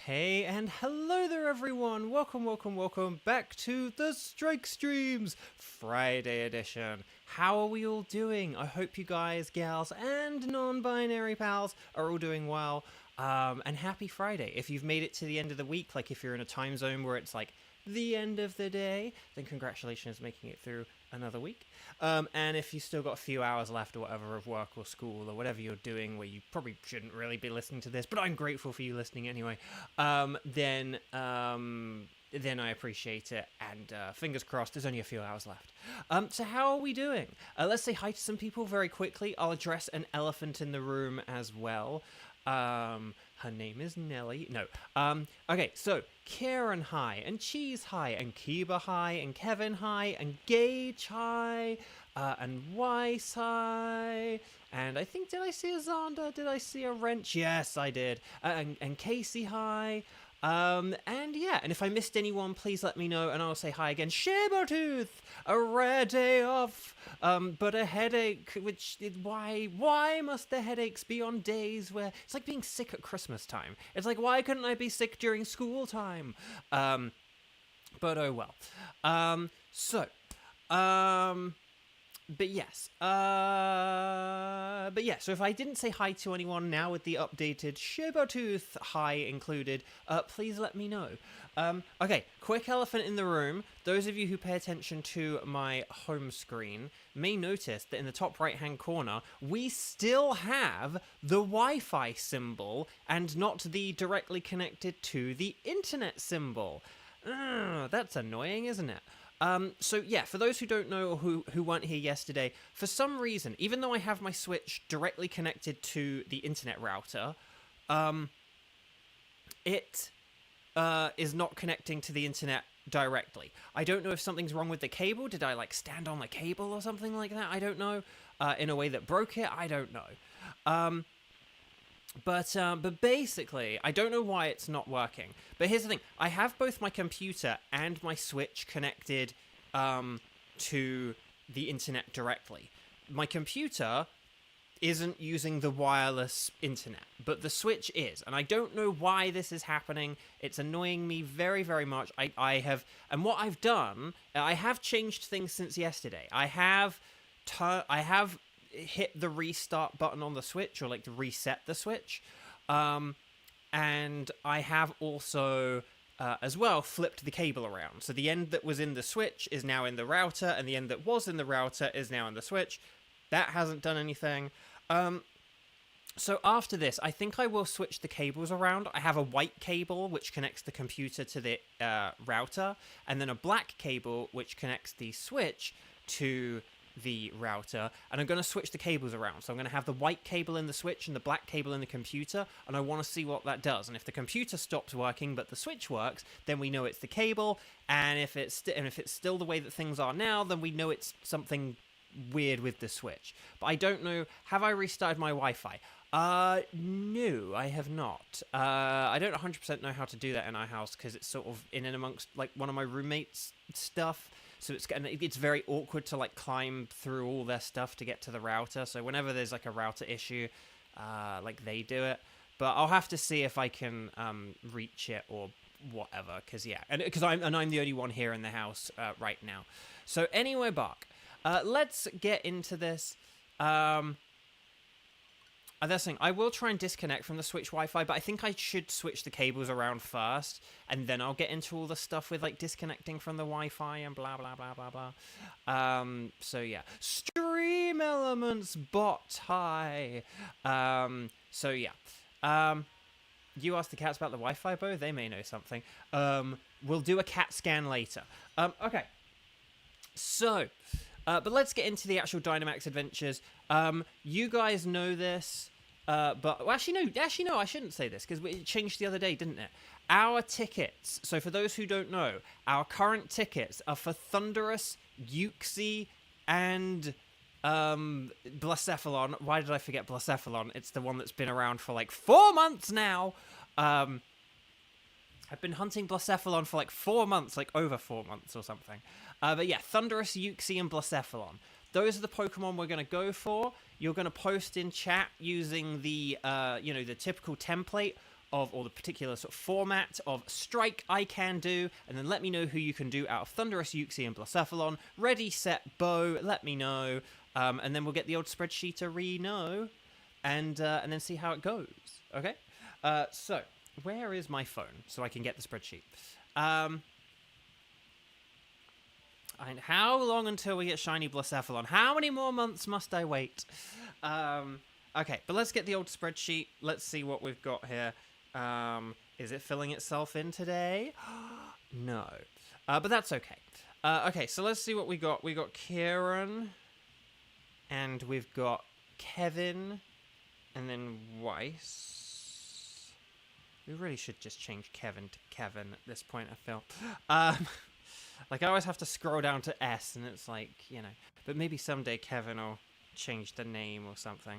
Hey and hello there everyone! Welcome back to the Strike Streams Friday edition. How are we all doing? I hope you guys, gals, and non-binary pals are all doing well. And happy Friday. If you've made it to the end of the week, like if you're in a time zone where it's like the end of the day, then congratulations making it through another week. And if you still got a few hours left or whatever of work or school or whatever you're doing where you probably shouldn't really be listening to this, but I'm grateful for you listening anyway, then I appreciate it, and fingers crossed there's only a few hours left. So how are we doing? Let's say hi to some people very quickly. I'll address an elephant in the room as well. Her name is Nelly. No. Okay, so Kieran hi, and Cheese hi, and Kiba hi, and Kevin hi, and Gage hi, and Weiss hi, and I think, did I see a Zonda? Did I see a Wrench? Yes, I did. And Casey hi. And yeah, and if I missed anyone, please let me know, and I'll say hi again. Shabertooth, a rare day off, but a headache, why must the headaches be on days where, it's like being sick at Christmas time. It's like, why couldn't I be sick during school time? But oh well. But yes, so if I didn't say hi to anyone now with the updated Shabertooth hi included, please let me know. Okay, quick elephant in the room. Those of you who pay attention to my home screen may notice that in the top right-hand corner, we still have the Wi-Fi symbol and not the directly connected to the internet symbol. That's annoying, isn't it? So yeah, for those who don't know or who weren't here yesterday, for some reason, even though I have my Switch directly connected to the internet router, it is not connecting to the internet directly. I don't know if something's wrong with the cable. Did I like stand on the cable or something like that? I don't know. In a way that broke it, I don't know. But basically, I don't know why it's not working. But here's the thing. I have both my computer and my Switch connected to the internet directly. My computer isn't using the wireless internet, but the Switch is. And I don't know why this is happening. It's annoying me very, very much. I have... And what I've done, I have changed things since yesterday. I have hit the restart button on the Switch, or like to reset the Switch, and I have also as well flipped the cable around, so the end that was in the Switch is now in the router, and the end that was in the router is now in the Switch. That hasn't done anything. So after this, I think I will switch the cables around. I have a white cable which connects the computer to the router, and then a black cable which connects the Switch to the router, and I'm going to switch the cables around. So I'm going to have the white cable in the Switch and the black cable in the computer, and I want to see what that does. And if the computer stops working but the Switch works, then we know it's the cable, and if it's still the way that things are now, then we know it's something weird with the Switch. But I don't know. Have I restarted my Wi-Fi? No, I have not. I don't 100% know how to do that in our house, because it's sort of in and amongst like one of my roommates' stuff. So it's very awkward to like climb through all their stuff to get to the router. So whenever there's like a router issue, like they do it. But I'll have to see if I can reach it or whatever. Because yeah, and I'm the only one here in the house right now. So anyway, Bark, let's get into this. That's the thing. I will try and disconnect from the Switch Wi-Fi, but I think I should switch the cables around first, and then I'll get into all the stuff with like disconnecting from the Wi-Fi and blah blah blah blah blah. So yeah, Stream Elements bot hi. So yeah. You ask the cats about the Wi-Fi, Bo. They may know something. We'll do a cat scan later. Okay. So, but let's get into the actual Dynamax Adventures. You guys know this. But actually no, I shouldn't say this, because it changed the other day, didn't it? Our tickets, so for those who don't know, our current tickets are for Thunderous, Uxie, and Blacephalon. Why did I forget Blacephalon? It's the one that's been around for like 4 months now. I've been hunting Blacephalon for like 4 months, like over 4 months or something. But yeah, Thunderous, Uxie, and Blacephalon. Those are the Pokemon we're going to go for. You're going to post in chat using the, the typical template of, or the particular sort of format of strike I can do, and then let me know who you can do out of Thunderous, Uxie, and Blacephalon. Ready, set, bow, let me know, and then we'll get the old spreadsheet to re-know, and then see how it goes, okay? So, where is my phone so I can get the spreadsheet? And how long until we get shiny Blacephalon? How many more months must I wait? Okay, but let's get the old spreadsheet. Let's see what we've got here. Is it filling itself in today? No. But that's okay. Okay, so let's see what we got. We got Kieran, and we've got Kevin, and then Weiss. We really should just change Kevin to Kevin at this point, I feel. Like, I always have to scroll down to S, and it's like, you know. But maybe someday Kevin will change the name or something.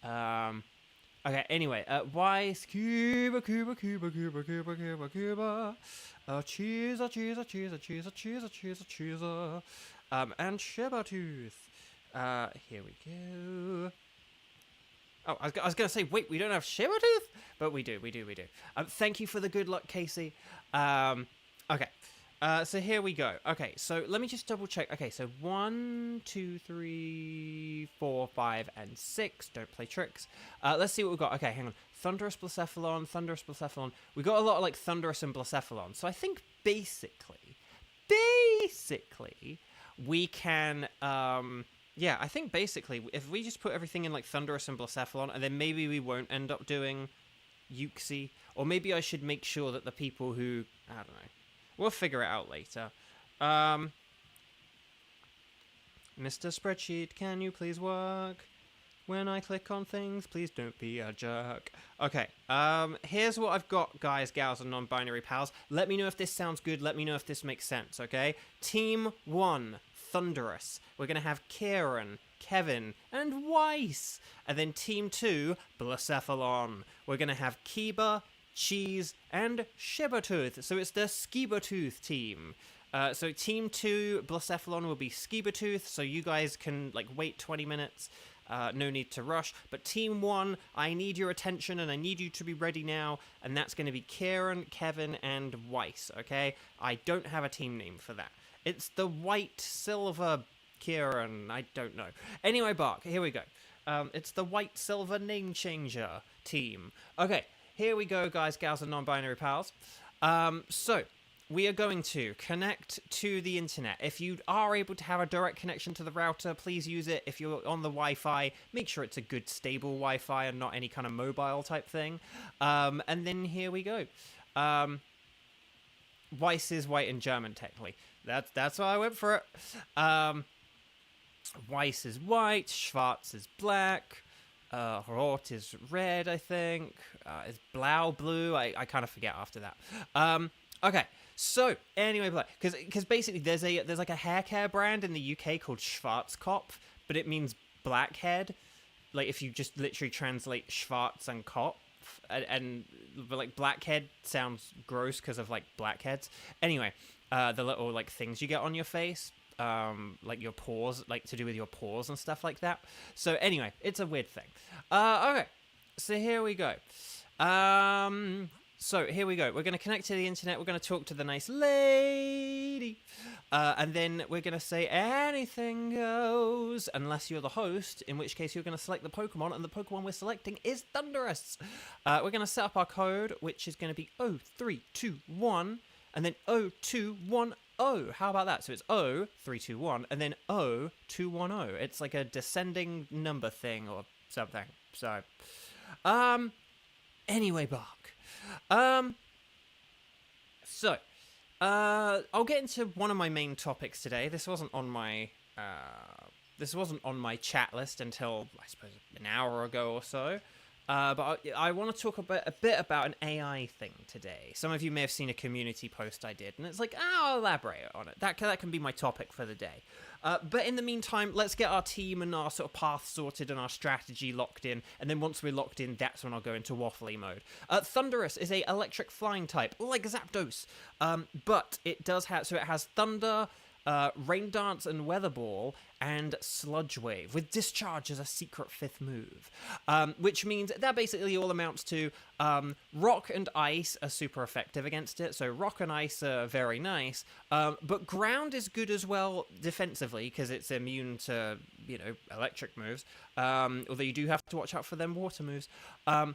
Okay, anyway. Weiss, Cuba. Cheese. And Shibatooth. Here we go. Oh, I was going to say, wait, we don't have Shibatooth? But we do. Thank you for the good luck, Casey. Okay. So here we go. Okay, so let me just double check. Okay, so 1, 2, 3, 4, 5, and 6. Don't play tricks. Let's see what we've got. Okay, hang on. Thunderous Blacephalon. We got a lot of like Thunderous and Blacephalon. So I think basically, we can, yeah, I think basically, if we just put everything in like Thunderous and Blacephalon, and then maybe we won't end up doing Uxie, or maybe I should make sure that the people who, I don't know, we'll figure it out later. Mr. Spreadsheet, can you please work? When I click on things, please don't be a jerk. Okay, here's what I've got, guys, gals, and non-binary pals. Let me know if this sounds good. Let me know if this makes sense, okay? Team 1, Thunderous. We're going to have Kieran, Kevin, and Weiss. And then Team 2, Blacephalon. We're going to have Kiba, Cheese, and Shibatooth. So it's the Skibatooth team. So Team 2, Blacephalon, will be Skibatooth, so you guys can, like, wait 20 minutes. No need to rush. But Team 1, I need your attention, and I need you to be ready now, and that's going to be Kieran, Kevin, and Weiss, okay? I don't have a team name for that. It's the White Silver Kieran, I don't know. Anyway, Bark, here we go. It's the White Silver Name Changer team. Okay. Here we go, guys, gals, and non-binary pals. So, we are going to connect to the internet. If you are able to have a direct connection to the router, please use it. If you're on the Wi-Fi, make sure it's a good, stable Wi-Fi and not any kind of mobile type thing. And then here we go. Weiss is white and German, technically. That's why I went for it. Weiss is white, Schwarz is black. Rot is red, I think. Is Blau blue? I kind of forget after that. Okay, so anyway, because basically there's like a hair care brand in the UK called Schwarzkopf, but it means blackhead. Like if you just literally translate Schwarz and Kopf, but like blackhead sounds gross because of like blackheads. Anyway, the little like things you get on your face. Like your pores, like to do with your pores and stuff like that. So anyway, it's a weird thing. Okay, so here we go. So here we go. We're going to connect to the internet. We're going to talk to the nice lady. And then we're going to say anything goes, unless you're the host, in which case you're going to select the Pokemon, and the Pokemon we're selecting is Thunderous. We're going to set up our code, which is going to be 0321, and then 0210. How about that? So it's 0321 and then 0210. It's like a descending number thing or something. So, anyway, Bark. So, I'll get into one of my main topics today. This wasn't on my chat list until, I suppose, an hour ago or so. But I want to talk a bit about an AI thing today. Some of you may have seen a community post I did, and it's like, I'll elaborate on it. That can be my topic for the day. But in the meantime, let's get our team and our sort of path sorted and our strategy locked in, and then once we're locked in, that's when I'll go into waffly mode. Thunderous is a electric flying type, like Zapdos, but it does have, so it has Thunder, Rain Dance and Weather Ball, and Sludge Wave, with Discharge as a secret 5th move. Which means that basically all amounts to Rock and Ice are super effective against it, so Rock and Ice are very nice, but Ground is good as well defensively, because it's immune to, you know, electric moves, although you do have to watch out for them water moves. They're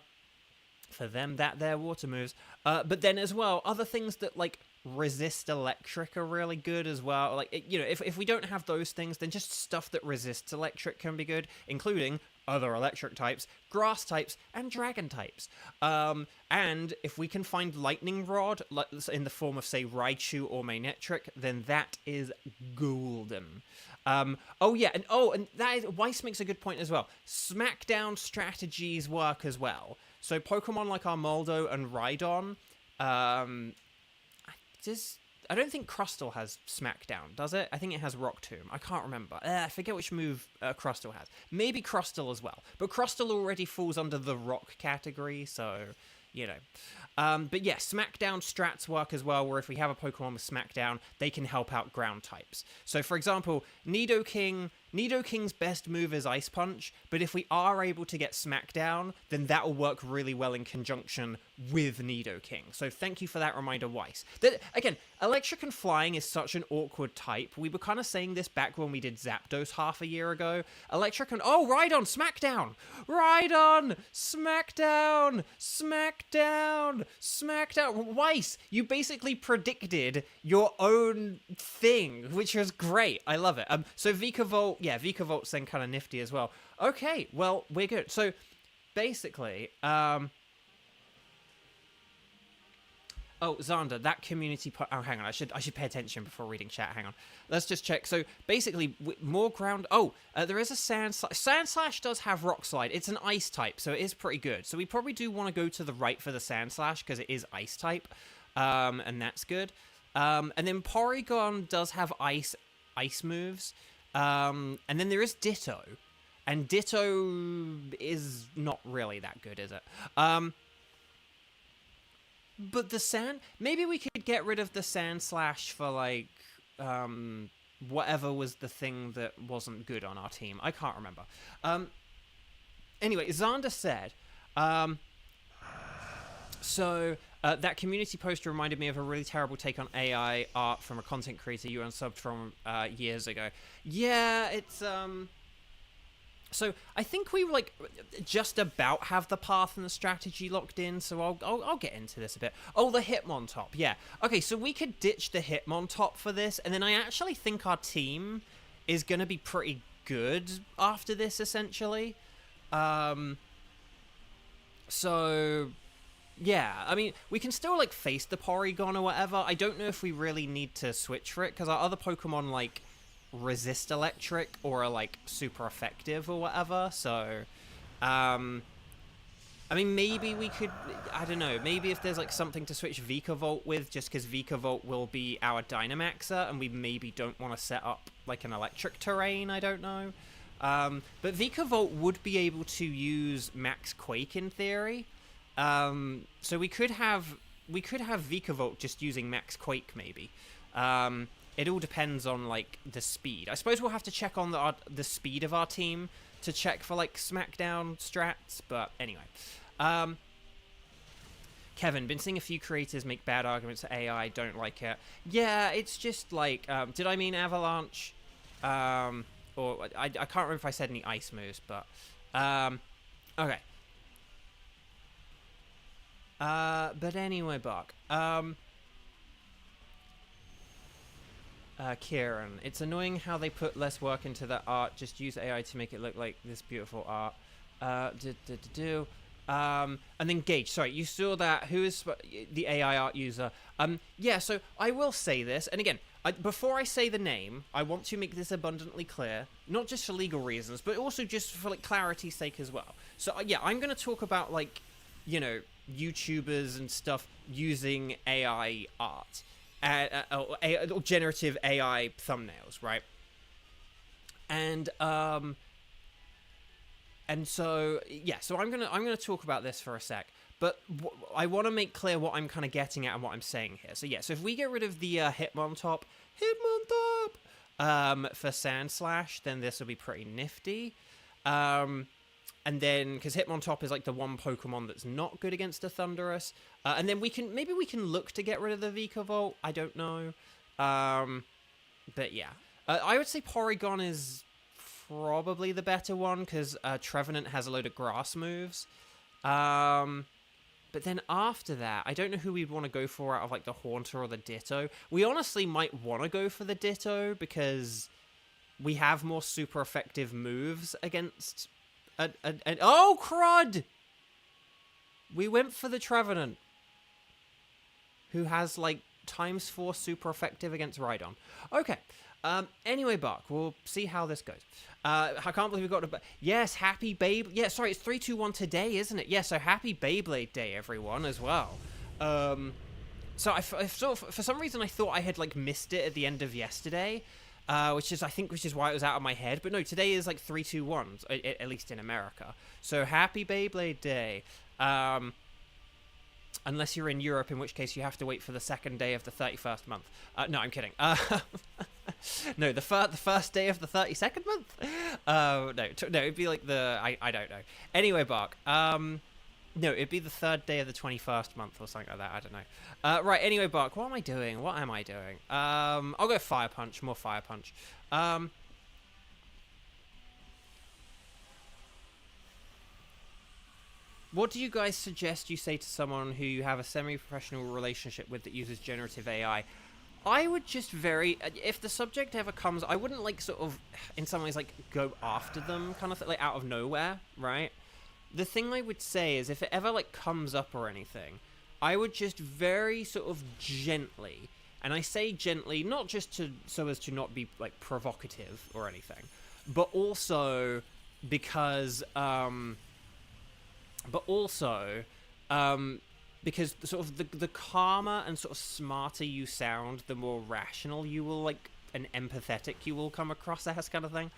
water moves. But then as well, other things that, like, resist electric are really good as well. Like, you know, if we don't have those things, then just stuff that resists electric can be good, including other electric types, grass types, and dragon types. And if we can find Lightning Rod, like in the form of, say, Raichu or Manectric, then that is golden. And that is, Weiss makes a good point as well. Smackdown strategies work as well. So Pokemon like Armaldo and Rhydon, I don't think Crustle has Smackdown, does it? I think it has Rock Tomb. I can't remember. I forget which move Crustle has. Maybe Crustle as well. But Crustle already falls under the Rock category, so, you know. But yeah, Smackdown strats work as well, where if we have a Pokemon with Smackdown, they can help out ground types. So, for example, Nidoking's best move is Ice Punch, but if we are able to get Smackdown, then that will work really well in conjunction with Nidoking. So thank you for that reminder, Weiss. Again, Electric and Flying is such an awkward type. We were kind of saying this back when we did Zapdos half a year ago. Electric and... Oh, Rhydon, Smackdown! Rhydon! Smackdown! Smackdown! Smackdown! Weiss, you basically predicted your own thing, which was great. I love it. So Vikavolt... Yeah, Vikavolt's then kind of nifty as well. Okay, well, we're good. So, basically, oh, Xander, that community... Oh, hang on, I should pay attention before reading chat. Hang on. Let's just check. So, basically, more ground... Oh, there is a Sand Slash. Sand Slash does have Rock Slide. It's an Ice type, so it is pretty good. So, we probably do want to go to the right for the Sand Slash, because it is Ice type, and that's good. And then Porygon does have Ice moves. And then there is Ditto, and Ditto is not really that good, is it? But the Sand... Maybe we could get rid of the Sand Slash for, like, whatever was the thing that wasn't good on our team. I can't remember. Anyway, Xander said... that community post reminded me of a really terrible take on AI art from a content creator you unsubbed from years ago. Yeah, it's so I think we like just about have the path and the strategy locked in. So I'll get into this a bit. Oh, the Hitmontop. Yeah. Okay, so we could ditch the Hitmontop for this, and then I actually think our team is gonna be pretty good after this, essentially. So. Yeah, I mean, we can still, like, face the Porygon or whatever. I don't know if we really need to switch for it, because our other Pokemon, like, resist electric or are, like, super effective or whatever, so, I mean, maybe we could, I don't know, maybe if there's, like, something to switch Vikavolt with, just because Vikavolt will be our Dynamaxer, and we maybe don't want to set up, like, an electric terrain, I don't know. But Vikavolt would be able to use Max Quake in theory. So we could have Vikavolt just using Max Quake, maybe. It all depends on, like, the speed. I suppose we'll have to check on the speed of our team to check for, like, Smackdown strats, but anyway. Kevin, been seeing a few creators make bad arguments for AI, don't like it. Yeah, it's just, like, did I mean Avalanche? Or, I can't remember if I said any ice moves, but, okay. But anyway, Buck. Kieran, it's annoying how they put less work into that art. Just use AI to make it look like this beautiful art. And then Gage, sorry, you saw that. Who is the AI art user? Yeah, so I will say this, and again, before I say the name, I want to make this abundantly clear, not just for legal reasons, but also just for, like, clarity's sake as well. So, yeah, I'm going to talk about, like, you know, YouTubers and stuff using AI art, or generative AI thumbnails, right? And so yeah, so I'm gonna talk about this for a sec, but I want to make clear what I'm kind of getting at and what I'm saying here. So yeah, so if we get rid of the Hitmontop, Hitmontop for Sand Slash, then this will be pretty nifty. And then, because Hitmontop is like the one Pokemon that's not good against a Thunderous. And then maybe we can look to get rid of the Vikavolt. I don't know. But yeah. I would say Porygon is probably the better one, because Trevenant has a load of grass moves. But then after that, I don't know who we'd want to go for out of like the Haunter or the Ditto. We honestly might want to go for the Ditto because we have more super effective moves against... Oh, crud! We went for the Trevenant, who has like ×4 super effective against Rhydon. Okay. Anyway, Buck, we'll see how this goes. I can't believe we got to... Yes, happy Beyblade... Yeah, sorry, it's 3-2-1 today, isn't it? Yeah, so happy Beyblade Day, everyone, as well. So I sort of, for some reason, I thought I had, like, missed it at the end of yesterday, which is why it was out of my head. But no, today is, like, 3-2-1, at least in America. So happy Beyblade Day. Unless you're in Europe, in which case you have to wait for the second day of the 31st month. No, I'm kidding. No, the first day of the 32nd month? No, it'd be like I don't know. Anyway, Bark. No, it'd be the third day of the 21st month or something like that. I don't know. Right, anyway, Bark, what am I doing? I'll go Fire Punch, more Fire Punch. What do you guys suggest you say to someone who you have a semi-professional relationship with that uses generative AI? I would just if the subject ever comes, I wouldn't like sort of, in some ways, like go after them kind of thing, like out of nowhere, right? The thing I would say is if it ever like comes up or anything, I would just very sort of gently, and I say gently, not just so as to not be like provocative or anything, but also because, because sort of the calmer and sort of smarter you sound, the more rational you will, like, and empathetic you will come across as, kind of thing.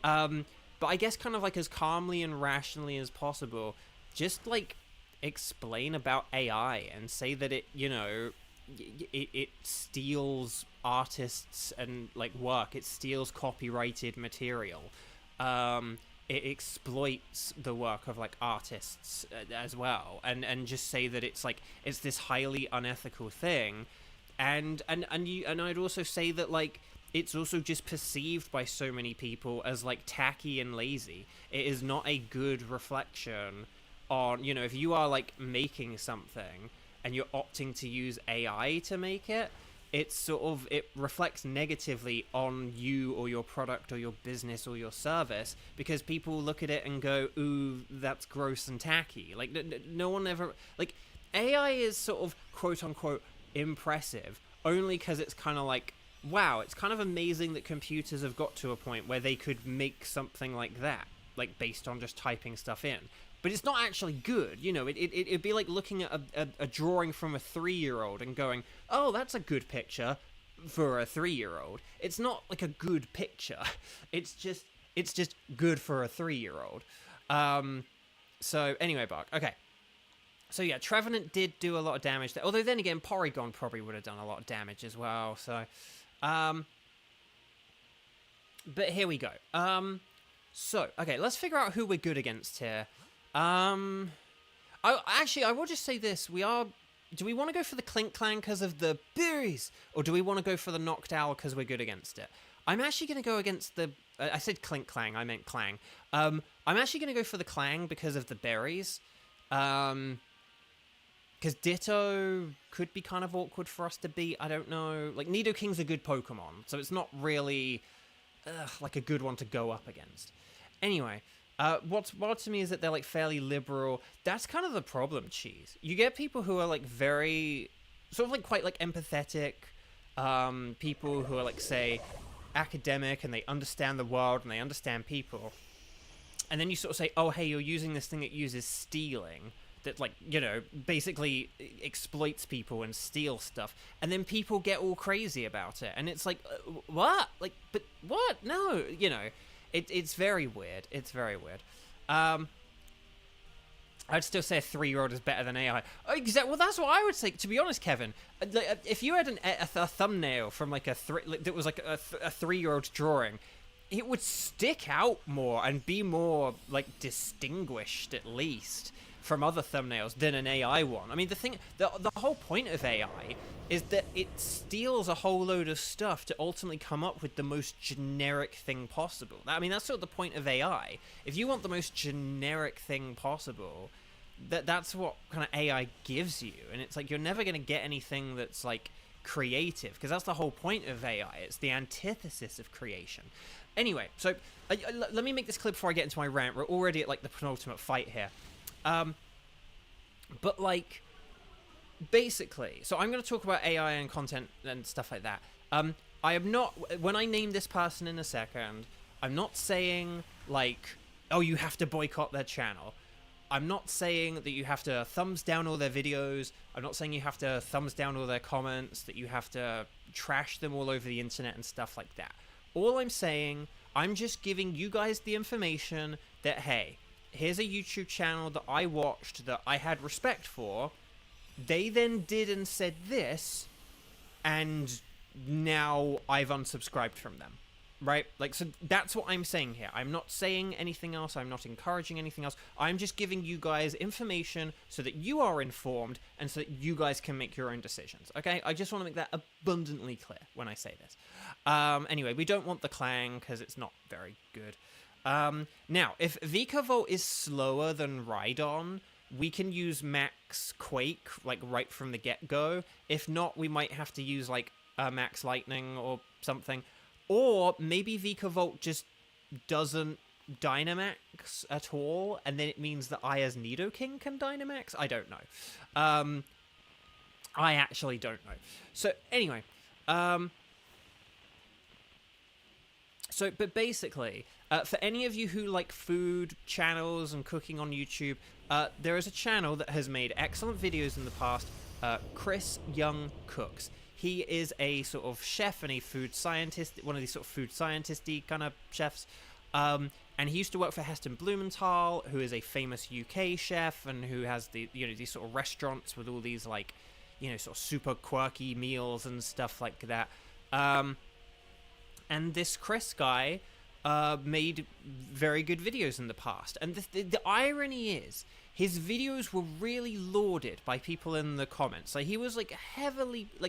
But I guess kind of like as calmly and rationally as possible, just like explain about AI and say that it, you know, it steals artists and like work, it steals copyrighted material. It exploits the work of like artists as well, and just say that it's like it's this highly unethical thing, and I'd also say that like it's also just perceived by so many people as like tacky and lazy. It is not a good reflection on, you know, if you are like making something and you're opting to use AI to make it, it's sort of, it reflects negatively on you or your product or your business or your service, because people look at it and go, ooh, that's gross and tacky. Like, no one ever, like, AI is sort of quote unquote impressive only because it's kind of like, wow, it's kind of amazing that computers have got to a point where they could make something like that, like based on just typing stuff in. But it's not actually good, you know. It'd be like looking at a drawing from a 3-year-old and going, oh, that's a good picture for a 3-year-old. It's not like a good picture. It's just good for a 3-year-old. So anyway, Bark. Okay. So yeah, Trevenant did do a lot of damage there. Although then again, Porygon probably would have done a lot of damage as well. So, but here we go. So okay, let's figure out who we're good against here. I will just say this. Do we want to go for the Clink Clang because of the berries? Or do we want to go for the Noctowl because we're good against it? I'm actually going to go against the... I said Clink Clang, I meant Clang. I'm actually going to go for the Clang because of the berries. Because Ditto could be kind of awkward for us to beat. I don't know. Like, Nidoking's a good Pokemon, so it's not really like a good one to go up against. Anyway... what's wild to me is that they're like fairly liberal. That's kind of the problem, Cheese. You get people who are like very, sort of like quite like empathetic, people who are like, say, academic, and they understand the world and they understand people. And then you sort of say, oh, hey, you're using this thing that uses stealing, that like, you know, basically exploits people and steals stuff. And then people get all crazy about it. And it's like, what? Like, but what? No, you know. It's very weird. It's very weird. I'd still say a 3-year-old is better than AI. Exactly. Well, that's what I would say. To be honest, Kevin, if you had a thumbnail from like that was like a 3-year-old drawing, it would stick out more and be more like distinguished, at least, from other thumbnails than an AI one. I mean, the whole point of AI is that it steals a whole load of stuff to ultimately come up with the most generic thing possible. I mean, that's sort of the point of AI. If you want the most generic thing possible, that's what kind of AI gives you. And it's like, you're never going to get anything that's like creative, because that's the whole point of AI. It's the antithesis of creation. Anyway, so let me make this clear before I get into my rant. We're already at like the penultimate fight here. But like, basically, so I'm going to talk about AI and content and stuff like that. I am not, when I name this person in a second, I'm not saying like, oh, you have to boycott their channel. I'm not saying that you have to thumbs down all their videos. I'm not saying you have to thumbs down all their comments, that you have to trash them all over the internet and stuff like that. All I'm saying, I'm just giving you guys the information that, hey, here's a YouTube channel that I watched that I had respect for. They then did and said this, and now I've unsubscribed from them. Right? Like, so that's what I'm saying here. I'm not saying anything else. I'm not encouraging anything else. I'm just giving you guys information so that you are informed and so that you guys can make your own decisions. Okay? I just want to make that abundantly clear when I say this. Anyway, we don't want the clang because it's not very good. Now, if Vikavolt is slower than Rhydon, we can use Max Quake, like, right from the get-go. If not, we might have to use, like, Max Lightning or something. Or maybe Vikavolt just doesn't Dynamax at all, and then it means that I, as Nidoking, can Dynamax? I don't know. I actually don't know. So, anyway. But basically, for any of you who like food channels and cooking on YouTube, there is a channel that has made excellent videos in the past, Chris Young Cooks. He is a sort of chef and a food scientist, one of these sort of food scientist-y kind of chefs. And he used to work for Heston Blumenthal, who is a famous UK chef and who has these sort of restaurants with all these like, sort of super quirky meals and stuff like that. And this Chris guy made very good videos in the past. And the irony is, his videos were really lauded by people in the comments. Like, he was like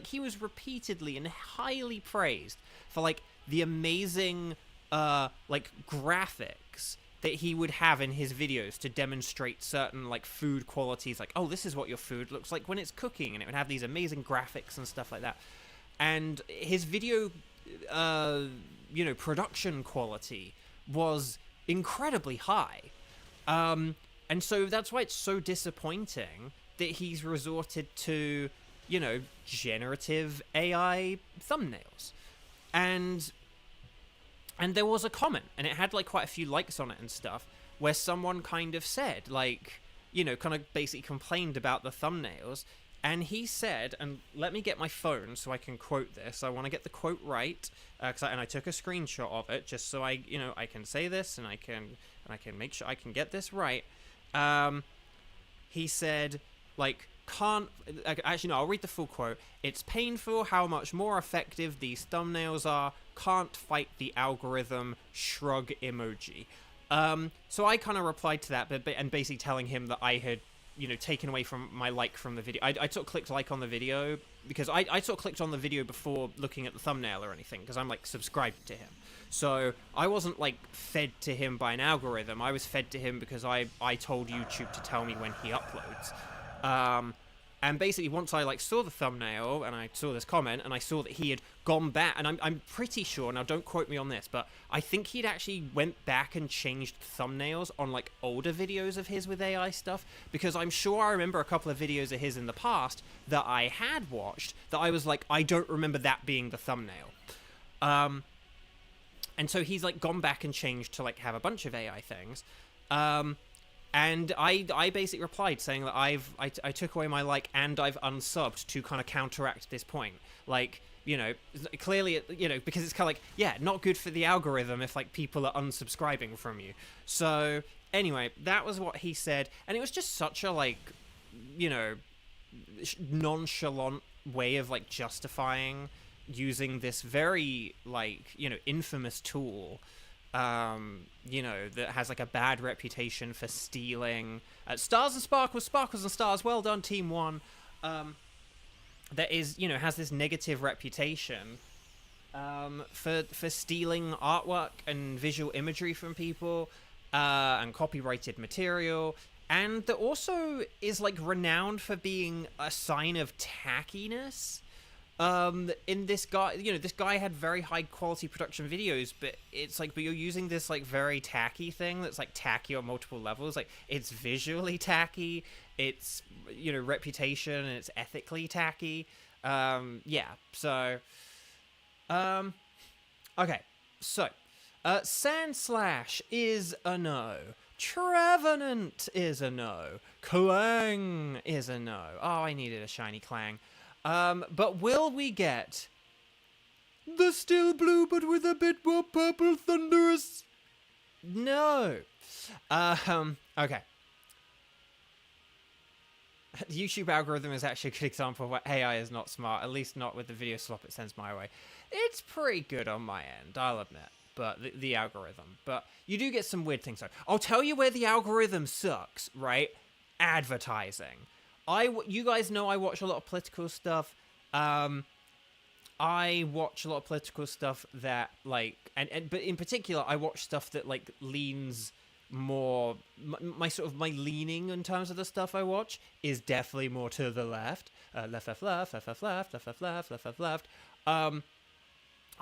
he was repeatedly and highly praised for like the amazing like graphics that he would have in his videos to demonstrate certain like food qualities. Like, oh, this is what your food looks like when it's cooking, and it would have these amazing graphics and stuff like that. And his video production quality was incredibly high. And so that's why it's so disappointing that he's resorted to, generative AI thumbnails. And there was a comment, and it had like quite a few likes on it and stuff, where someone kind of said, like, kind of basically complained about the thumbnails. And he said, and let me get my phone so I can quote this. I want to get the quote right, and I took a screenshot of it just so I can say this and I can make sure I can get this right. He said, like, actually, no, I'll read the full quote. "It's painful how much more effective these thumbnails are. Can't fight the algorithm. Shrug emoji." So I kind of replied to that, and basically telling him that I had, taken away from my like from the video. I sort of clicked like on the video because I sort of clicked on the video before looking at the thumbnail or anything, because I'm like subscribed to him. So I wasn't like fed to him by an algorithm. I was fed to him because I told YouTube to tell me when he uploads. And basically, once I like saw the thumbnail and I saw this comment and I saw that he had gone back, and I'm pretty sure, now don't quote me on this, but I think he'd actually went back and changed thumbnails on like older videos of his with AI stuff, because I'm sure I remember a couple of videos of his in the past that I had watched that I was like, I don't remember that being the thumbnail. And so he's like gone back and changed to like have a bunch of AI things. And I basically replied saying that I took away my like and I've unsubbed to kind of counteract this point. Like, clearly, because it's kind of like, yeah, not good for the algorithm if like people are unsubscribing from you. So Anyway, that was what he said, and it was just such a, like, you know, nonchalant way of, like, justifying using this very, like, you know, infamous tool, you know, that has, like, a bad reputation for stealing stars and sparkles, sparkles and stars. Well done, Team One. That is, you know, has this negative reputation for stealing artwork and visual imagery from people, and copyrighted material, and that also is, like, renowned for being a sign of tackiness. In this guy, you know, this guy had very high quality production videos, but it's like, but you're using this, like, very tacky thing that's, like, tacky on multiple levels. Like, it's visually tacky, it's, you know, reputation, and it's ethically tacky. Yeah, so, okay, so, Sandslash is a no. Trevenant is a no. Clang is a no. Oh, I needed a shiny Clang. But will we get the still blue but with a bit more purple thunderous? No. Okay. The YouTube algorithm is actually a good example of where AI is not smart, at least not with the video slop it sends my way. It's pretty good on my end, I'll admit, but the algorithm. But you do get some weird things, though. I'll tell you where the algorithm sucks, right? Advertising. You guys know I watch a lot of political stuff. I watch a lot of political stuff that, like, but in particular, I watch stuff that, like, leans more, my leaning in terms of the stuff I watch is definitely more to the left. Left.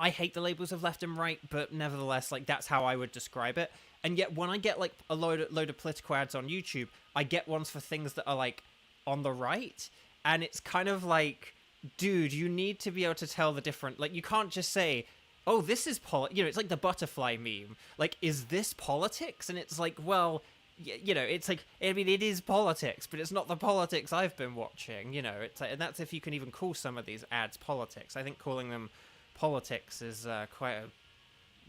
I hate the labels of left and right, but nevertheless, like, that's how I would describe it. And yet, when I get, like, a load of political ads on YouTube, I get ones for things that are, like, on the right, and it's kind of like, dude, you need to be able to tell the different, like, you can't just say, oh, this is you know, it's like the butterfly meme, like, is this politics? And it's like, well, you know, it's like, I mean, it is politics, but it's not the politics I've been watching, you know. It's like, and that's if you can even call some of these ads politics. I think calling them politics is quite a,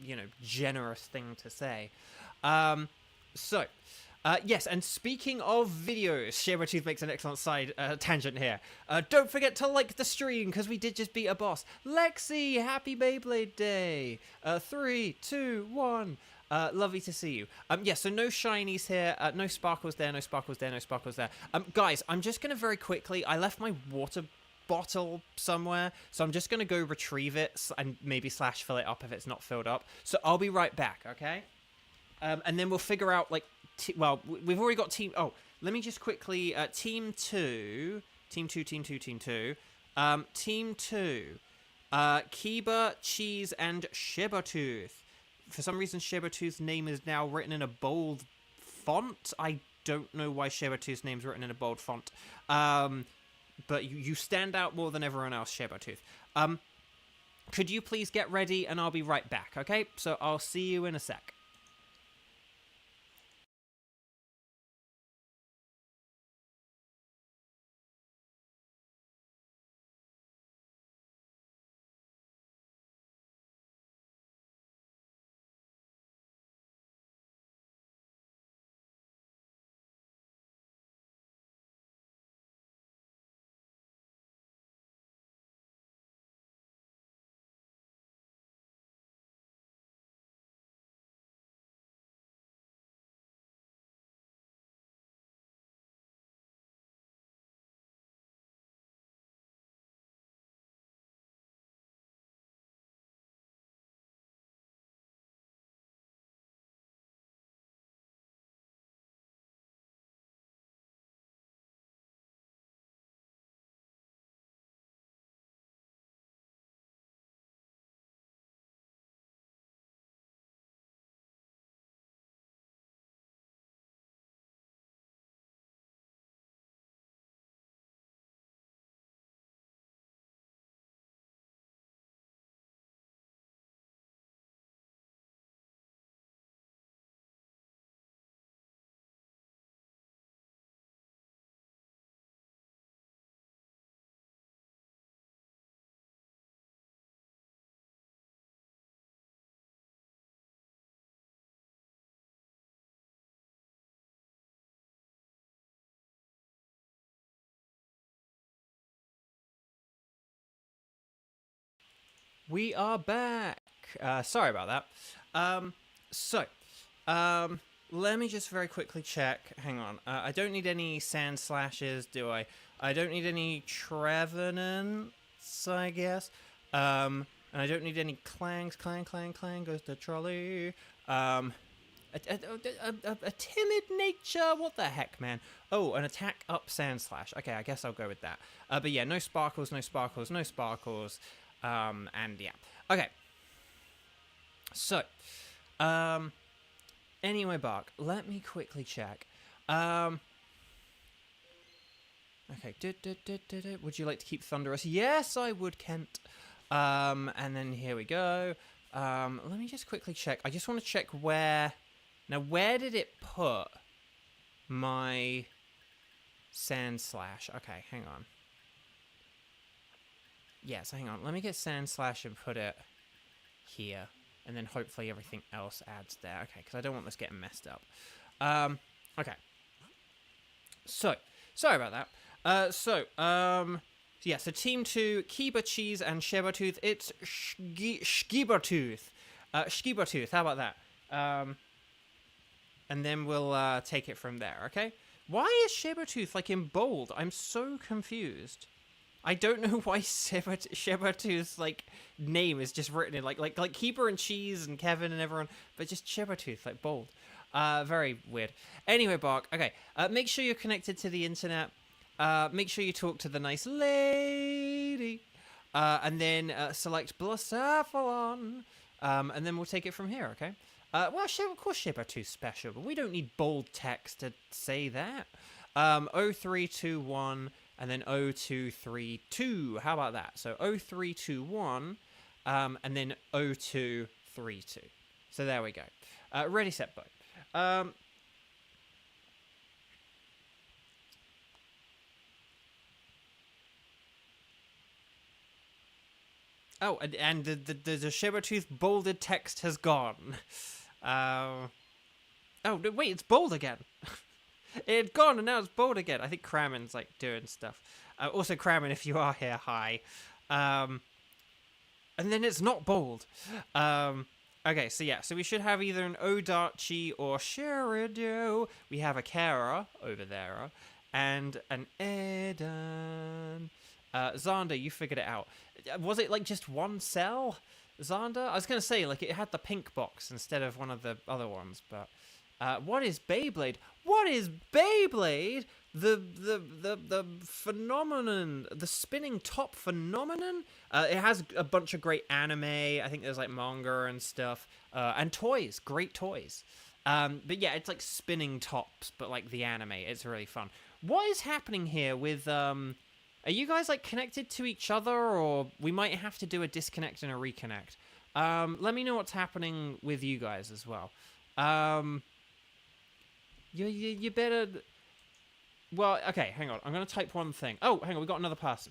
you know, generous thing to say. Yes, and speaking of videos, Shabertooth makes an excellent side tangent here. Don't forget to like the stream, because we did just beat a boss. Lexi, happy Beyblade Day. 3, 2, 1. Lovely to see you. Yeah, so no shinies here. No sparkles there, no sparkles there, no sparkles there. Guys, I'm just going to very quickly, I left my water bottle somewhere, so I'm just going to go retrieve it and maybe slash fill it up if it's not filled up. So I'll be right back, okay? And then we'll figure out, like, well, we've already got team... Oh, let me just quickly... Team 2. Team 2. Team 2. Kiba, Cheese, and Shabertooth. For some reason, Shabertooth's name is now written in a bold font. I don't know why Shabertooth's name's written in a bold font. But you stand out more than everyone else, Shabertooth. Could you please get ready, and I'll be right back, okay? So I'll see you in a sec. We are back. Sorry about that. Let me just very quickly check. Hang on. I don't need any sand slashes, do I? I don't need any trevenants, I guess. And I don't need any clangs. Clang, clang, clang goes the trolley. A timid nature. What the heck, man? Oh, an attack up sand slash. Okay, I guess I'll go with that. But yeah, no sparkles, no sparkles, no sparkles. And yeah. Okay. So, anyway, Bark, let me quickly check. Okay. Would you like to keep Thunderous? Yes, I would, Kent. And then here we go. Let me just quickly check. I just want to check where... Now, where did it put my sand slash? Okay, hang on. Yes, hang on. Let me get sand slash and put it here. And then hopefully everything else adds there. Okay, because I don't want this getting messed up. Okay. So, sorry about that. Yeah, so Team 2, Kiba Cheese and Shibertooth. It's Shibertooth. Shibertooth, how about that? And then we'll take it from there, okay? Why is Shibertooth, like, in bold? I'm so confused. I don't know why Shibertooth's, like, name is just written in, like Keeper and Cheese and Kevin and everyone, but just Shibertooth, like, bold. Very weird. Anyway, Bark, okay, make sure you're connected to the internet. Make sure you talk to the nice lady. And then select Blacephalon. And then we'll take it from here, okay? Well, of course Shibertooth's special, but we don't need bold text to say that. 0321... and then 0232. How about that? So 0321, and then 0232. So there we go. Ready, set, go. Oh, and the Shibertooth bolded text has gone. Oh, wait, it's bold again. It had gone and now it's bold again. I think Kramen's like doing stuff. Also, Kramen, if you are here, hi. And then it's not bold. Okay, so yeah, so we should have either an Odarchi or Sherido. We have a Kara over there, and an Eden. Xander, you figured it out. Was it like just one cell, Xander? I was gonna say like it had the pink box instead of one of the other ones, but. What is Beyblade? What is Beyblade? The phenomenon, the spinning top phenomenon? It has a bunch of great anime. I think there's like manga and stuff. And toys, great toys. But yeah, it's like spinning tops, but like the anime. It's really fun. What is happening here with, are you guys like connected to each other, or we might have to do a disconnect and a reconnect? Let me know what's happening with you guys as well. You better... Well, okay, hang on. I'm going to type one thing. Oh, hang on, we got another person.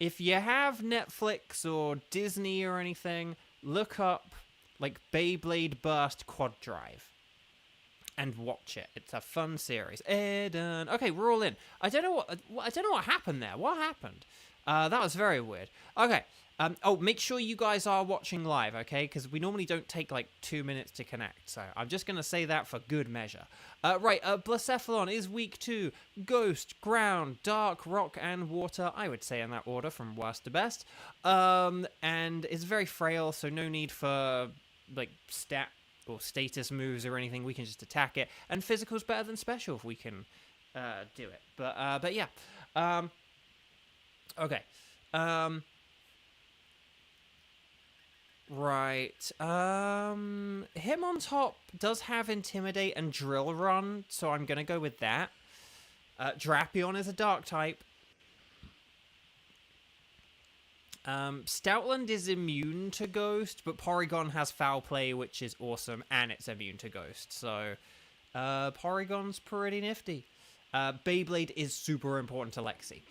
If you have Netflix or Disney or anything, look up, like, Beyblade Burst Quad Drive. And watch it. It's a fun series. Eden. Okay, we're all in. I don't know what happened there. What happened? That was very weird. Okay. Oh, make sure you guys are watching live, okay? Because we normally don't take, like, 2 minutes to connect. So I'm just going to say that for good measure. Right, Blacephalon is weak 2. Ghost, Ground, Dark, Rock, and Water. I would say in that order from worst to best. And it's very frail, so no need for, like, stat or status moves or anything. We can just attack it. And physical's better than special if we can do it. But yeah. Okay. Right. Him on top does have Intimidate and Drill Run, so I'm gonna go with that. Drapion is a Dark type. Stoutland is immune to Ghost, but Porygon has Foul Play, which is awesome, and it's immune to Ghost, so Porygon's pretty nifty. Beyblade is super important to Lexi.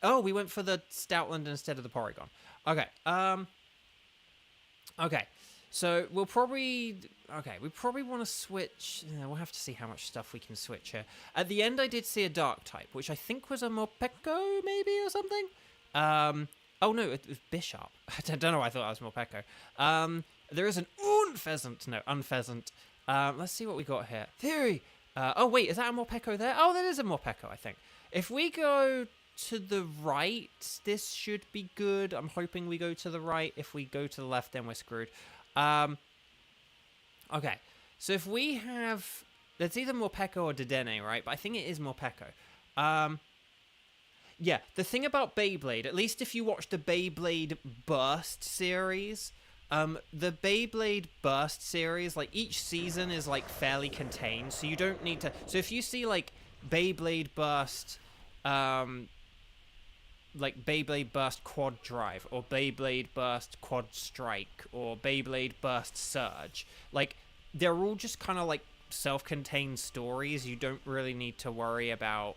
Oh, we went for the Stoutland instead of the Porygon. Okay, okay. So we'll probably... Okay, we probably want to switch... we'll have to see how much stuff we can switch here. At the end, I did see a dark type, which I think was a Morpeko, maybe, or something? Oh, no, it was Bishop. I don't know why I thought that was Morpeko. There is an Unpheasant. No, Unpheasant. Let's see what we got here. Theory! Oh, wait, is that a Morpeko there? Oh, that is a Morpeko, I think. If we go to the right, this should be good. I'm hoping we go to the right. If we go to the left, then we're screwed. Okay, so if we have... It's either Morpeko or Dedenne, right? But I think it is Morpeko. Yeah, the thing about Beyblade, at least if you watch the Beyblade Burst series... the Beyblade Burst series, like, each season is, like, fairly contained, so you don't need to... So if you see, like, Beyblade Burst, like, Beyblade Burst Quad Drive, or Beyblade Burst Quad Strike, or Beyblade Burst Surge, like, they're all just kind of, like, self-contained stories. You don't really need to worry about,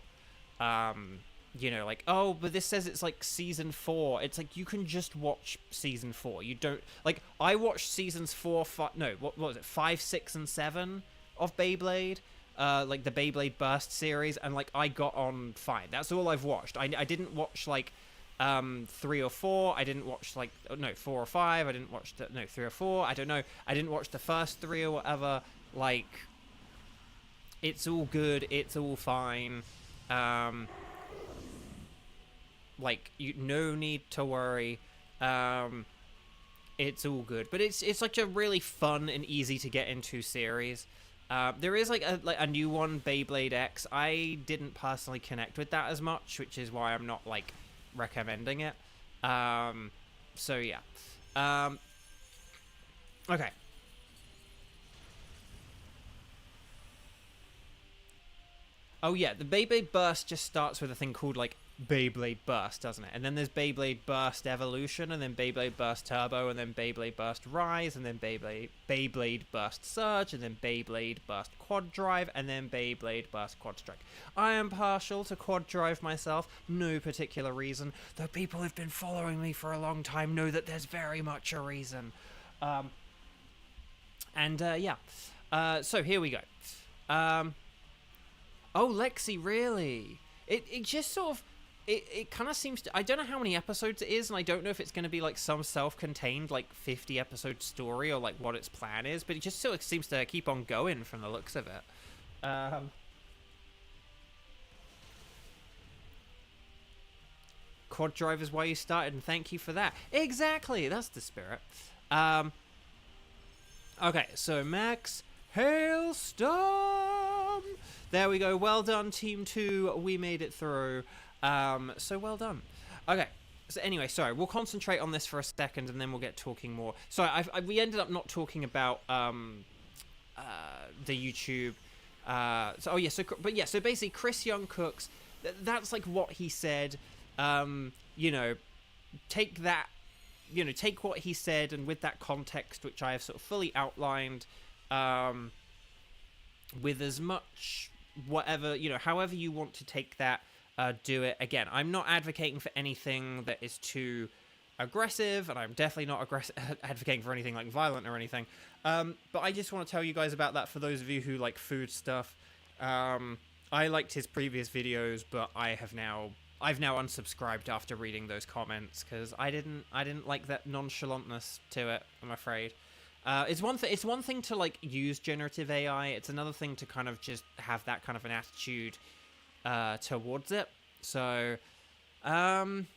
you know, like, oh, but this says it's, like, Season 4. It's, like, you can just watch Season 4. You don't... Like, I watched Seasons 4, 5... No, what was it? 5, 6, and 7 of Beyblade. Like, the Beyblade Burst series. And, like, I got on fine. That's all I've watched. I didn't watch, like, 3 or 4. I didn't watch, like... No, 4 or 5. I didn't watch... No, 3 or 4. I don't know. I didn't watch the first 3 or whatever. Like... It's all good. It's all fine. Like, no need to worry. It's all good. But it's like a really fun and easy to get into series. There is like a new one, Beyblade X. I didn't personally connect with that as much, which is why I'm not like recommending it. So yeah. Okay. Oh yeah, the Beyblade Burst just starts with a thing called like Beyblade Burst, doesn't it? And then there's Beyblade Burst Evolution, and then Beyblade Burst Turbo, and then Beyblade Burst Rise, and then Beyblade Burst Surge, and then Beyblade Burst Quad Drive, and then Beyblade Burst Quad Strike. I am partial to Quad Drive myself, no particular reason, though people who've been following me for a long time know that there's very much a reason. Yeah. So here we go. Oh, Lexi, really? It just sort of... It kind of seems to... I don't know how many episodes it is, and I don't know if it's going to be, like, some self-contained, like, 50-episode story or, like, what its plan is, but it just sort of seems to keep on going from the looks of it. Quad Drive is why you started, and thank you for that. Exactly! That's the spirit. Okay, so Max Hailstorm! There we go. Well done, Team 2. We made it through. So well done. Okay. So anyway, sorry. We'll concentrate on this for a second, and then we'll get talking more. Sorry, we ended up not talking about the YouTube. So basically, Chris Young Cooks. That's like what he said. You know, take that. You know, take what he said, and with that context, which I have sort of fully outlined, with as much whatever, you know, however you want to take that, do it. Again, I'm not advocating for anything that is too aggressive, and I'm definitely not advocating for anything like violent or anything. But I just want to tell you guys about that for those of you who like food stuff. I liked his previous videos, but I've now unsubscribed after reading those comments because I didn't like that nonchalantness to it, I'm afraid. It's one thing to like use generative AI. It's another thing to kind of just have that kind of an attitude towards it. So, Duraludon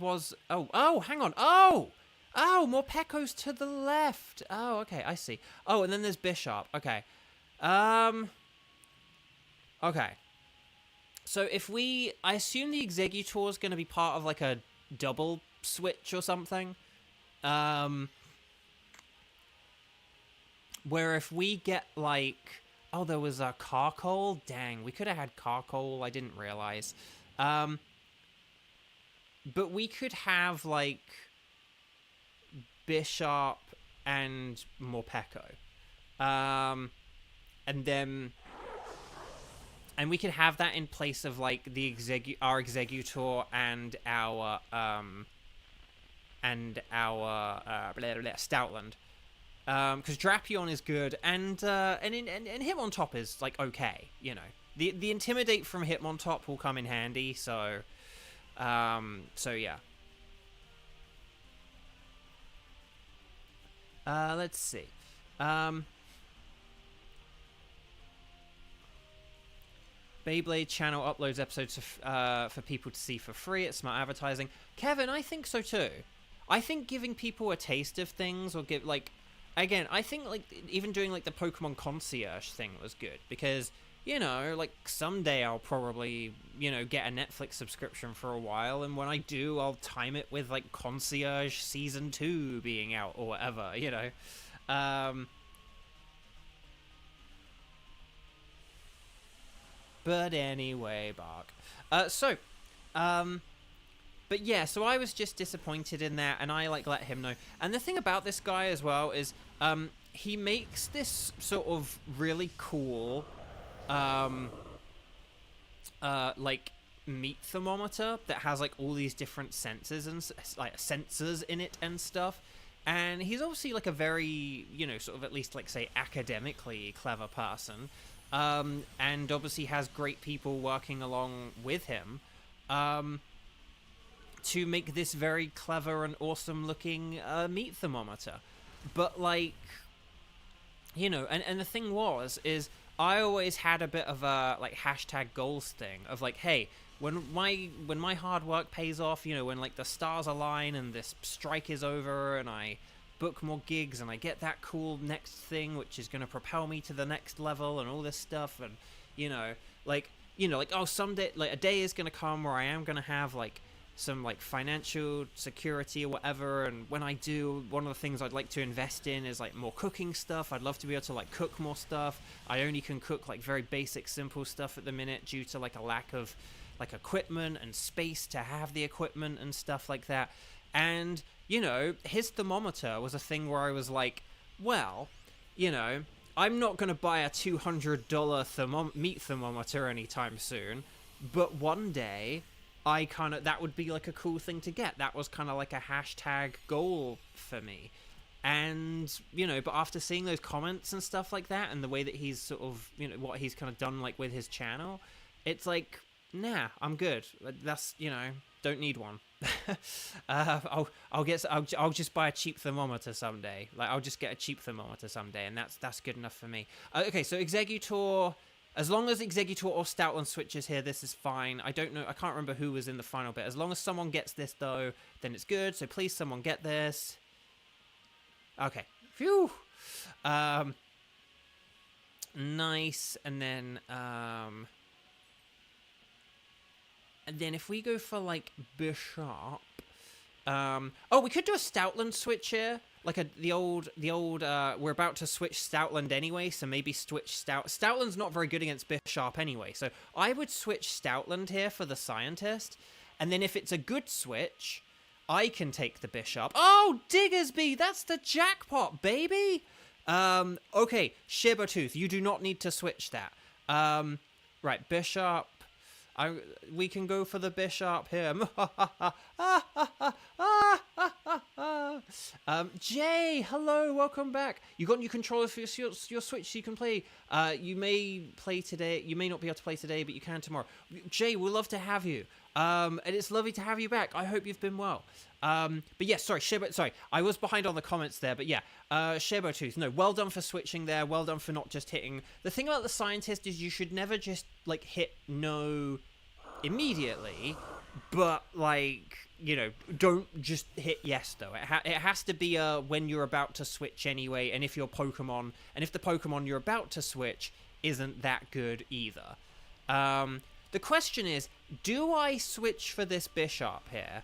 was... Oh, hang on. Oh, Morpeko's to the left. Oh, okay, I see. Oh, and then there's Bishop. Okay. Okay. So if I assume the Executor is going to be part of like a double switch or something. Where if we get like... Oh, there was a Carcole? Dang, we could have had Carcole. I didn't realize. But we could have, like, Bishop and Morpeko. And then... And we could have that in place of, like, our Executor and our our Stoutland. Because Drapion is good, and Hitmontop is like okay, you know. The Intimidate from Hitmontop will come in handy, so yeah. Let's see. Beyblade channel uploads episodes for people to see for free. It's smart advertising. Kevin, I think so too. I think giving people a taste of things, or give like, again, I think like even doing like the Pokemon Concierge thing was good, because, you know, like someday I'll probably, you know, get a Netflix subscription for a while, and when I do, I'll time it with like Concierge Season 2 being out or whatever, you know. But anyway, Bark. But yeah, so I was just disappointed in that, and I like let him know. And the thing about this guy as well is, he makes this sort of really cool, like meat thermometer that has like all these different sensors and like sensors in it and stuff. And he's obviously like a very, you know, sort of at least like say academically clever person. And obviously has great people working along with him to make this very clever and awesome looking meat thermometer. But like, you know, and the thing is I always had a bit of a like hashtag goals thing of like, hey, when my hard work pays off, you know, when like the stars align and this strike is over and I book more gigs and I get that cool next thing which is going to propel me to the next level and all this stuff, and you know like oh, someday like a day is going to come where I am going to have like some like financial security or whatever, and when I do, one of the things I'd like to invest in is like more cooking stuff. I'd love to be able to like cook more stuff. I only can cook like very basic simple stuff at the minute due to like a lack of like equipment and space to have the equipment and stuff like that. And, you know, his thermometer was a thing where I was like, well, you know, I'm not going to buy a $200 meat thermometer anytime soon, but one day that would be like a cool thing to get. That was kind of like a hashtag goal for me. And, you know, but after seeing those comments and stuff like that and the way that he's sort of, you know, what he's kind of done like with his channel, it's like, nah, I'm good. That's, you know, don't need one. I'll just buy a cheap thermometer someday. Like I'll just get a cheap thermometer someday, and that's good enough for me. Okay, so Exeggutor, as long as Exeggutor or Stoutland switches here, this is fine. I don't know, I can't remember who was in the final bit. As long as someone gets this though, then it's good. So please, someone get this. Okay, phew. Nice, and then if we go for, like, Bishop... oh, we could do a Stoutland switch here. Like, the old, we're about to switch Stoutland anyway, so maybe switch Stoutland's not very good against Bishop anyway, so I would switch Stoutland here for the Scientist, and then if it's a good switch, I can take the Bishop. Oh, Diggersby! That's the jackpot, baby! Okay, Shibertooth, you do not need to switch that. Right, Bishop... we can go for the Bishop here. Jay, hello, welcome back. You got new controller for your Switch so you can play. You may play today. You may not be able to play today, but you can tomorrow. Jay, we'd love to have you. And it's lovely to have you back. I hope you've been well. But yeah, sorry, I was behind on the comments there, but yeah, Shibertooth, no, well done for switching there, well done for not just hitting. The thing about the Scientist is you should never just, like, hit no immediately, but, like, you know, don't just hit yes, though. It has to be when you're about to switch anyway, and if the Pokemon you're about to switch isn't that good either. The question is, do I switch for this Bishop here?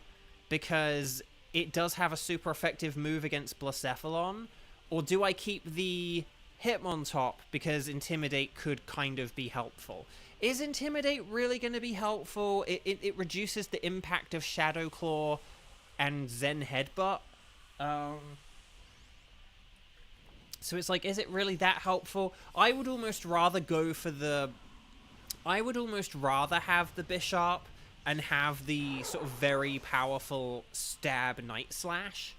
Because it does have a super effective move against Blacephalon, or do I keep the Hitmontop because Intimidate could kind of be helpful? Is Intimidate really going to be helpful? It reduces the impact of Shadow Claw and Zen Headbutt. So it's like, is it really that helpful? I would almost rather have the Bishop and have the sort of very powerful stab night slash.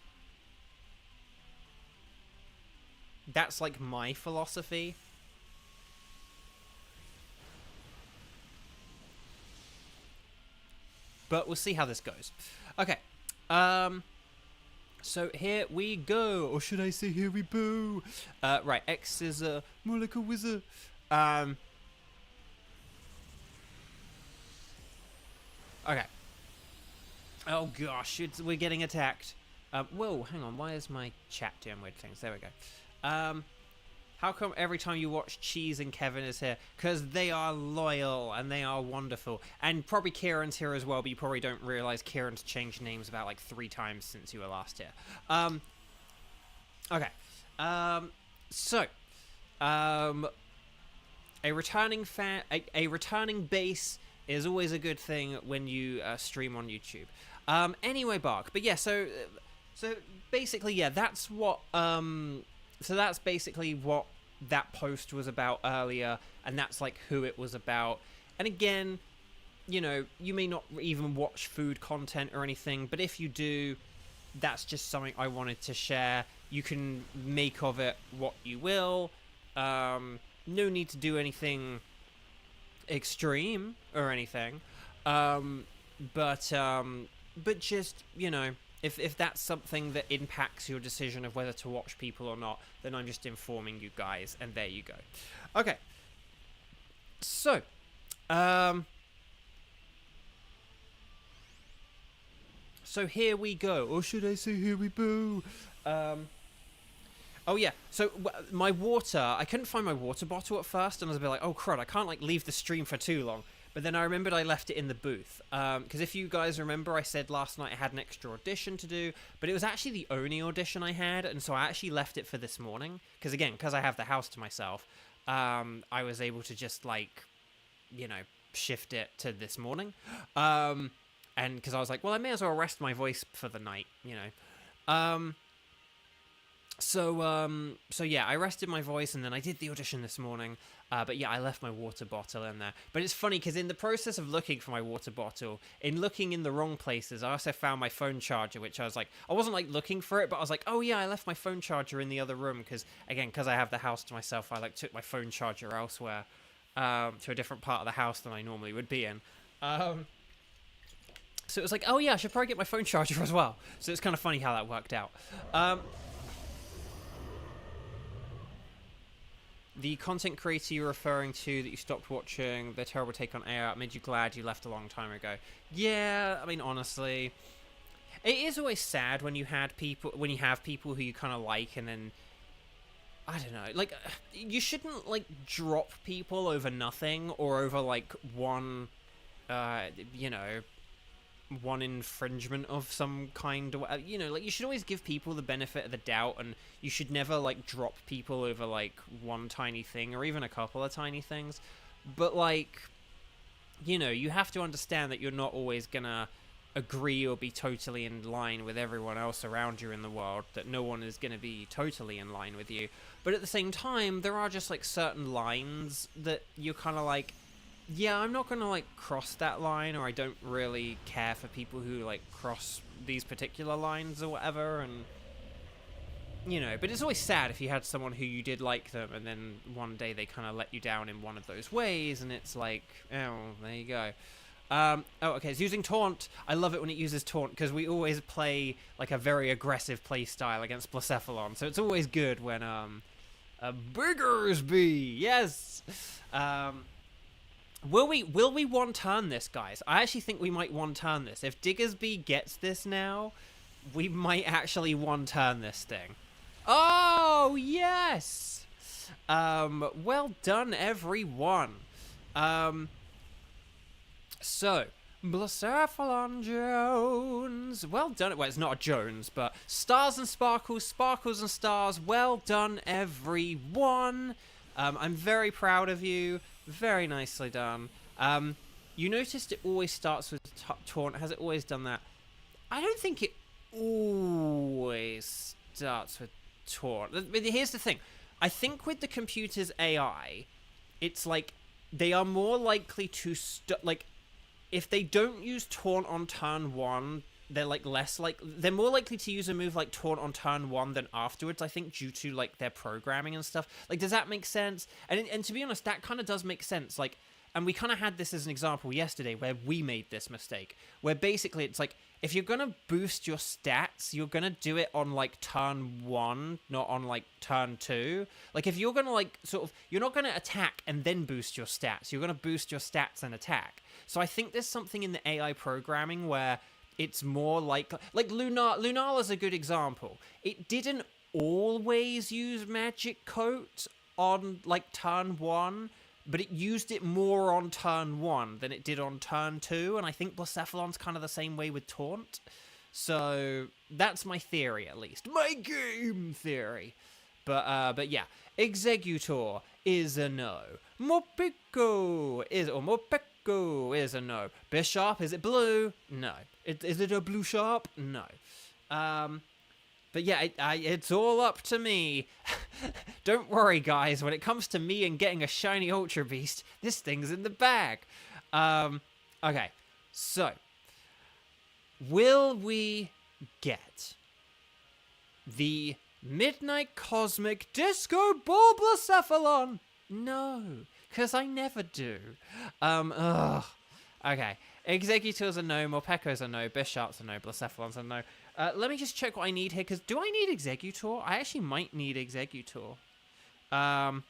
That's like my philosophy. But we'll see how this goes. Okay. So here we go. Or should I say here we boo? Right, X is more like a wizard. Okay. Oh gosh, we're getting attacked. Whoa, hang on. Why is my chat doing weird things? There we go. How come every time you watch Cheese and Kevin is here? Because they are loyal and they are wonderful. And probably Kieran's here as well, but you probably don't realize Kieran's changed names about like 3 times since you were last here. Okay. A returning fan, a returning base is always a good thing when you stream on YouTube. Anyway, Bark. But yeah, so basically, yeah, that's what so that's basically what that post was about earlier, and that's like who it was about. And again, you know, you may not even watch food content or anything, but if you do, that's just something I wanted to share. You can make of it what you will. No need to do anything extreme or anything. But just, you know, if that's something that impacts your decision of whether to watch people or not, then I'm just informing you guys, and there you go. Okay. So, so here we go. Or should I say here we boo? Oh yeah, so my water, I couldn't find my water bottle at first, and I was a bit like, oh crud, I can't like leave the stream for too long. But then I remembered I left it in the booth. Because if you guys remember, I said last night I had an extra audition to do, but it was actually the only audition I had, and so I actually left it for this morning. Because again, because I have the house to myself, I was able to just like, you know, shift it to this morning. And because I was like, well, I may as well rest my voice for the night, you know. So yeah, I rested my voice, and then I did the audition this morning. But yeah, I left my water bottle in there. But it's funny, because in the process of looking for my water bottle, in looking in the wrong places, I also found my phone charger, which I was like, I wasn't like looking for it, but I was like, oh yeah, I left my phone charger in the other room, because again, because I have the house to myself, I like took my phone charger elsewhere, to a different part of the house than I normally would be in. So it was like, oh yeah, I should probably get my phone charger as well. So it's kind of funny how that worked out. The content creator you're referring to that you stopped watching their terrible take on AI made you glad you left a long time ago. Yeah, I mean, honestly, it is always sad when you have people who you kind of like, and then I don't know, like, you shouldn't like drop people over nothing or over like one, you know, one infringement of some kind, or you know, like, you should always give people the benefit of the doubt, and you should never like drop people over like one tiny thing or even a couple of tiny things. But like, you know, you have to understand that you're not always gonna agree or be totally in line with everyone else around you in the world, that no one is gonna be totally in line with you. But at the same time, there are just like certain lines that you're kind of like, yeah, I'm not gonna like cross that line, or I don't really care for people who like cross these particular lines or whatever. And you know, but it's always sad if you had someone who you did like them, and then one day they kind of let you down in one of those ways, and it's like, oh, there you go. Oh, okay, it's using taunt. I love it when it uses taunt, because we always play like a very aggressive play style against Blacephalon, so it's always good when a Biggersby, yes. Will we one-turn this, guys? I actually think we might one-turn this. If Diggersby gets this now, we might actually one-turn this thing. Oh, yes! Well done, everyone. So, Blacephalon Jones. Well done. Well, it's not a Jones, but stars and sparkles, sparkles and stars. Well done, everyone. I'm very proud of you. Very nicely done. You noticed it always starts with taunt. Has it always done that? I don't think it always starts with taunt. But here's the thing. I think with the computer's AI, it's like they are more likely to like if they don't use Taunt on turn 1, they're like they're more likely to use a move like Taunt on turn 1 than afterwards, I think, due to like their programming and stuff. Like, does that make sense? And to be honest, that kind of does make sense. Like, and we kind of had this as an example yesterday where we made this mistake, where basically it's like, if you're gonna boost your stats, you're gonna do it on like turn 1, not on like turn 2. Like, if you're gonna like sort of, you're not gonna attack and then boost your stats, you're gonna boost your stats and attack. So I think there's something in the AI programming where it's more like Lunala's a good example. It didn't always use Magic Coat on like turn 1, but it used it more on turn 1 than it did on turn 2, and I think Blacephalon's kind of the same way with Taunt. So that's my theory, at least. My game theory. But yeah, Executor is a no. Morpeko is a no. Bishop, is it blue? No. Is it a blue sharp? No. But yeah, it's all up to me. Don't worry, guys. When it comes to me and getting a shiny Ultra Beast, this thing's in the bag. Okay, so will we get the Midnight Cosmic Disco Ball Blacephalon? No, because I never do. Okay, Executor's a no, Morpeko's a no, Bishop's a no, Blacephalon's a no. Let me just check what I need here, because do I need Executor? I actually might need Executor. I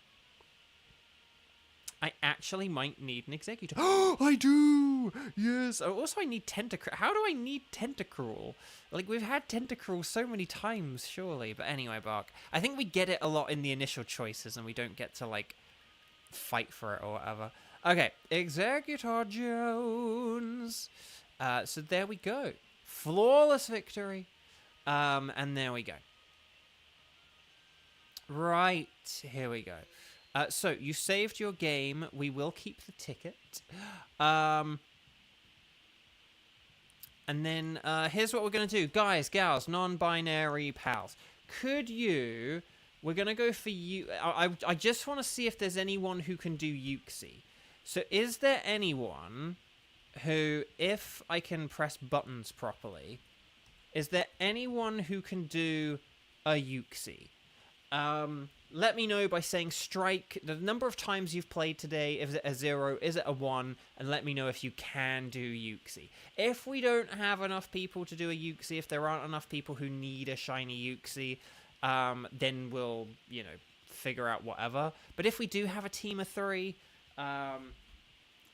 actually might need an Executor. Oh, I do! Yes! Oh, also, I need Tentacruel. How do I need Tentacruel? Like, we've had Tentacruel so many times, surely. But anyway, Bark. I think we get it a lot in the initial choices, and we don't get to, like, fight for it or whatever. Okay, Executor Jones. So there we go. Flawless victory. And there we go. Right, here we go. So, you saved your game. We will keep the ticket. And then, here's what we're going to do. Guys, gals, non-binary pals. Could you... We're going to go for you... I just want to see if there's anyone who can do Yuxi. So, is there anyone who, if I can press buttons properly, is there anyone who can do a Yuxi? Let me know by saying strike the number of times you've played today. Is it a 0? Is it a 1? And let me know if you can do Yuxi. If we don't have enough people to do a Yuxi, if there aren't enough people who need a shiny Yuxi, then we'll, you know, figure out whatever. But if we do have a team of 3,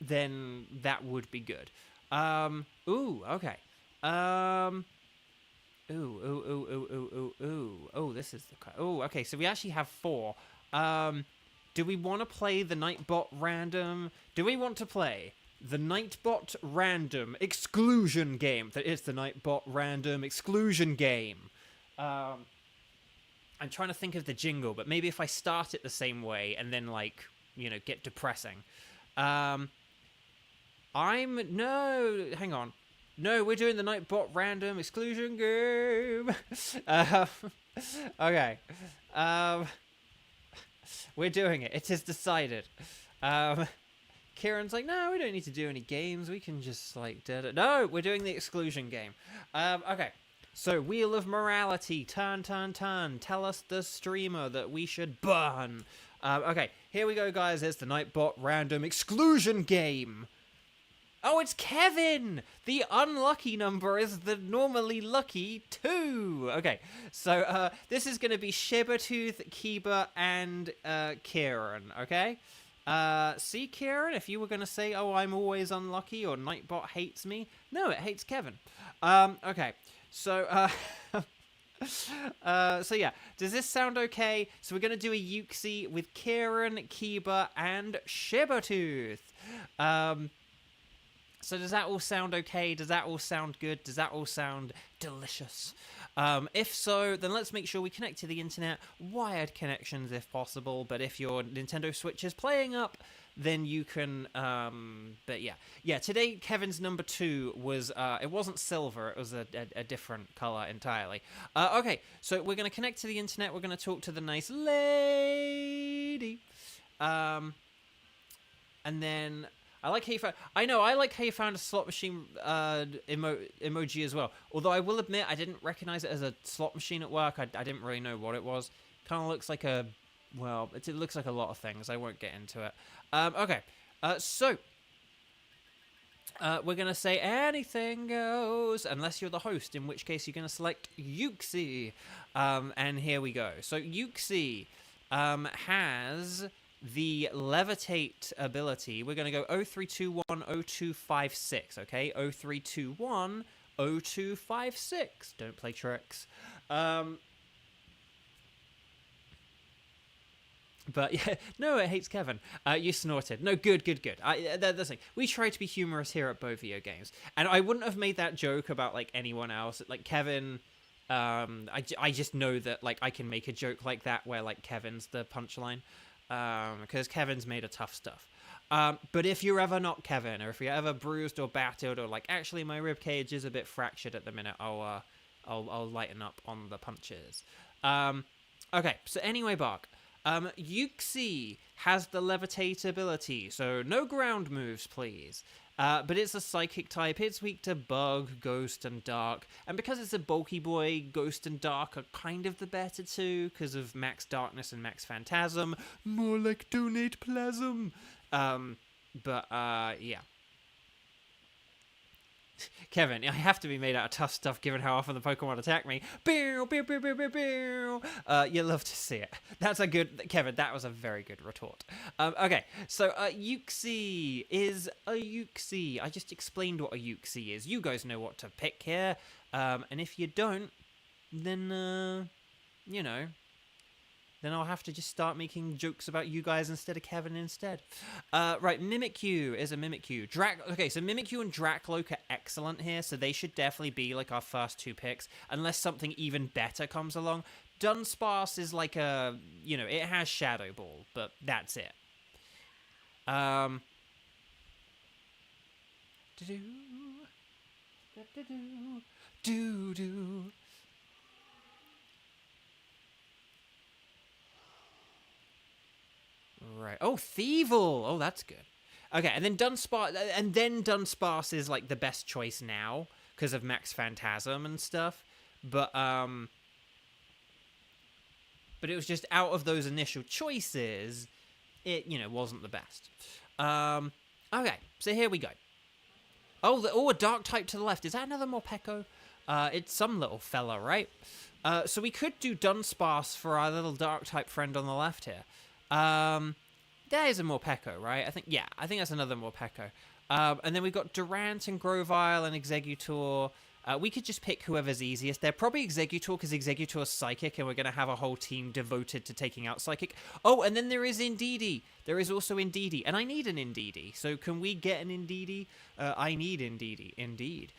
then that would be good. Ooh, okay. Ooh, this is the... Ooh, okay, so we actually have 4. Do we want to play the Nightbot random? Do we want to play the Nightbot random exclusion game? That is the Nightbot random exclusion game. I'm trying to think of the jingle, but maybe if I start it the same way and then, like, you know, get depressing. No, hang on. No, we're doing the Nightbot random exclusion game. Okay. We're doing it. It is decided. Kieran's like, no, we don't need to do any games. We can just, like... No, we're doing the exclusion game. Okay. So, Wheel of Morality. Turn. Tell us the streamer that we should burn. Okay, here we go, guys. It's the Nightbot random exclusion game. Oh, it's Kevin! The unlucky number is the normally lucky 2. Okay, so this is going to be Shibatooth, Kiba, and Kieran, okay? See, Kieran, if you were going to say, oh, I'm always unlucky, or Nightbot hates me, no, it hates Kevin. Okay, so... so yeah, does this sound okay? So we're going to do a Yuxi with Kieran, Kiba, and Shibatooth. So does that all sound okay? Does that all sound good? Does that all sound delicious? If so, then let's make sure we connect to the internet. Wired connections if possible, but if your Nintendo Switch is playing up, then you can... but yeah. Yeah, today Kevin's number 2 was... it wasn't silver, it was a different color entirely. Okay, so we're going to connect to the internet. We're going to talk to the nice lady. And then... I like how you found. I know. I like how you found a slot machine emoji as well. Although I will admit, I didn't recognize it as a slot machine at work. I didn't really know what it was. Kind of looks like a. Well, it looks like a lot of things. I won't get into it. Okay. So. We're going to say anything goes, unless you're the host, in which case you're going to select Yuxi. And here we go. So Yuxi has the levitate ability. We're going to go 0321 0256, okay? 0321 0256. Don't play tricks. But yeah, no, it hates Kevin. You snorted. No, good. That's the thing. We try to be humorous here at Both Video Games, and I wouldn't have made that joke about like anyone else. Like Kevin, I just know that like I can make a joke like that where like Kevin's the punchline, because Kevin's made of tough stuff. But if you're ever not Kevin, or if you're ever bruised or battered, or like actually my rib cage is a bit fractured at the minute, I'll lighten up on the punches. Okay. So anyway, Bark. Yuxi has the levitate ability, so no ground moves, please. But it's a psychic type. It's weak to bug, ghost, and dark. And because it's a bulky boy, ghost and dark are kind of the better two, because of max darkness and max phantasm. More like donate plasm. Yeah. Kevin, I have to be made out of tough stuff given how often the Pokemon attack me. You love to see it. That's a good... Kevin, that was a very good retort. Okay, so Yuxi is a Yuxi. I just explained what a Yuxi is. You guys know what to pick here. And if you don't, then, you know... Then I'll have to just start making jokes about you guys instead of Kevin instead. Right, Mimikyu is a Mimikyu. Okay, so Mimikyu and Dracloak are excellent here, so they should definitely be like our first two picks, unless something even better comes along. Dunsparce is like a, you know, it has Shadow Ball, but that's it. Do-do. Right. Oh, Thievul. Oh, that's good. Okay, and then Dunsparce is like the best choice now because of Max Phantasm and stuff. But it was just out of those initial choices, it, you know, wasn't the best. Okay, so here we go. Oh, a dark type to the left. Is that another Morpeko? It's some little fella, right? So we could do Dunsparce for our little dark type friend on the left here. There is a Morpeko, right? I think that's another Morpeko. And then we've got Durant and Grovyle and Exeggutor. We could just pick whoever's easiest. They're probably Exeggutor because Exeggutor's Psychic, and we're going to have a whole team devoted to taking out Psychic. Oh, and then there is Indeedee. There is also Indeedee, and I need an Indeedee. So can we get an Indeedee? I need Indeedee, indeed.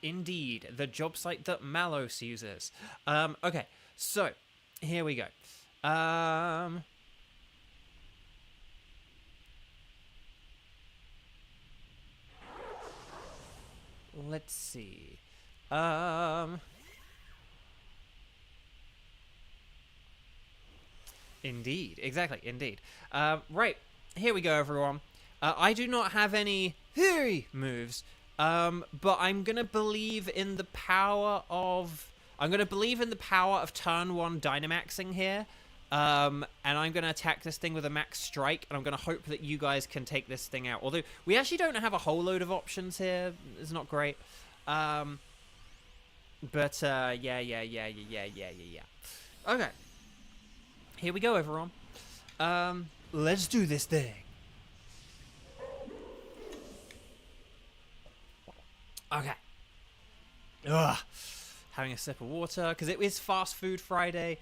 Indeed, the job site that Malos uses. Okay, so here we go. Let's see. Indeed, exactly, indeed. Right, here we go, everyone. I do not have any moves, but I'm gonna believe in the power of... I'm going to believe in the power of turn 1 Dynamaxing here, and I'm going to attack this thing with a max strike, and I'm going to hope that you guys can take this thing out. Although, we actually don't have a whole load of options here. It's not great. Yeah. Okay. Here we go, everyone. Let's do this thing. Okay. Ugh. Having a sip of water, because it is Fast Food Friday.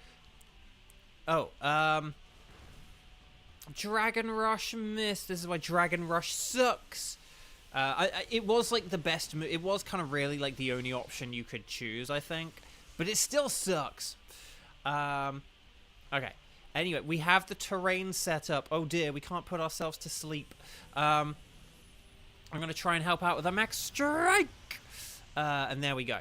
Oh, Dragon Rush missed. This is why Dragon Rush sucks. It was like the best move. It was kind of really like the only option you could choose, I think. But it still sucks. Okay. Anyway, we have the terrain set up. Oh dear, we can't put ourselves to sleep. I'm going to try and help out with a max strike. And there we go.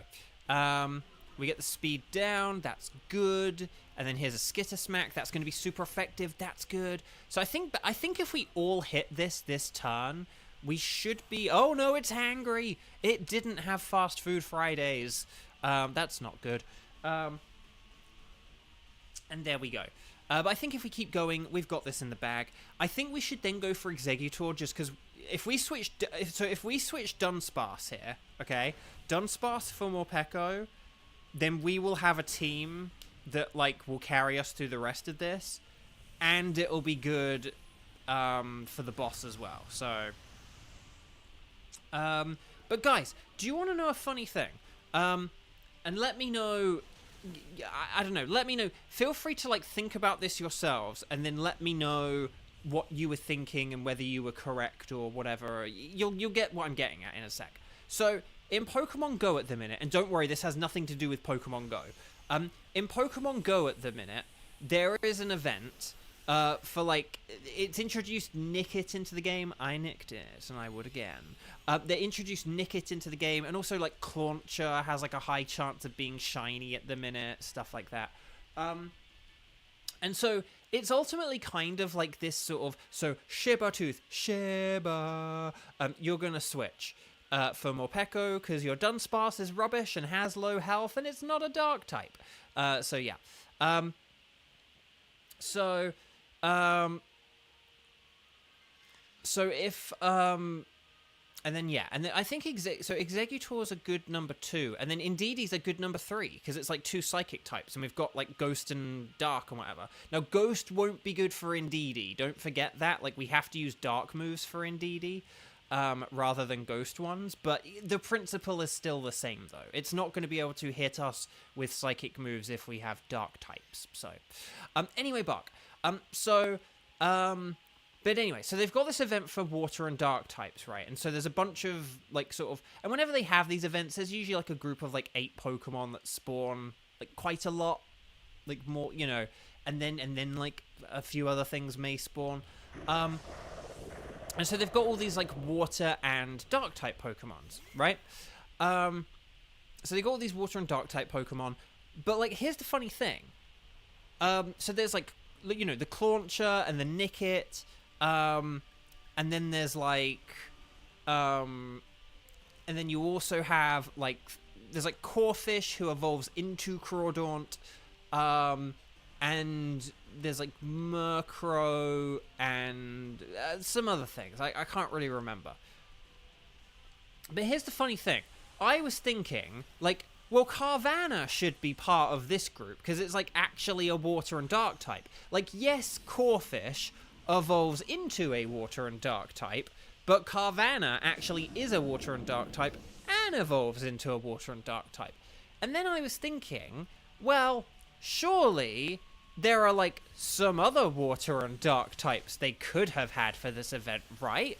We get the speed down. That's good. And then here's a Skittersmack. That's going to be super effective. That's good. So I think if we all hit this turn, we should be... Oh, no, it's hangry. It didn't have Fast Food Fridays. That's not good. And there we go. But I think if we keep going, we've got this in the bag. I think we should then go for Exeggutor, just because if we switch Dunsparce here, okay, Dunsparce for Morpeko, then we will have a team that will carry us through the rest of this, and it'll be good for the boss as well. So, but guys, do you want to know a funny thing? And let me know. I don't know. Let me know. Feel free to think about this yourselves, and then let me know what you were thinking and whether you were correct or whatever. You'll get what I'm getting at in a sec. So in Pokemon Go at the minute, and don't worry, this has nothing to do with Pokemon Go. In Pokemon Go at the minute, there is an event for it's introduced Nickit into the game. I nicked it, and I would again. They introduced Nickit into the game, and also Clauncher has a high chance of being shiny at the minute, stuff like that. And so it's ultimately kind of this sort of, so Shiba, you're gonna switch for Morpeko because your Dunsparce is rubbish and has low health, and it's not a dark type. So yeah. So if and then I think Exeggutor is a good number 2, and then Indeedee a good number 3 because it's 2 psychic types, and we've got Ghost and Dark and whatever. Now Ghost won't be good for Indeedee. Don't forget that. We have to use Dark moves for Indeedee rather than Ghost ones, but the principle is still the same though. It's not going to be able to hit us with psychic moves if we have Dark types. So anyway, Buck. But anyway, so they've got this event for water and dark types, right? And so there's a bunch of, and whenever they have these events, there's usually, a group of, 8 Pokemon that spawn, quite a lot, more, and then, a few other things may spawn. And so they've got all these, water and dark type Pokemons, right? So they've got all these water and dark type Pokemon, but, here's the funny thing. So there's, the Clauncher and the Nickit, and then there's and then you also have there's Corphish who evolves into Crawdaunt, and there's Murkrow and some other things. I can't really remember. But here's the funny thing. I was thinking well, Carvanha should be part of this group because it's actually a water and dark type. Yes, Corphish evolves into a water and dark type, but Carvanha actually is a water and dark type and evolves into a water and dark type. And then I was thinking, well, surely there are some other water and dark types they could have had for this event, right?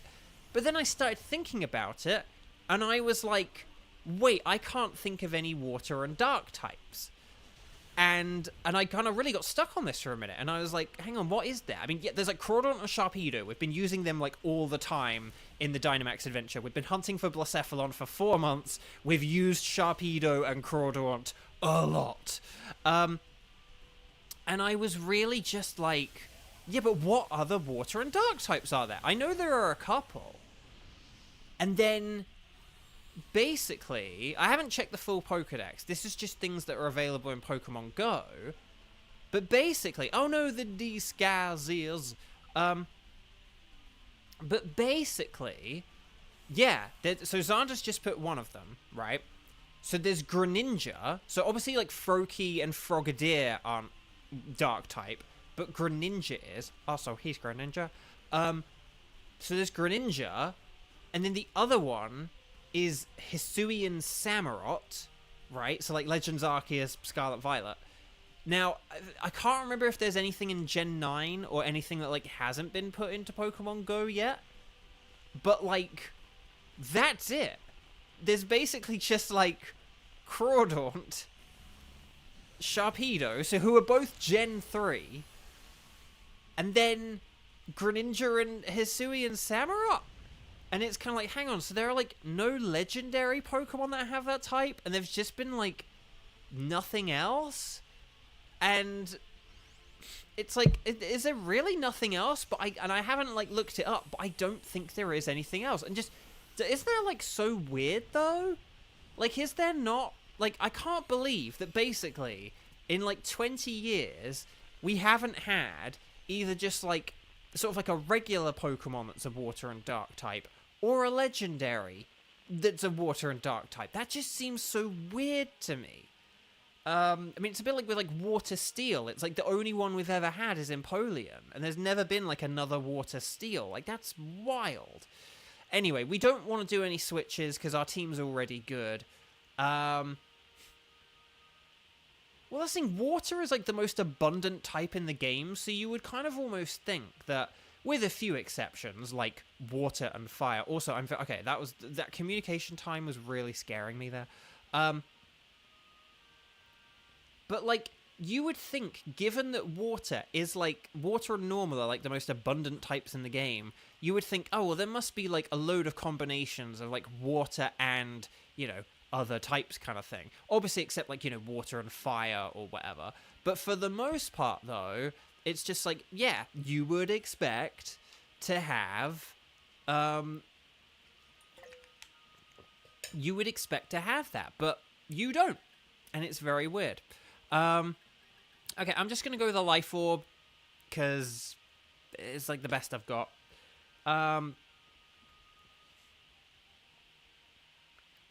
But then I started thinking about it, and I was wait, I can't think of any water and dark types. And I kind of really got stuck on this for a minute, and I was hang on, what is there? I mean, yeah, there's Crawdaunt and Sharpedo. We've been using them all the time in the Dynamax adventure. We've been hunting for Blacephalon for 4 months. We've used Sharpedo and Crawdaunt a lot. And I was really just yeah, but what other water and dark types are there? I know there are a couple. And then basically, I haven't checked the full Pokedex. This is just things that are available in Pokemon Go. But basically, oh no, the Disguises. But basically, yeah. So Xander's just put one of them, right? So there's Greninja. So obviously, Froakie and Frogadier aren't dark type, but Greninja is. Also, he's Greninja. So there's Greninja, and then the other one is Hisuian Samurott, right? So Legends Arceus, Scarlet Violet. Now, I can't remember if there's anything in Gen 9 or anything that hasn't been put into Pokemon Go yet. But that's it. There's basically just Crawdaunt, Sharpedo, so who are both Gen 3, and then Greninja and Hisuian Samurott. And it's kind of hang on, so there are, no legendary Pokemon that have that type, and there's just been, nothing else? And it's like, is there really nothing else? But I haven't like looked it up, but I don't think there is anything else. And just, isn't that like so weird though? Like, is there not, like, I can't believe that basically in like 20 years we haven't had either just like sort of like a regular Pokemon that's a water and dark type, or a legendary that's a water and dark type. That just seems so weird to me. I mean, it's a bit like with like Water Steel. It's like the only one we've ever had is Empoleon, and there's never been like another Water Steel. Like, that's wild. Anyway, we don't want to do any switches because our team's already good. Well, that's the thing. Water is like the most abundant type in the game, so you would kind of almost think that, with a few exceptions, like water and fire. Also, okay. That communication time was really scaring me there. But, like, you would think, given that water and normal are, like, the most abundant types in the game, you would think, oh, well, there must be, like, a load of combinations of, like, water and, you know, other types kind of thing. Obviously, except, like, you know, water and fire or whatever. But for the most part, though, it's just, like, yeah, you would expect to have, that, but you don't. And it's very weird. Okay, I'm just gonna go with the Life Orb, because it's like the best I've got.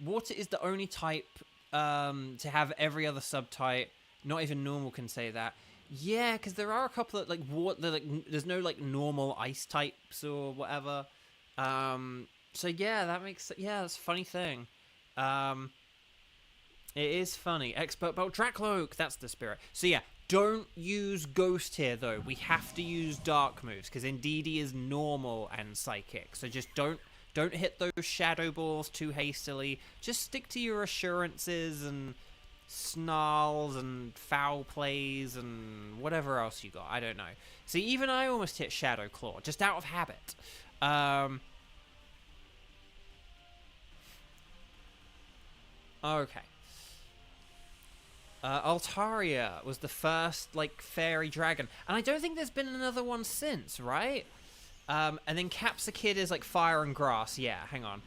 Water is the only type to have every other subtype. Not even normal can say that. Yeah, because there are a couple of like water. Like, there's no like normal ice types or whatever. So yeah, that's a funny thing. It is funny. Expert Belt Dracloak, that's the spirit. So yeah, don't use Ghost here, though. We have to use Dark moves, because Indeedee is normal and Psychic. So just don't hit those Shadow Balls too hastily. Just stick to your Assurances and Snarls and Foul Plays and whatever else you got. I don't know. See, even I almost hit Shadow Claw, just out of habit. Okay. Altaria was the first, like, fairy dragon. And I don't think there's been another one since, right? And then Capsakid is, like, fire and grass. Yeah, hang on.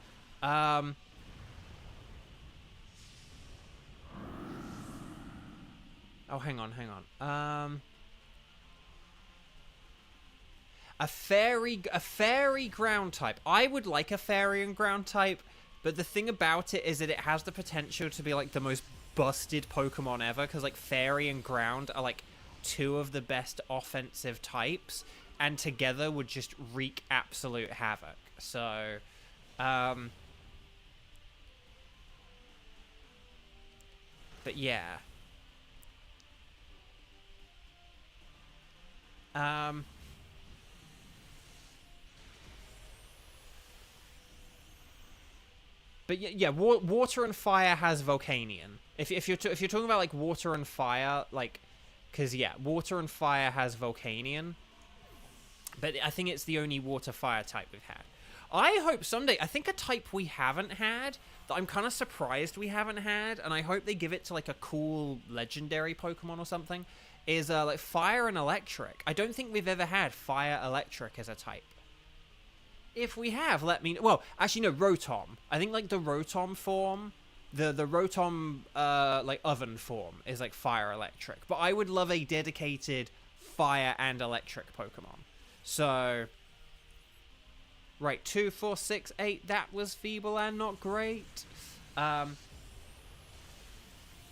Oh, hang on. A fairy ground type. I would like a fairy and ground type, but the thing about it is that it has the potential to be, like, the most busted Pokemon ever, because like fairy and ground are like two of the best offensive types, and together would just wreak absolute havoc. So but yeah, but yeah, water and fire has Volcanion. If you're talking about like water and fire, like, because yeah, water and fire has Volcanion, but I think it's the only water fire type we've had. I hope someday, I think a type we haven't had that I'm kind of surprised we haven't had, and I hope they give it to like a cool legendary Pokemon or something, is like fire and electric. I don't think we've ever had fire electric as a type. If we have, let me know. Well, actually, no, Rotom. I think, like, the Rotom form, the Rotom, like, oven form is, like, fire electric. But I would love a dedicated fire and electric Pokemon. So, right, 2, 4, 6, 8, that was feeble and not great. And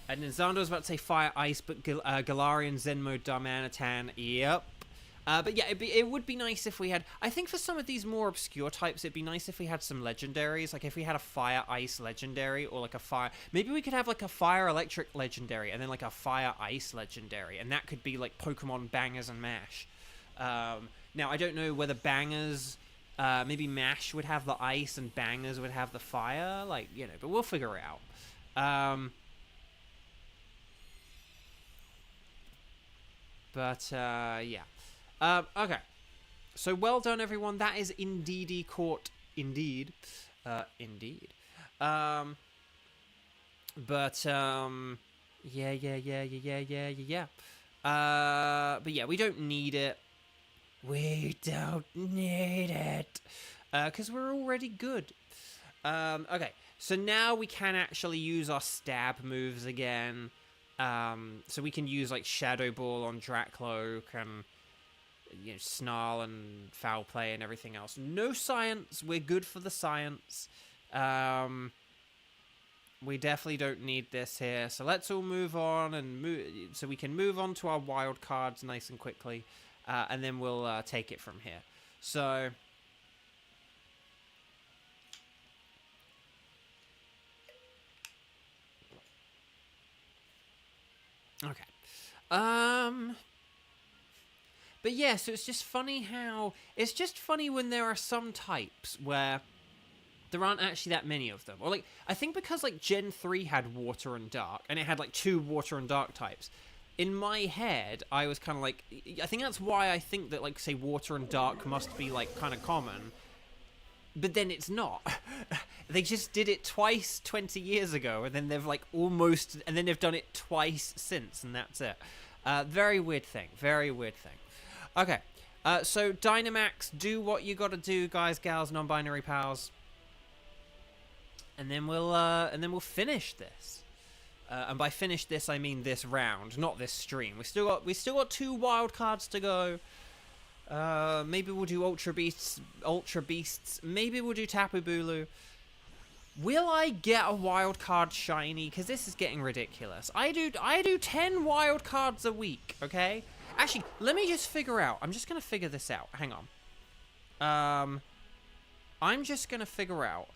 then Xander was about to say fire, ice, but Galarian, Zenmo, Darmanitan, yep. But yeah, it would be nice if we had... I think for some of these more obscure types, it'd be nice if we had some legendaries. Like, if we had a fire-ice legendary, or like a fire... Maybe we could have, like, a fire-electric legendary, and then, like, a fire-ice legendary. And that could be, like, Pokemon Bangers and Mash. Now, I don't know whether Bangers... maybe Mash would have the ice, and Bangers would have the fire. Like, you know, but we'll figure it out. Yeah. Okay. So well done, everyone. That is Indeedee caught. Indeed. Indeed. Yeah. But yeah, we don't need it. We don't need it. Because we're already good. Okay, so now we can actually use our stab moves again. So we can use, like, Shadow Ball on Drakloak and, you know, Snarl and Foul Play and everything else. No science. We're good for the science. We definitely don't need this here. So let's all move on and so we can move on to our wild cards nice and quickly. And then we'll take it from here. So okay. But yeah, so it's just funny how... It's just funny when there are some types where there aren't actually that many of them. Or, like, I think because, like, Gen 3 had Water and Dark, and it had, like, 2 Water and Dark types, in my head, I was kind of like... I think that's why I think that, like, say, Water and Dark must be, like, kind of common. But then it's not. They just did it twice 20 years ago, and then they've, like, almost... And then they've done it twice since, and that's it. Very weird thing. Very weird thing. Okay. So, Dynamax, do what you gotta do, guys, gals, non-binary pals. And then we'll finish this. And by finish this, I mean this round, not this stream. We still got 2 wild cards to go. Maybe we'll do Ultra Beasts. Maybe we'll do Tapu Bulu. Will I get a wild card shiny? Because this is getting ridiculous. I do 10 wild cards a week. Okay. Actually, let me just figure out. I'm just gonna figure this out. Hang on. I'm just gonna figure out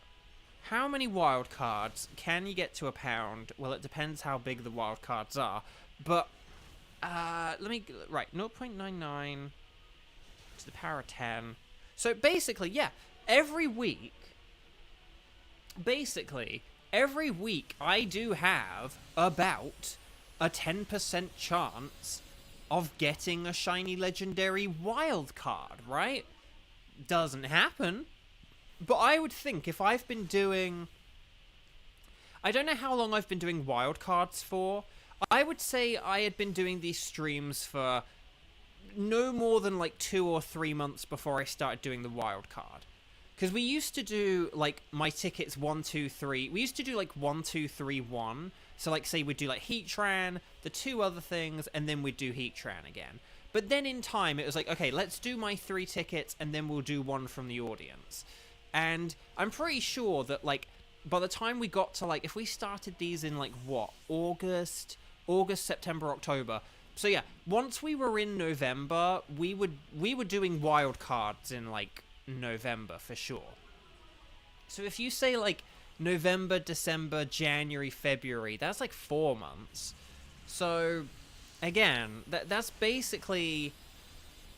how many wild cards can you get to a pound. Well, it depends how big the wild cards are. But let me 0.99 to the power of 10. So basically, yeah, every week I do have about a 10% chance of getting a shiny legendary wild card, right? Doesn't happen. But I would think if I've been doing... I don't know how long I've been doing wild cards for. I would say I had been doing these streams for no more than like 2 or 3 months before I started doing the wild card. Because we used to do, like, my tickets 1, 2, 3. We used to do, like, 1, 2, 3, 1. So, like, say we'd do, like, Heatran, the 2 other things, and then we'd do Heatran again. But then in time, it was like, okay, let's do my 3 tickets, and then we'll do 1 from the audience. And I'm pretty sure that, like, by the time we got to, like, if we started these in, like, what? August, September, October. So, yeah, once we were in November, we were doing wild cards in, like, November for sure. So if you say, like, November, December, January, February, that's like 4 months. So again, that's basically,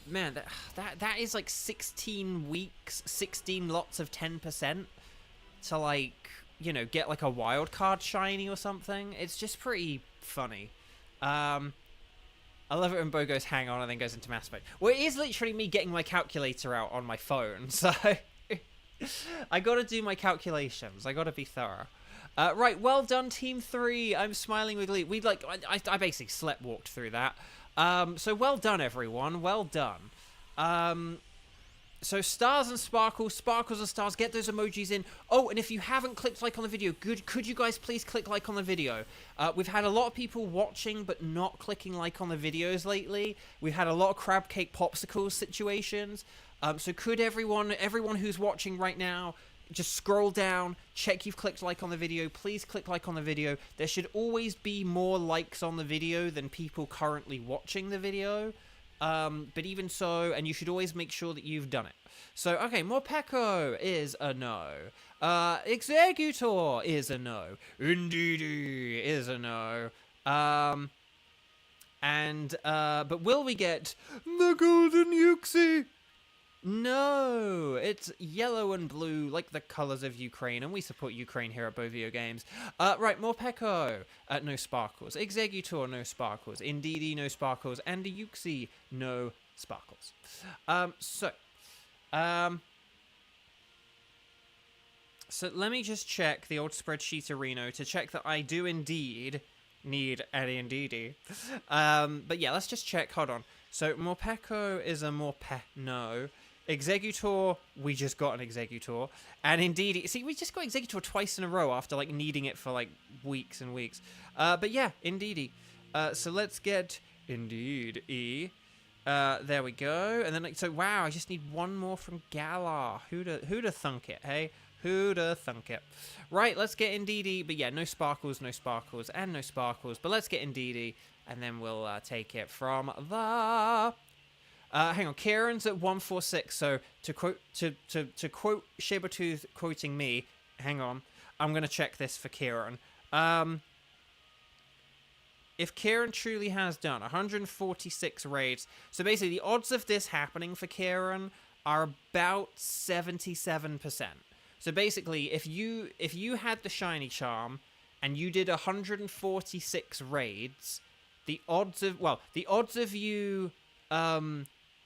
man, that is like 16 weeks, 16 lots of 10% to, like, you know, get like a wild card shiny or something. It's just pretty funny. I love it when Bo goes hang on and then goes into mass mode. Well, it is literally me getting my calculator out on my phone, so I gotta do my calculations. I gotta be thorough. Right, well done, Team 3. I'm smiling with glee. I basically slept-walked through that. So well done, everyone. Well done. So stars and sparkles, sparkles and stars, get those emojis in. Oh, and if you haven't clicked like on the video, could you guys please click like on the video? We've had a lot of people watching but not clicking like on the videos lately. We've had a lot of crab cake popsicles situations. So could everyone who's watching right now, just scroll down, check you've clicked like on the video. Please click like on the video. There should always be more likes on the video than people currently watching the video. But even so, and you should always make sure that you've done it. So, okay, Morpeko is a no. Executor is a no. Indeedy is a no. But will we get the Golden Yuxi? No, it's yellow and blue, like the colors of Ukraine, and we support Ukraine here at Beauvo Games. Right, Morpeko, no sparkles. Executor, no sparkles. Indeedy, no sparkles. And Yuxi, no sparkles. So let me just check the old spreadsheet arena to check that I do indeed need any indeedy. But yeah, let's just check. Hold on. So Morpeko is a no. Executor, we just got an Executor. And indeedy, see, we just got Executor twice in a row after like needing it for like weeks and weeks. But yeah, indeedy. So let's get indeed E. There we go. And then like, so wow, I just need one more from Galar. Who'da thunk it, hey? Who'da thunk it? Right, let's get Indeedee. But yeah, no sparkles, and no sparkles. But let's get Indeedee, and then we'll take it from the... hang on, Kieran's at 146. So to quote Sabertooth quoting me, hang on, I'm gonna check this for Kieran. If Kieran truly has done 146 raids, so basically the odds of this happening for Kieran are about 77%. So basically, if you had the shiny charm and you did 146 raids, the odds of you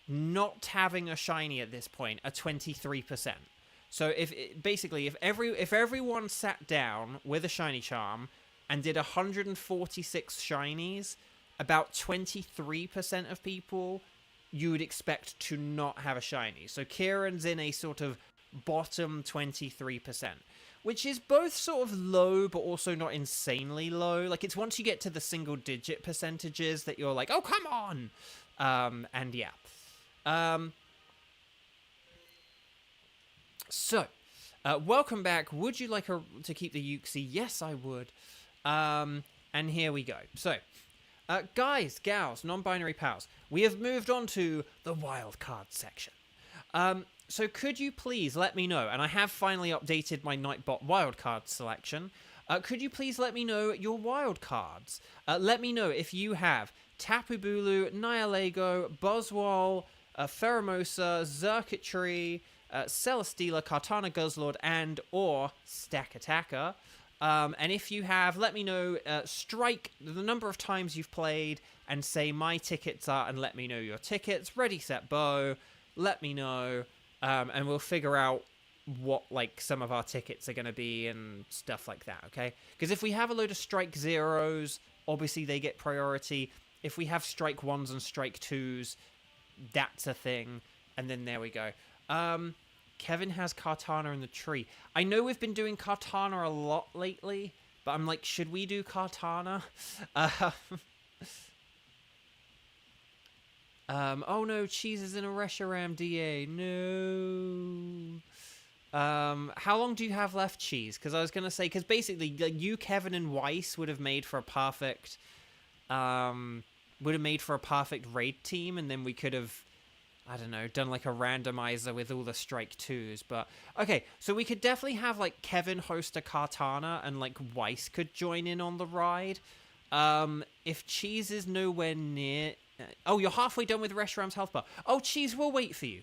not having a shiny at this point are 23%. So if everyone sat down with a shiny charm and did 146 shinies, about 23% of people you would expect to not have a shiny. So Kieran's in a sort of bottom 23%, which is both sort of low but also not insanely low. Like, it's once you get to the single digit percentages that you're like, oh, come on. And yeah. So welcome back. Would you like to keep the Uxie? Yes, I would. And here we go. So guys, gals, non-binary pals, we have moved on to the wildcard section. So could you please let me know, and I have finally updated my Nightbot wildcard selection, could you please let me know your wildcards? Let me know if you have Tapu Bulu, Nihilego, Buzzwole, Pheromosa, Xurkitree, Celesteela, Kartana Guzzlord, and or Stack Attacker. And if you have, let me know, strike the number of times you've played and say my tickets are, and let me know your tickets. Ready, set, bow. Let me know. And we'll figure out what, like, some of our tickets are going to be and stuff like that, okay? Because if we have a load of strike zeros, obviously they get priority. If we have strike ones and strike twos, that's a thing. And then there we go. Kevin has Kartana in the tree. I know we've been doing Kartana a lot lately, but I'm like, should we do Kartana? Oh no, Cheese is in a Reshiram DA. No. How long do you have left, Cheese? Because I was gonna say, because basically, like, you, Kevin, and Weiss would have made for a perfect, raid team, and then we could have, I don't know, done like a randomizer with all the strike twos. But okay, so we could definitely have like Kevin host a Kartana, and like Weiss could join in on the ride. If Cheese is nowhere near. Oh, you're halfway done with Reshiram's health bar. Oh, Cheese, we'll wait for you.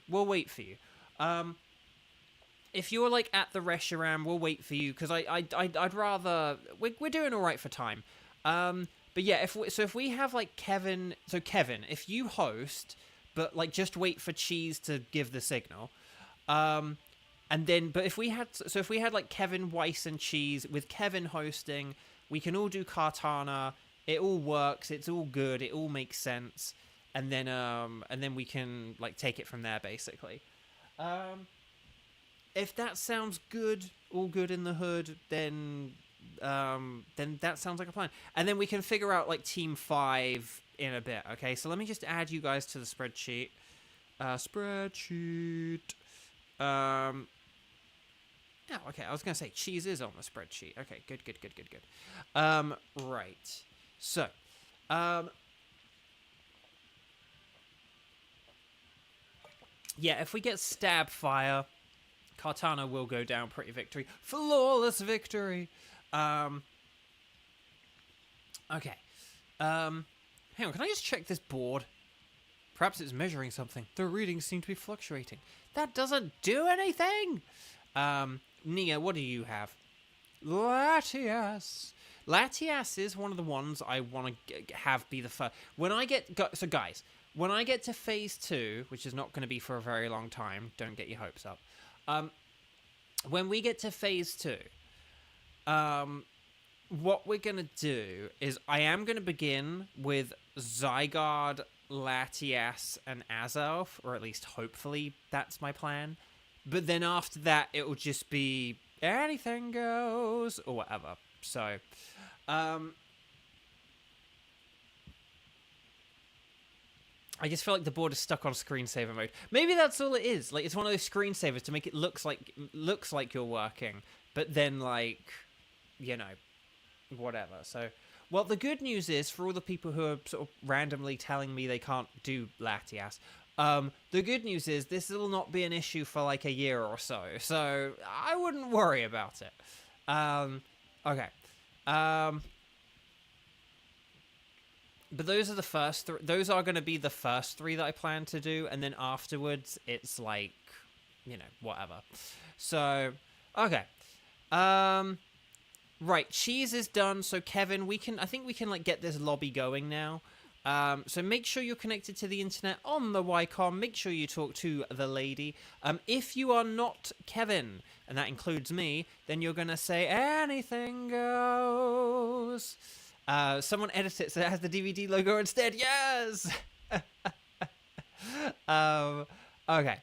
If you're like at the Reshiram, we'll wait for you, because I'd rather we're doing all right for time. But yeah, if we have like Kevin, so Kevin, if you host, but like just wait for Cheese to give the signal, and then if we had like Kevin, Weiss, and Cheese with Kevin hosting, we can all do Kartana. It all works. It's all good. It all makes sense, and then we can like take it from there, basically. If that sounds good, all good in the hood, then that sounds like a plan. And then we can figure out like Team 5 in a bit. Okay, so let me just add you guys to the spreadsheet. Oh, okay. I was gonna say Cheese is on the spreadsheet. Okay, good. Right. So, yeah, if we get Stab Fire, Kartana will go down pretty victory. Flawless victory. Okay. Hang on, can I just check this board? Perhaps it's measuring something. The readings seem to be fluctuating. That doesn't do anything! Nia, what do you have? Latias. Latias is one of the ones I want to have be the first. So guys, when I get to phase 2, which is not going to be for a very long time, don't get your hopes up. When we get to phase 2, what we're going to do is I am going to begin with Zygarde, Latias, and Azelf, or at least hopefully that's my plan. But then after that, it will just be anything goes, or whatever. So, I just feel like the board is stuck on screensaver mode. Maybe that's all it is. Like, it's one of those screensavers to make it looks like you're working, but then, like, you know, whatever. So, well, the good news is, for all the people who are sort of randomly telling me they can't do Latias, the good news is this will not be an issue for like a year or so. So I wouldn't worry about it. Okay. But those are the first those are going to be the first 3 that I plan to do, and then afterwards it's like, you know, whatever. So, okay. Right, cheese is done. So Kevin, I think we can like get this lobby going now. So make sure you're connected to the internet on the Ycom. Make sure you talk to the lady. If you are not Kevin, and that includes me, then you're going to say anything goes. Someone edit it so it has the DVD logo instead. Yes! Okay.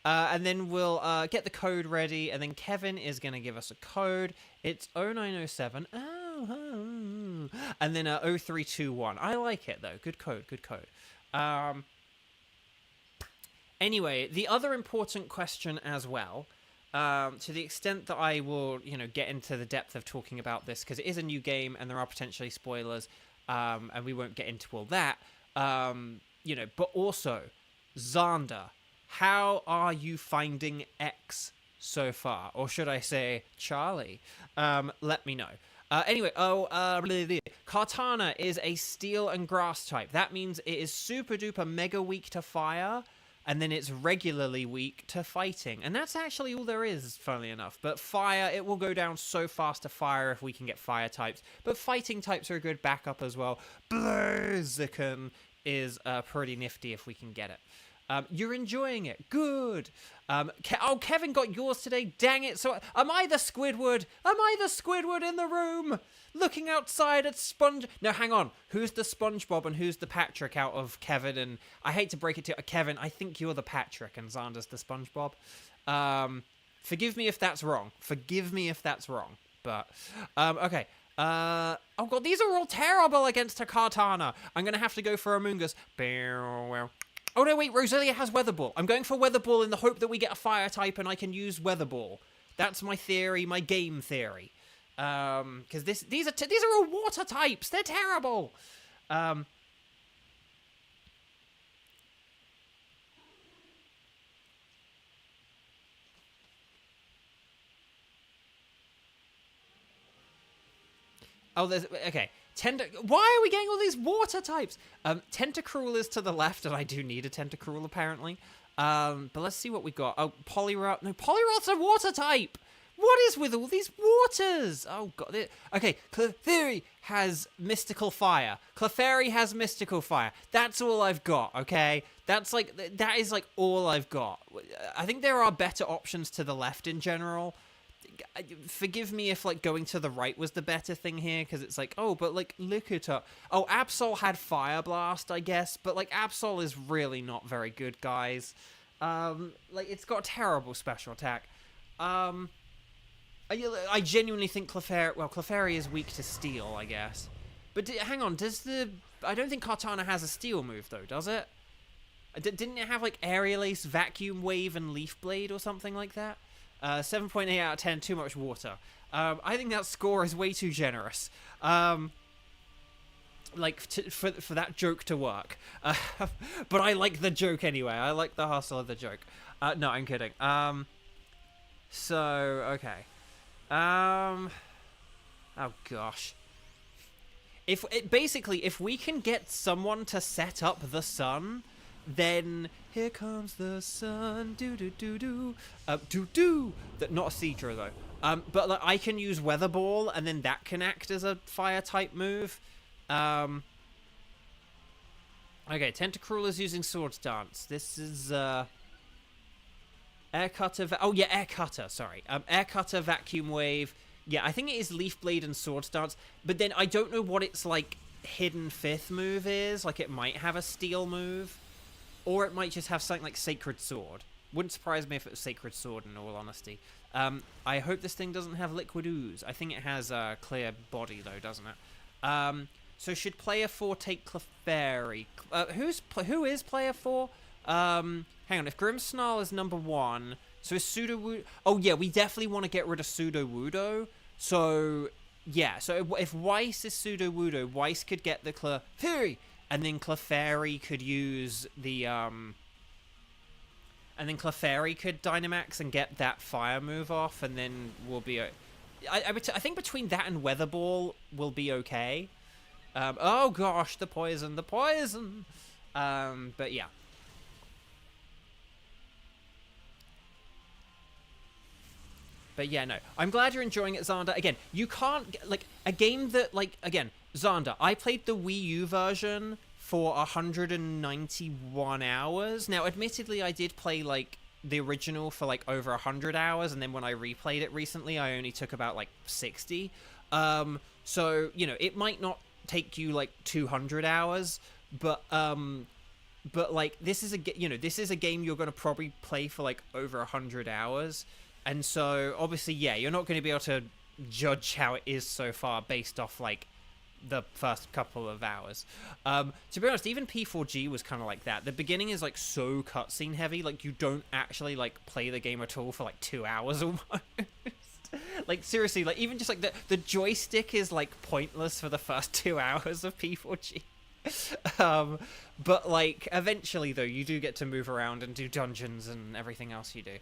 And then we'll get the code ready, and then Kevin is going to give us a code. It's 0907. And then 0321. I like it, though. Good code, good code. Anyway, the other important question as well, to the extent that I will, you know, get into the depth of talking about this, because it is a new game and there are potentially spoilers, and we won't get into all that, you know, but also, Xander, how are you finding X so far? Or should I say Charlie? Let me know. Anyway, Kartana is a steel and grass type. That means it is super duper mega weak to fire, and then it's regularly weak to fighting. And that's actually all there is, funnily enough. But fire, it will go down so fast to fire if we can get fire types. But fighting types are a good backup as well. Blaziken is pretty nifty if we can get it. You're enjoying it. Good. Kevin got yours today. Dang it. So, am I the Squidward? Am I the Squidward in the room? Looking outside at Sponge... No, hang on. Who's the SpongeBob and who's the Patrick out of Kevin and... I hate to break it to you. Kevin, I think you're the Patrick and Xander's the SpongeBob. Forgive me if that's wrong. Forgive me if that's wrong. But, okay. Oh god, these are all terrible against a Kartana. I'm going to have to go for Amoongus. Oh no, wait, Roselia has Weather Ball. I'm going for Weather Ball in the hope that we get a fire type and I can use Weather Ball. That's my theory, my game theory. Because these are all water types. They're terrible. Oh, there's... Okay. Why are we getting all these water types? Tentacruel is to the left, and I do need a Tentacruel, apparently. But let's see what we got. Oh, Poliwrath. No, Poliwrath's a water type! What is with all these waters? Oh, God. Okay, Clefairy has Mystical Fire. Clefairy has Mystical Fire. That's all I've got, okay? That is, like, all I've got. I think there are better options to the left in general. Forgive me if, like, going to the right was the better thing here, because it's like, oh, but, like, look at her. Oh, Absol had Fire Blast, I guess, but, like, Absol is really not very good, guys. Like, it's got a terrible special attack. I genuinely think Clefairy is weak to Steel, I guess. But hang on, I don't think Kartana has a Steel move, though, does it? Didn't it have, like, Aerial Ace, Vacuum Wave, and Leaf Blade or something like that? 7.8 out of 10, too much water. I think that score is way too generous. Like, for that joke to work. But I like the joke anyway. I like the hustle of the joke. No, I'm kidding. So, okay. Oh, gosh. Basically, if we can get someone to set up the sun... Then here comes the sun, do-do-do-do, do-do. Not a Seadra, though. But like, I can use Weather Ball, and then that can act as a fire-type move. Okay, Tentacruel is using Swords Dance. This is, Air Cutter, Air Cutter, sorry. Air Cutter, Vacuum Wave. Yeah, I think it is Leaf Blade and Sword Stance, but then I don't know what its, like, hidden 5th move is. Like, it might have a Steel move, or it might just have something like Sacred Sword. Wouldn't surprise me if it was Sacred Sword, in all honesty. I hope this thing doesn't have Liquid Ooze. I think it has a clear body, though, doesn't it? So should player 4 take Clefairy? Who is player 4? Hang on, if Grimmsnarl is number 1, so is Sudowoodo... Oh, yeah, we definitely want to get rid of Sudowoodo. So, yeah, so if Weiss is Sudowoodo, Weiss could get the Clefairy, and then Clefairy could use the, And then Clefairy could Dynamax and get that fire move off, and then we'll be... I think between that and Weather Ball, we'll be okay. Oh gosh, the poison. But yeah. But yeah, no. I'm glad you're enjoying it, Xander. Again, you can't... Like, a game that, like... Again, Xander, I played the Wii U version for 191 hours. Now, admittedly, I did play, like, the original for, like, over 100 hours, and then when I replayed it recently, I only took about, like, 60. So, you know, it might not take you, like, 200 hours, but like, this is a game you're going to probably play for, like, over 100 hours. And so, obviously, yeah, you're not going to be able to judge how it is so far based off, like, the first couple of hours. To be honest, even P4G was kind of like that. The beginning is, like, so cutscene heavy, like, you don't actually, like, play the game at all for, like, 2 hours almost. Like, seriously, like, even just, like, the joystick is, like, pointless for the first 2 hours of P4G. But, like, eventually, though, you do get to move around and do dungeons and everything else you do.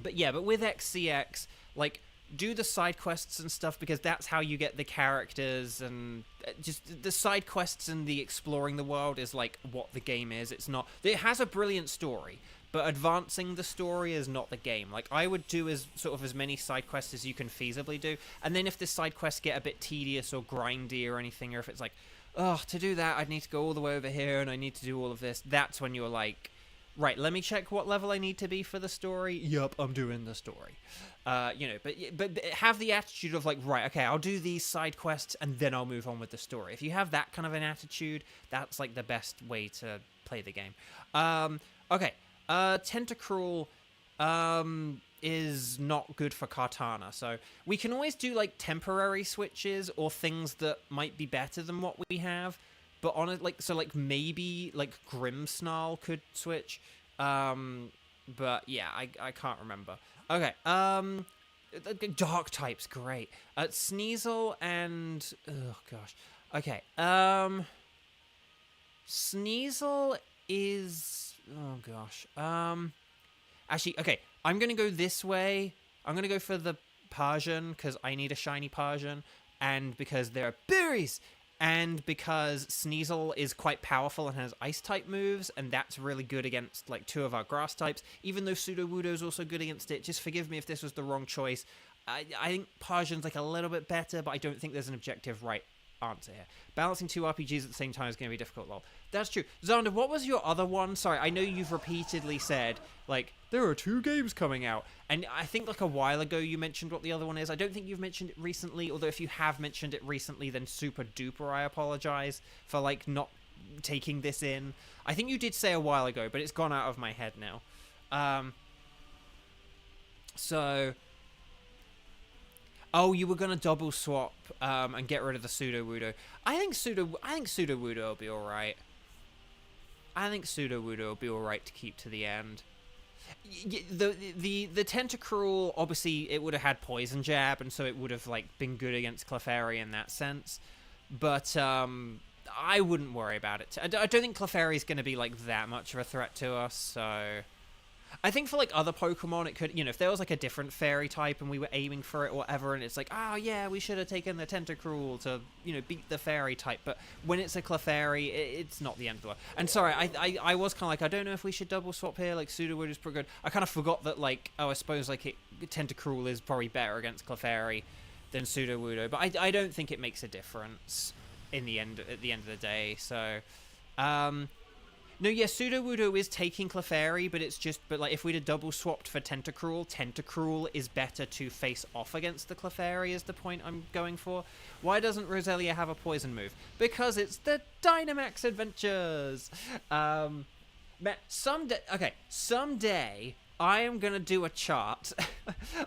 But yeah, but with XCX, like, do the side quests and stuff, because that's how you get the characters, and just the side quests and the exploring the world is, like, what the game is. It's not... It has a brilliant story, but advancing the story is not the game. Like, I would do as many side quests as you can feasibly do, and then if the side quests get a bit tedious or grindy or anything, or if it's like, oh, to do that, I'd need to go all the way over here, and I need to do all of this, that's when you're like... Right, let me check what level I need to be for the story. Yup, I'm doing the story. You know, but have the attitude of, like, right, okay, I'll do these side quests and then I'll move on with the story. If you have that kind of an attitude, that's, like, the best way to play the game. Okay, Tentacruel is not good for Kartana, so we can always do, like, temporary switches or things that might be better than what we have. But on it, like, so, like, maybe, like, Grimmsnarl could switch. But yeah, I can't remember. Okay, Dark type's great. Sneasel and... Oh, gosh. Okay, Sneasel is... Oh, gosh. Actually, okay, I'm gonna go this way. I'm gonna go for the Persian, because I need a shiny Persian. And because there are berries! And because Sneasel is quite powerful and has Ice-type moves, and that's really good against, like, 2 of our Grass types, even though Sudowoodo is also good against it, just forgive me if this was the wrong choice. I think Persian's, like, a little bit better, but I don't think there's an objective right answer here. Balancing 2 RPGs at the same time is going to be difficult, lol. That's true. Xander, what was your other one? Sorry, I know you've repeatedly said, like, there are 2 games coming out. And I think, like, a while ago you mentioned what the other one is. I don't think you've mentioned it recently, although if you have mentioned it recently, then super duper I apologize for, like, not taking this in. I think you did say a while ago, but it's gone out of my head now. So... Oh, you were gonna double swap and get rid of the Sudowoodo. I think Sudowoodo will be alright. I think Sudowoodo will be alright to keep to the end. The Tentacruel, obviously, it would have had Poison Jab, and so it would have, like, been good against Clefairy in that sense. But I wouldn't worry about it. I don't think Clefairy is going to be, like, that much of a threat to us, so... I think for, like, other Pokemon, it could, you know, if there was, like, a different fairy type and we were aiming for it or whatever, and it's like, oh, yeah, we should have taken the Tentacruel to, you know, beat the fairy type. But when it's a Clefairy, it's not the end of the world. And sorry, I was kind of like, I don't know if we should double swap here, like, Sudowoodo is pretty good. I kind of forgot that, like, oh, I suppose, like, Tentacruel is probably better against Clefairy than Sudowoodo. But I don't think it makes a difference at the end of the day, so... No, yeah, Sudowoodo is taking Clefairy, but it's just, but like if we'd have double swapped for Tentacruel, Tentacruel is better to face off against the Clefairy is the point I'm going for. Why doesn't Roselia have a poison move? Because it's the Dynamax Adventures! Someday I am gonna do a chart.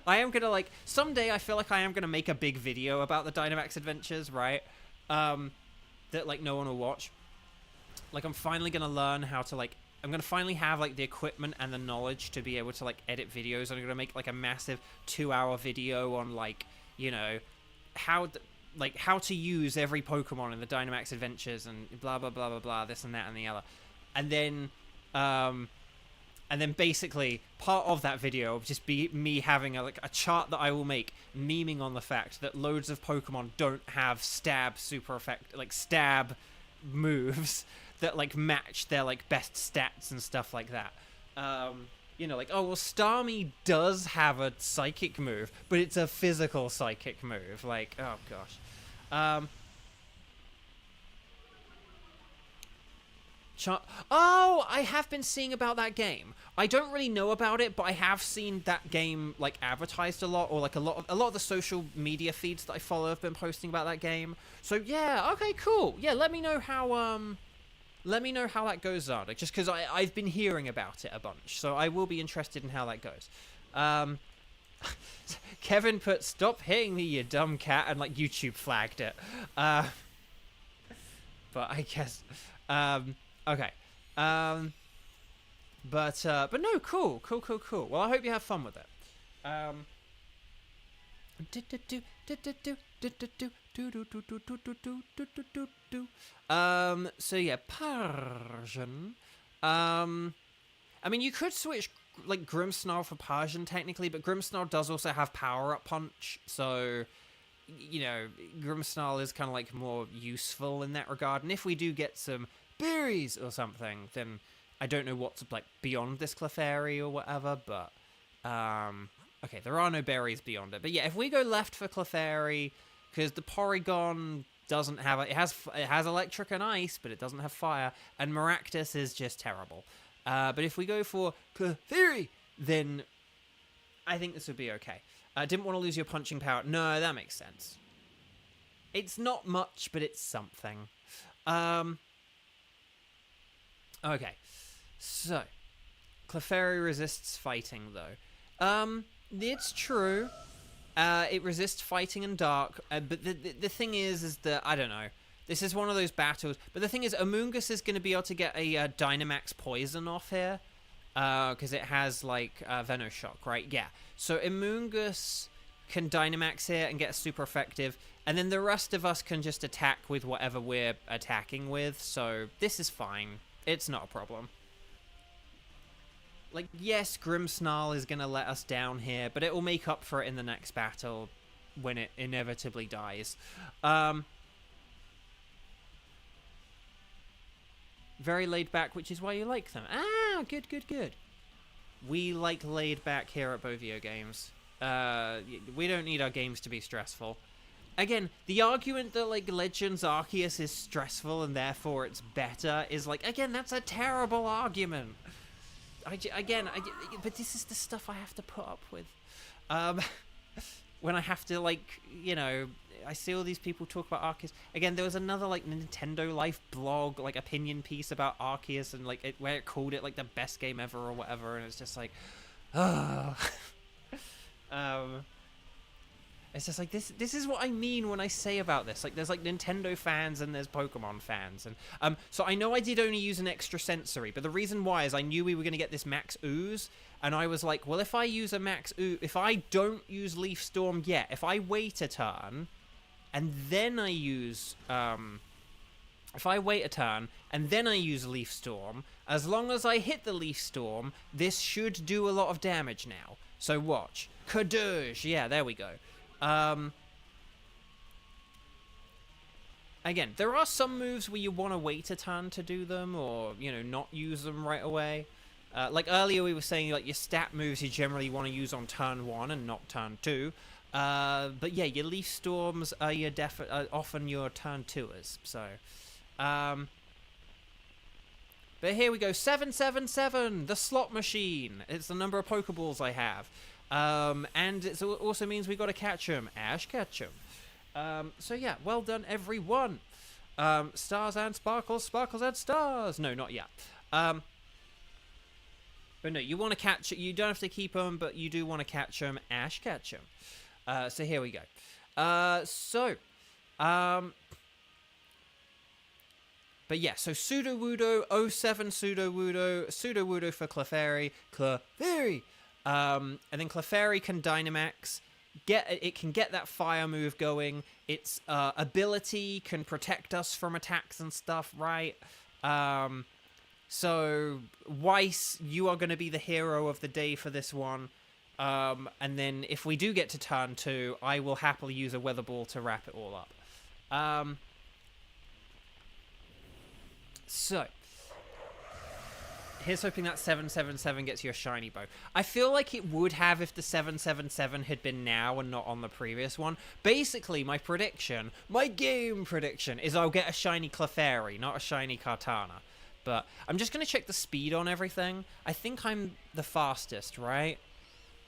I am gonna, like, someday I feel like I am gonna make a big video about the Dynamax Adventures, right? That, like, no one will watch. Like, I'm finally gonna learn how to, like, I'm gonna finally have, like, the equipment and the knowledge to be able to, like, edit videos. I'm gonna make, like, a massive 2-hour video on, like, you know, how to use every Pokemon in the Dynamax Adventures and blah, blah, blah, blah, blah, this and that and the other. And then basically part of that video will just be me having a chart that I will make memeing on the fact that loads of Pokemon don't have stab stab moves that like match their like best stats and stuff like that. You know, like, oh well, Starmie does have a psychic move, but it's a physical psychic move. Like, oh gosh. Oh, I have been seeing about that game. I don't really know about it, but I have seen that game like advertised a lot, or like a lot of the social media feeds that I follow have been posting about that game. So yeah, okay, cool. Yeah, let me know how that goes, Zarda, just because I've been hearing about it a bunch, so I will be interested in how that goes. Kevin put, "Stop hitting me, you dumb cat," and like YouTube flagged it. But I guess, okay. But no, cool. Well, I hope you have fun with it. So yeah, Persian. I mean, you could switch like Grimmsnarl for Persian technically, but Grimmsnarl does also have power-up punch, so you know, Grimmsnarl is kind of like more useful in that regard. And if we do get some berries or something, then I don't know what's like beyond this Clefairy or whatever, but okay, there are no berries beyond it. But yeah, if we go left for Clefairy, because the Porygon doesn't have it has electric and ice, but it doesn't have fire, and Maractus is just terrible. But if we go for Clefairy, then I think this would be okay. Didn't want to lose your punching power. No, that makes sense. It's not much, but it's something. Okay, so Clefairy resists fighting, though. It's true. It resists fighting and dark, but the thing is that, I don't know. This is one of those battles. But the thing is, Amoonguss is going to be able to get a Dynamax Poison off here. Because it has, like, Venoshock, right? Yeah. So Amoonguss can Dynamax here and get super effective. And then the rest of us can just attack with whatever we're attacking with. So this is fine. It's not a problem. Like, yes, Grimmsnarl is going to let us down here, but it will make up for it in the next battle when it inevitably dies. Very laid back, which is why you like them. Ah, good. We like laid back here at Bovio Games. We don't need our games to be stressful. Again, the argument that, like, Legends Arceus is stressful and therefore it's better is, like, again, that's a terrible argument. But this is the stuff I have to put up with. When I have to, like, you know, I see all these people talk about Arceus. Again, there was another, like, Nintendo Life blog, like, opinion piece about Arceus and, like, where it called it, like, the best game ever or whatever, and it's just like, oh. It's just like, this is what I mean when I say about this. Like, there's, like, Nintendo fans and there's Pokemon fans. And so I know I did only use an extra sensory, but the reason why is I knew we were going to get this Max Ooze, and I was like, well, if I use a Max Ooze, if I don't use Leaf Storm yet, if I wait a turn, and then I use, if I wait a turn, and then I use Leaf Storm, as long as I hit the Leaf Storm, this should do a lot of damage now. So watch. Kadoosh! Yeah, there we go. Again, there are some moves where you want to wait a turn to do them, or, you know, not use them right away. Like earlier we were saying, like, your stat moves you generally want to use on turn 1 and not turn 2. But yeah, your Leaf Storms are often your turn 2ers, so... But here we go, 777, the slot machine. It's the number of Pokeballs I have. And it also means we got to catch them. Ash, catch them. So yeah, well done, everyone. Stars and sparkles, sparkles and stars. No, not yet. But no, you want to catch it. You don't have to keep them, but you do want to catch them. Ash, catch them. So here we go. But yeah, so Sudowoodo, 07 Sudowoodo for Clefairy, and then Clefairy can Dynamax, it can get that fire move going, its ability can protect us from attacks and stuff, right? So, Weiss, you are going to be the hero of the day for this one, and then if we do get to turn 2, I will happily use a Weather Ball to wrap it all up. So, here's hoping that 777 gets you a shiny bow. I feel like it would have if the 777 had been now and not on the previous one. Basically, my game prediction, is I'll get a shiny Clefairy, not a shiny Kartana. But I'm just going to check the speed on everything. I think I'm the fastest, right?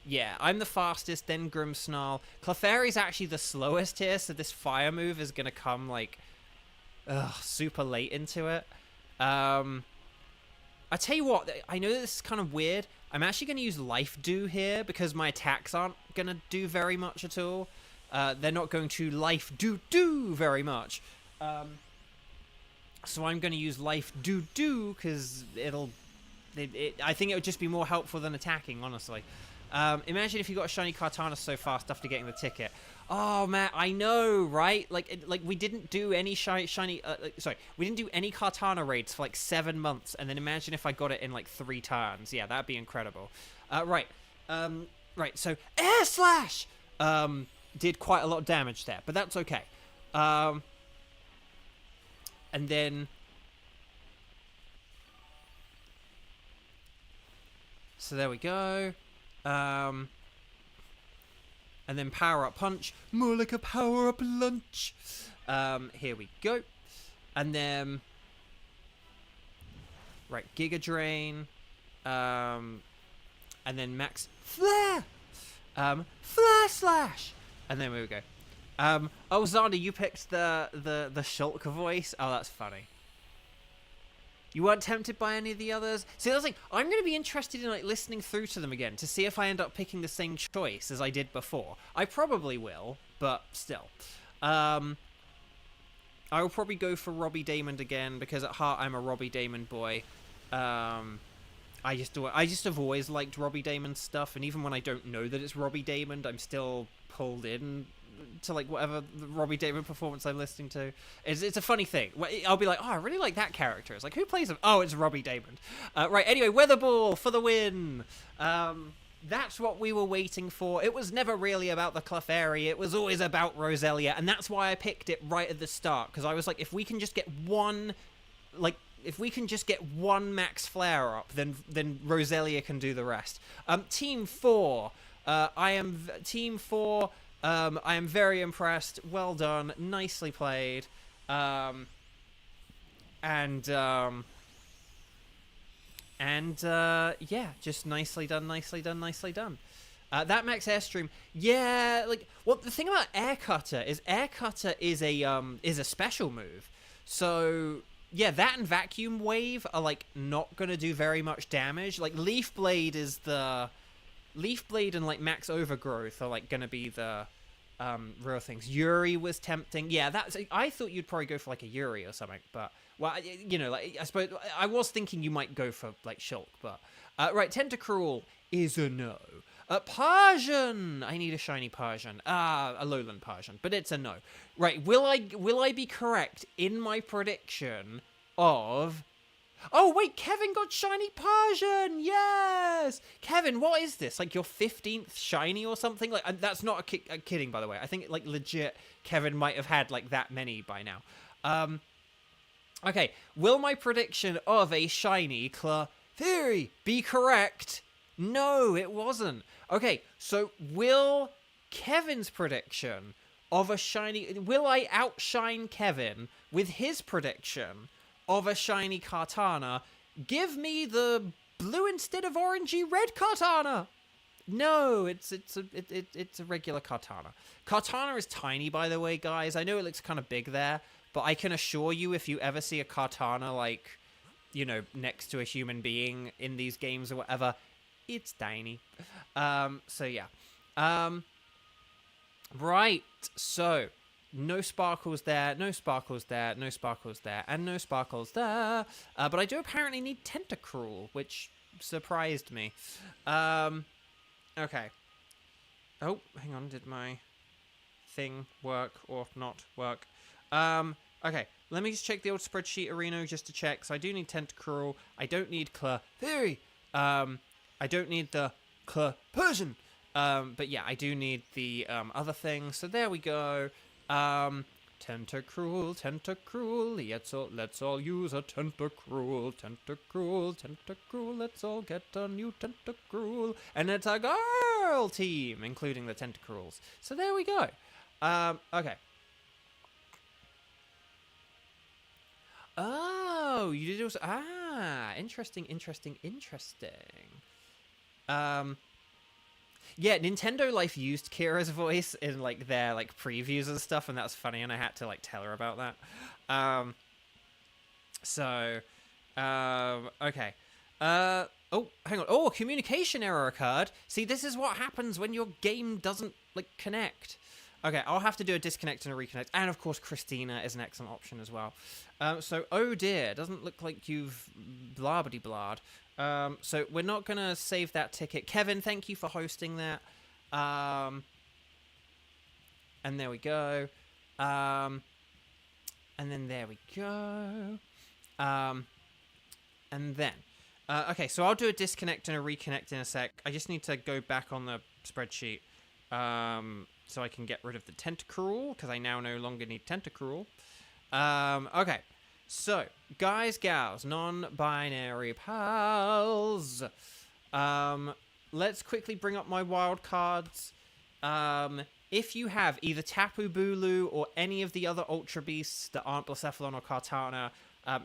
Yeah, I'm the fastest, then Grimmsnarl. Clefairy's actually the slowest here, so this fire move is going to come, like, super late into it. I tell you what, I know this is kind of weird. I'm actually going to use Life Dew here because my attacks aren't going to do very much at all. They're not going to Life Dew very much. So I'm going to use Life Dew because I think it would just be more helpful than attacking, honestly. Imagine if you got a shiny Kartana so fast after getting the ticket. Oh man, I know, right? Like we didn't do any we didn't do any Kartana raids for like 7 months, and then imagine if I got it in like 3 turns. Yeah, that'd be incredible. Right. So Air Slash did quite a lot of damage there, but that's okay. And then so there we go. And then Power Up Punch. More like a Power Up Lunch. Here we go. And then... Right, Giga Drain. And then Max Flare. Flare Slash. And then there we go. Oh, Xander, you picked the Shulk voice. Oh, that's funny. You weren't tempted by any of the others? See, that's like, I'm going to be interested in like listening through to them again to see if I end up picking the same choice as I did before. I probably will, but still. I will probably go for Robbie Damon again because at heart I'm a Robbie Damon boy. I just have always liked Robbie Damon's stuff, and even when I don't know that it's Robbie Damon, I'm still pulled in to like whatever the Robbie Damon performance I'm listening to. It's a funny thing. I'll be like, oh, I really like that character. It's like, who plays him? Oh, it's Robbie Damon. Right, anyway, Weather Ball for the win. That's what we were waiting for. It was never really about the Clefairy. It was always about Roselia, and that's why I picked it right at the start, because I was like, if we can just get one max flare up, then Roselia can do the rest. Team 4. Team 4. I am very impressed. Well done. Nicely played. Yeah, just nicely done. That max airstream. Yeah, like, well, the thing about Air Cutter is a special move. So yeah, that and Vacuum Wave are like not gonna do very much damage. Like Leaf Blade and like Max Overgrowth are like gonna be the real things. Yuri was tempting. Yeah, I thought you'd probably go for like a Yuri or something, but well, you know, like I suppose I was thinking you might go for like Shulk, but right, Tentacruel is a no. Parsian! I need a shiny Parsian. A lowland Parsian, but it's a no. Right, will I be correct in my prediction of... Oh, wait, Kevin got shiny Parsian! Yes! Kevin, what is this? Like your 15th shiny or something? Like that's not a kidding, by the way. I think, like, legit, Kevin might have had, like, that many by now. Okay, will my prediction of a shiny Clefairy be correct? No, it wasn't. Okay, so will Kevin's prediction of a shiny... Will I outshine Kevin with his prediction of a shiny Kartana? Give me the blue instead of orangey red katana. No, it's a regular katana. Katana is tiny, by the way, guys. I know it looks kind of big there, but I can assure you, if you ever see a katana, like, you know, next to a human being in these games or whatever, it's tiny. So yeah. Right. So no sparkles there, no sparkles there, no sparkles there, and no sparkles there. But I do apparently need Tentacruel, which surprised me. Okay. Oh, hang on. Did my thing work or not work? Okay. Let me just check the old spreadsheet arena just to check. So I do need Tentacruel. I don't need Clefairy. I don't need the Persian. But yeah, I do need the other thing. So there we go. Tentacruel, Tentacruel, let's all use a Tentacruel, Tentacruel, Tentacruel, let's all get a new Tentacruel, and it's a girl team, including the Tentacruels. So there we go. Okay. Oh, you did also, interesting. Yeah, Nintendo Life used Kira's voice in, like, their, like, previews and stuff, and that was funny, and I had to, like, tell her about that. Okay. Oh, hang on. Oh, a communication error occurred. See, this is what happens when your game doesn't, like, connect. Okay, I'll have to do a disconnect and a reconnect. And, of course, Christina is an excellent option as well. So, oh dear, doesn't look like you've blah-biddy-blah'd. So we're not going to save that ticket. Kevin, thank you for hosting that. And there we go. And then there we go. And then. Okay, so I'll do a disconnect and a reconnect in a sec. I just need to go back on the spreadsheet. So I can get rid of the Tentacruel, because I now no longer need Tentacruel. Okay. So, guys, gals, non-binary pals, let's quickly bring up my wild cards. If you have either Tapu Bulu or any of the other Ultra Beasts that aren't Blacephalon or Kartana,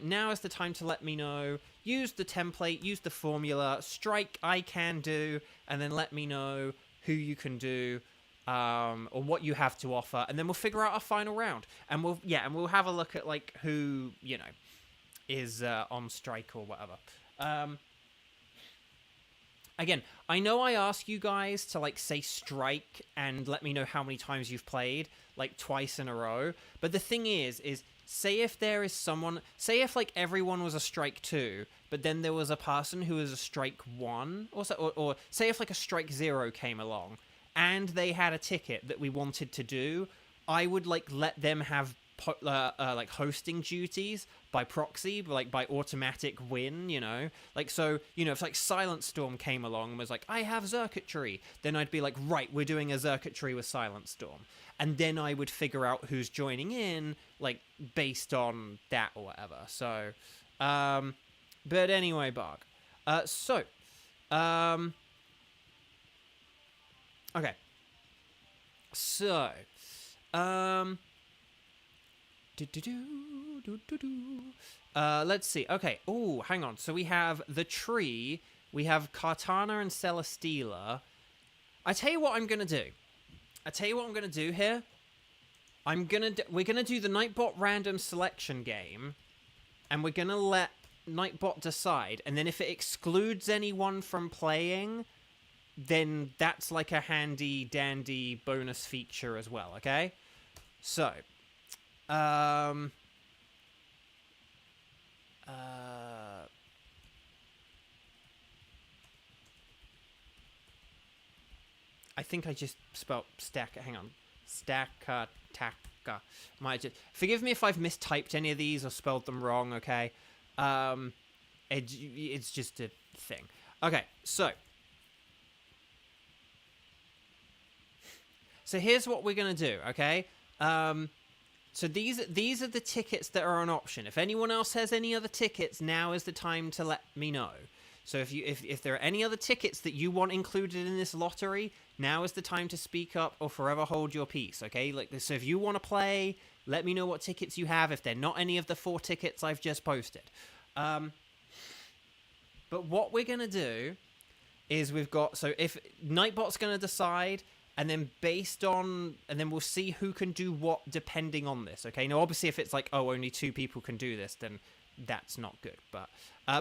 now is the time to let me know. Use the template, use the formula, strike I can do, and then let me know who you can do. Or what you have to offer, and then we'll figure out our final round, and we'll have a look at, like, who, you know, is on strike or whatever. Again, I know I ask you guys to, like, say strike and let me know how many times you've played, like, twice in a row, but the thing is say if there is someone, say if, like, everyone was a strike 2, but then there was a person who was a strike 1, or say if, like, a strike 0 came along, and they had a ticket that we wanted to do, I would, like, let them have, like, hosting duties by proxy, like, by automatic win, you know? Like, so, you know, if, like, Silent Storm came along and was like, I have Xurkitree, then I'd be like, right, we're doing a Xurkitree with Silent Storm. And then I would figure out who's joining in, like, based on that or whatever. So, but anyway, Bog. Okay. So, let's see. Okay. Oh, hang on. So we have the tree. We have Kartana and Celesteela. I tell you what I'm gonna do. Here. We're gonna do the Nightbot random selection game, and we're gonna let Nightbot decide. And then if it excludes anyone from playing, then that's like a handy dandy bonus feature as well, okay? So, I think I just spelled stack, hang on. Stacka. Forgive me if I've mistyped any of these or spelled them wrong, okay? It's just a thing. Okay, so here's what we're gonna do, okay? So these are the tickets that are an option. If anyone else has any other tickets, now is the time to let me know. So if there are any other tickets that you want included in this lottery, now is the time to speak up or forever hold your peace, okay? Like this, so if you want to play, let me know what tickets you have if they're not any of the 4 tickets I've just posted. But what we're going to do is we've got... So if Nightbot's going to decide, and then based on... And then we'll see who can do what depending on this, okay? Now, obviously, if it's like, oh, only 2 people can do this, then that's not good. But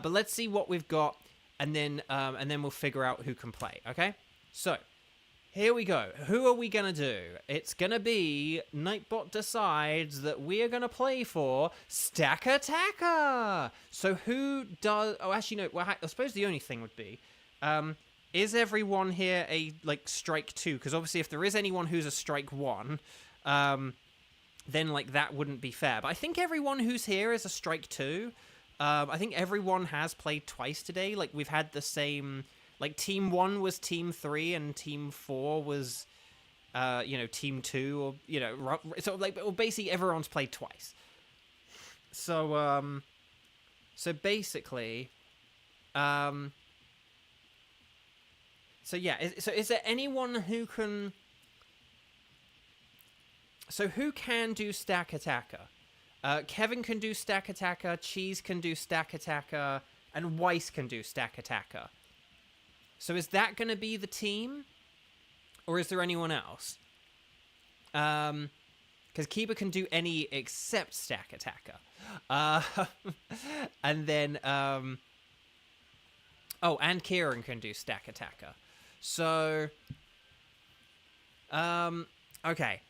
let's see what we've got, and then we'll figure out who can play, okay? So... Here we go. Who are we going to do? It's going to be Nightbot decides that we are going to play for Stack Attacker. So who does... Oh, actually, no. Well, I suppose the only thing would be... is everyone here a, like, strike 2? Because obviously if there is anyone who's a strike 1, then, like, that wouldn't be fair. But I think everyone who's here is a strike 2. I think everyone has played twice today. Like, we've had the same... Like, Team 1 was Team 3, and Team 4 was, Team 2, or, so, like, basically everyone's played twice. So, basically, so, yeah, is there anyone who can, so who can do Stack Attacker? Kevin can do Stack Attacker, Cheese can do Stack Attacker, and Weiss can do Stack Attacker. So is that going to be the team? Or is there anyone else? Because Kiba can do any except Stack Attacker. And then... oh, and Kieran can do Stack Attacker. So... okay.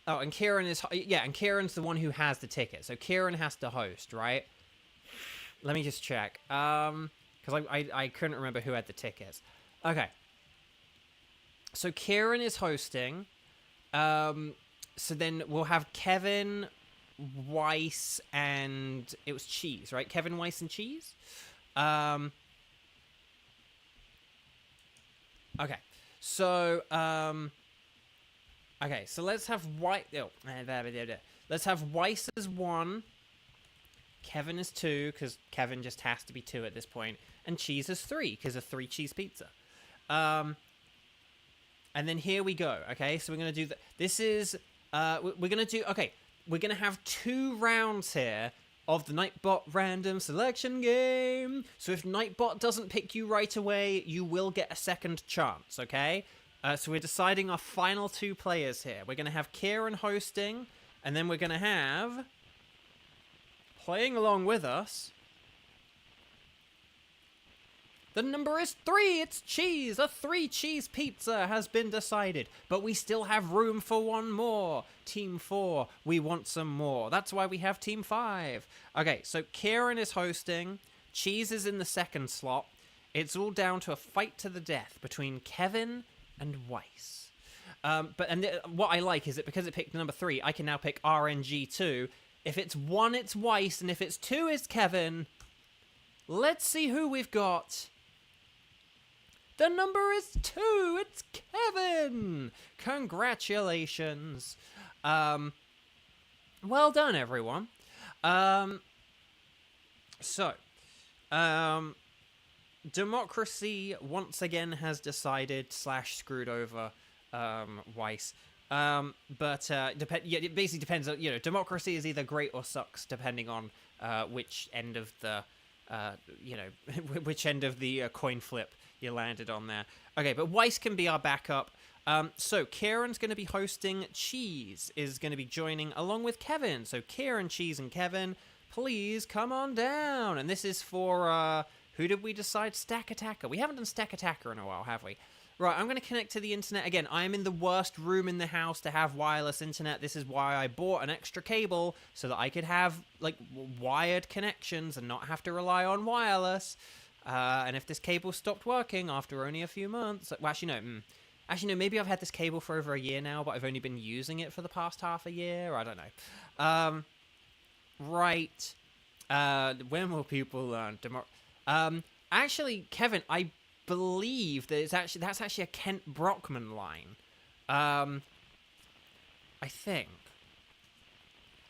Oh, and Kieran is... Yeah, and Kieran's the one who has the ticket. So Kieran has to host, right? Let me just check. Because I couldn't remember who had the tickets. Okay. So Kieran is hosting. So then we'll have Kevin, Weiss, and... It was Cheese, right? Kevin, Weiss, and Cheese? Okay. So, okay, so let's have let's have Weiss as 1. Kevin is 2, because Kevin just has to be 2 at this point. And Cheese is 3, because of 3 cheese pizza. And then here we go, okay? So we're going to do... This is... we're going to do... Okay, we're going to have 2 rounds here of the Nightbot random selection game. So if Nightbot doesn't pick you right away, you will get a second chance, okay? So we're deciding our final 2 players here. We're going to have Kieran hosting, and then we're going to have... Playing along with us... The number is 3, it's Cheese! A 3 cheese pizza has been decided, but we still have room for 1 more. Team 4, we want some more. That's why we have Team 5. Okay, so Kieran is hosting, Cheese is in the second slot. It's all down to a fight to the death between Kevin and Weiss. What I like is that because it picked number 3, I can now pick RNG2. If it's 1, it's Weiss, and if it's 2, it's Kevin. Let's see who we've got. The number is 2. It's Kevin. Congratulations. Well done, everyone. Democracy once again has decided / screwed over Weiss. It basically depends on, democracy is either great or sucks depending on which end of the which end of the coin flip you landed on there. Okay, but Weiss can be our backup. So Kieran's going to be hosting. Cheese is going to be joining along with Kevin. So Kieran, Cheese, and Kevin, please come on down. And this is for, who did we decide? Stack Attacker. We haven't done Stack Attacker in a while, have we? Right, I'm going to connect to the internet. Again, I am in the worst room in the house to have wireless internet. This is why I bought an extra cable, so that I could have, like, wired connections and not have to rely on wireless. And if this cable stopped working after only a few months... Well, actually, no, maybe I've had this cable for over a year now, but I've only been using it for the past half a year. I don't know. Right. When will people learn? Actually, Kevin, I believe that that's actually a Kent Brockman line. I think.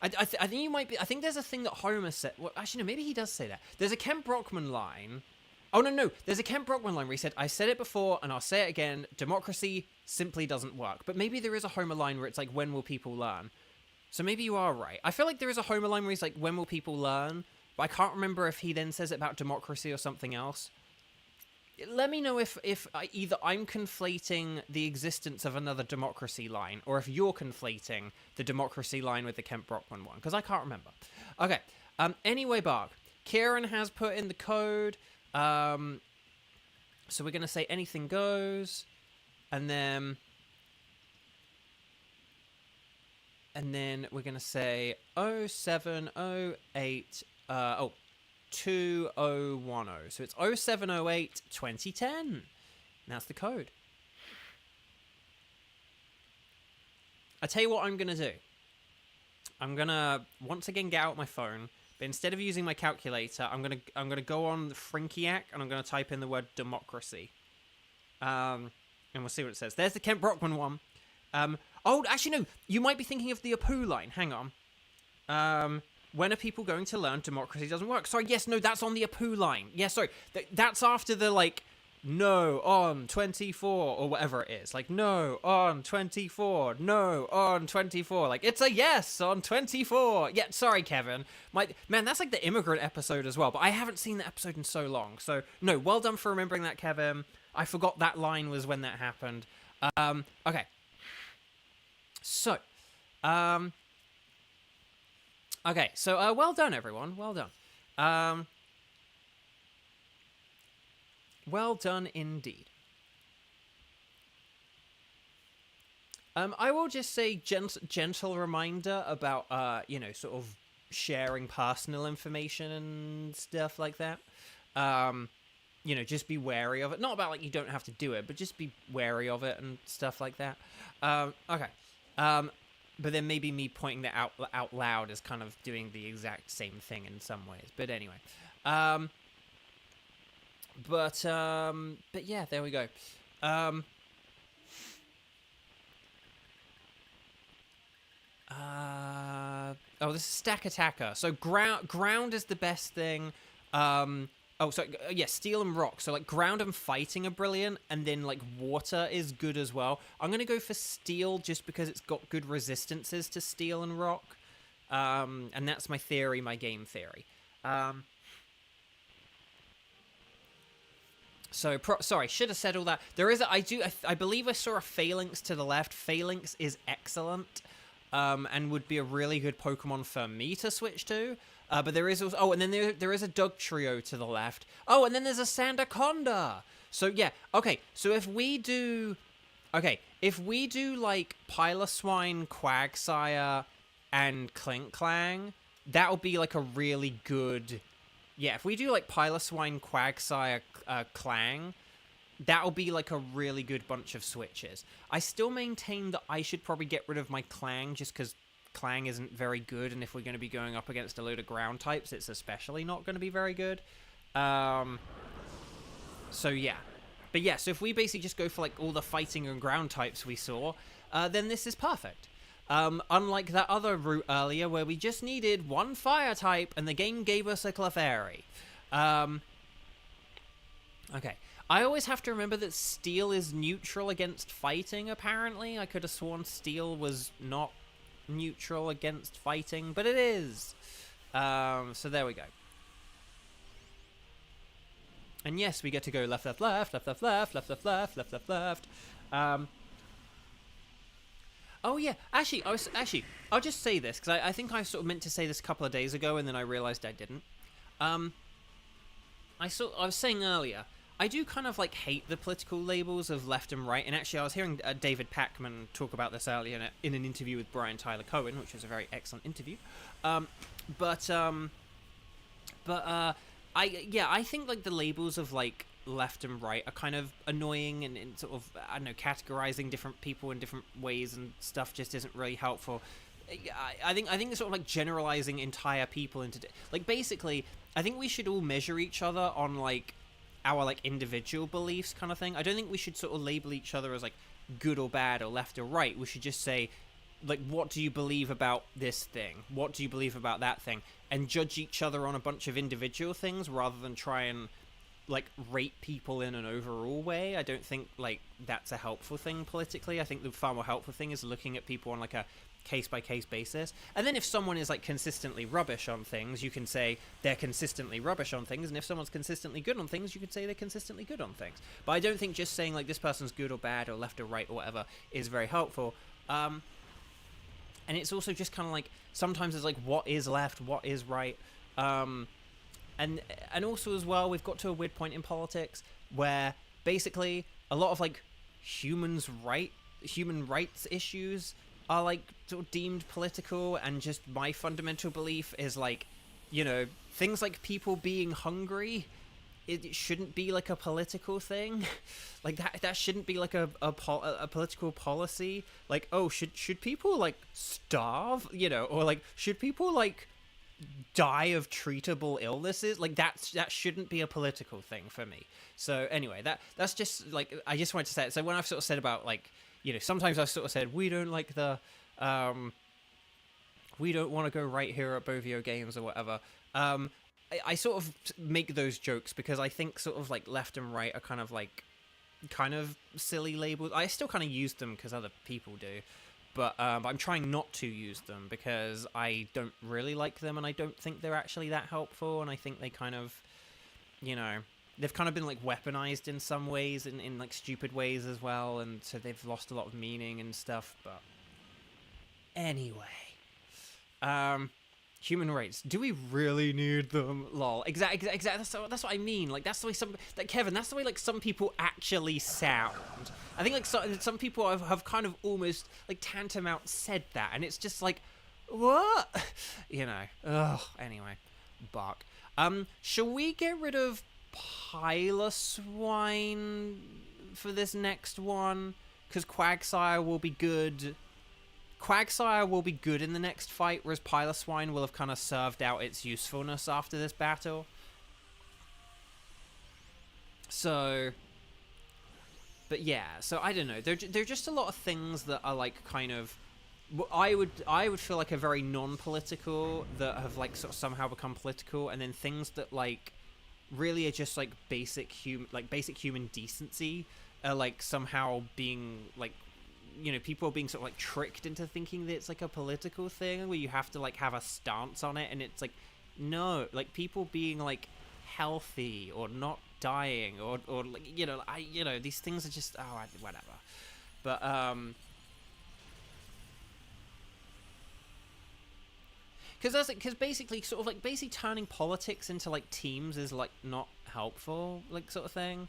I think you might be... I think there's a thing that Homer said... Well, actually, no, maybe he does say that. There's a Kent Brockman line... Oh, no. There's a Kent Brockman line where he said, I said it before, and I'll say it again, democracy simply doesn't work. But maybe there is a Homer line where it's like, when will people learn? So maybe you are right. I feel like there is a Homer line where he's like, when will people learn? but I can't remember if he then says it about democracy or something else. Let me know if either I'm conflating the existence of another democracy line, or if you're conflating the democracy line with the Kent Brockman one, because I can't remember. Okay, anyway, Bark, Kieran has put in the code, so we're going to say anything goes, and then we're going to say 0708, 2010. So it's 0708 2010. That's the code. I tell you what I'm going to do. I'm going to once again get out my phone, but instead of using my calculator, I'm going to go on the Frinkiac and I'm going to type in the word democracy. And we'll see what it says. There's the Kent Brockman one. Oh, actually no, you might be thinking of the Apu line. Hang on. When are people going to learn democracy doesn't work? Sorry, yes, no, that's on the Apu line. Yeah, sorry. That's after the, like, no, on 24, or whatever it is. Like, no, on 24, no, on 24. Like, it's a yes on 24. Yeah, sorry, Kevin. Man, that's like the immigrant episode as well, but I haven't seen that episode in so long. So, no, well done for remembering that, Kevin. I forgot that line was when that happened. Okay. So, okay, so well done, everyone. Well done. Well done indeed. I will just say gentle reminder about sort of sharing personal information and stuff like that. Just be wary of it. Not about like you don't have to do it, but just be wary of it and stuff like that. Okay. But then maybe me pointing that out loud is kind of doing the exact same thing in some ways. But anyway. But yeah, there we go. Oh, this is Stack Attacker. So ground is the best thing. Steel and rock. So, like, ground and fighting are brilliant, and then, like, water is good as well. I'm going to go for steel just because it's got good resistances to steel and rock. And that's my theory, my game theory. Sorry, should have said all that. There is I believe I saw a Phalanx to the left. Phalanx is excellent, and would be a really good Pokemon for me to switch to. But there is also... Oh, and then there is a Dug Trio to the left. Oh, and then there's a Sandaconda. So, yeah. Okay, so if we do... Okay, if we do, like, Piloswine, Quagsire, and Klinklang, that'll be, like, a really good... Yeah, if we do, like, Piloswine, Quagsire, Clang, that'll be, like, a really good bunch of switches. I still maintain that I should probably get rid of my Clang, just because Clang isn't very good, and if we're going to be going up against a load of ground types, it's especially not going to be very good. So yeah. But yeah, so if we basically just go for like all the fighting and ground types we saw, then this is perfect. Unlike that other route earlier where we just needed one fire type and the game gave us a Clefairy. Okay. I always have to remember that steel is neutral against fighting, apparently. I could have sworn steel was not neutral against fighting, but it is. So there we go. And yes, we get to go left, left, left, left, left, left, left, left, left, left, left, left. Oh yeah, actually, I'll just say this because I think I sort of meant to say this a couple of days ago, and then I realized I didn't. I was saying earlier, I do kind of like hate the political labels of left and right, and actually I was hearing David Packman talk about this earlier in an interview with Brian Tyler Cohen, which was a very excellent interview. I think like the labels of like left and right are kind of annoying and sort of, I don't know, categorizing different people in different ways and stuff just isn't really helpful. I think sort of like generalizing entire people into like basically I think we should all measure each other on like our like individual beliefs kind of thing. I don't think we should sort of label each other as like good or bad or left or right. We should just say like, what do you believe about this thing? What do you believe about that thing? And judge each other on a bunch of individual things rather than try and like rate people in an overall way. I don't think like that's a helpful thing politically. I think the far more helpful thing is looking at people on like a case-by-case basis. And then if someone is like consistently rubbish on things, you can say they're consistently rubbish on things, and if someone's consistently good on things, you could say they're consistently good on things. But I don't think just saying like this person's good or bad or left or right or whatever is very helpful. And it's also just kind of like sometimes it's like what is left, what is right. And also as well, we've got to a weird point in politics where basically a lot of like human rights issues are like sort of deemed political, and just my fundamental belief is like, you know, things like people being hungry, it shouldn't be like a political thing. Like that shouldn't be like a political policy. Like, oh, should people like starve, you know, or like should people like die of treatable illnesses? Like that shouldn't be a political thing for me. So anyway, that's just like, I just wanted to say it. So when I've sort of said about like, you know, sometimes I've sort of said we don't like the we don't want to go right here at Bovio Games or whatever. I sort of make those jokes because I think sort of like left and right are kind of silly labels. I still kind of use them because other people do, but I'm trying not to use them because I don't really like them, and I don't think they're actually that helpful, and I think they kind of, you know, they've kind of been like weaponized in some ways, in like stupid ways as well, and so they've lost a lot of meaning and stuff. But anyway, human rights, do we really need them? Lol. Exactly. That's what I mean. Like that's the way Kevin, that's the way like some people actually sound. I think like some people have kind of almost like tantamount said that, and it's just like, what? You know. Ugh. Anyway, bark. Shall we get rid of Piloswine for this next one? Because Quagsire will be good. Quagsire will be good in the next fight, whereas Piloswine will have kind of served out its usefulness after this battle. So, but yeah, so I don't know. There are just a lot of things that are like kind of, I would feel like a very non-political that have like sort of somehow become political, and then things that like really are just like basic human decency are like somehow being like, you know, people are being sort of like tricked into thinking that it's like a political thing where you have to like have a stance on it, and it's like, no, like people being like healthy or not dying or like, you know, these things are just whatever. But because basically sort of like basically turning politics into like teams is like not helpful, like sort of thing.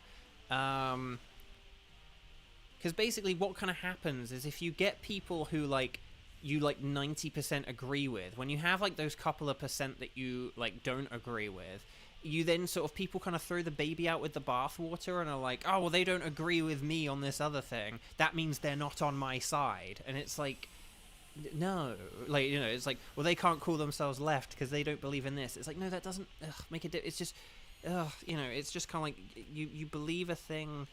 Because basically what kind of happens is if you get people who like you like 90% agree with, when you have like those couple of percent that you like don't agree with, you then sort of people kind of throw the baby out with the bathwater and are like, oh well, they don't agree with me on this other thing, that means they're not on my side. And it's like, no, like, you know, it's like, well, they can't call themselves left because they don't believe in this. It's like, no, that doesn't make it. It's just, you know, it's just kind of like you believe a thing.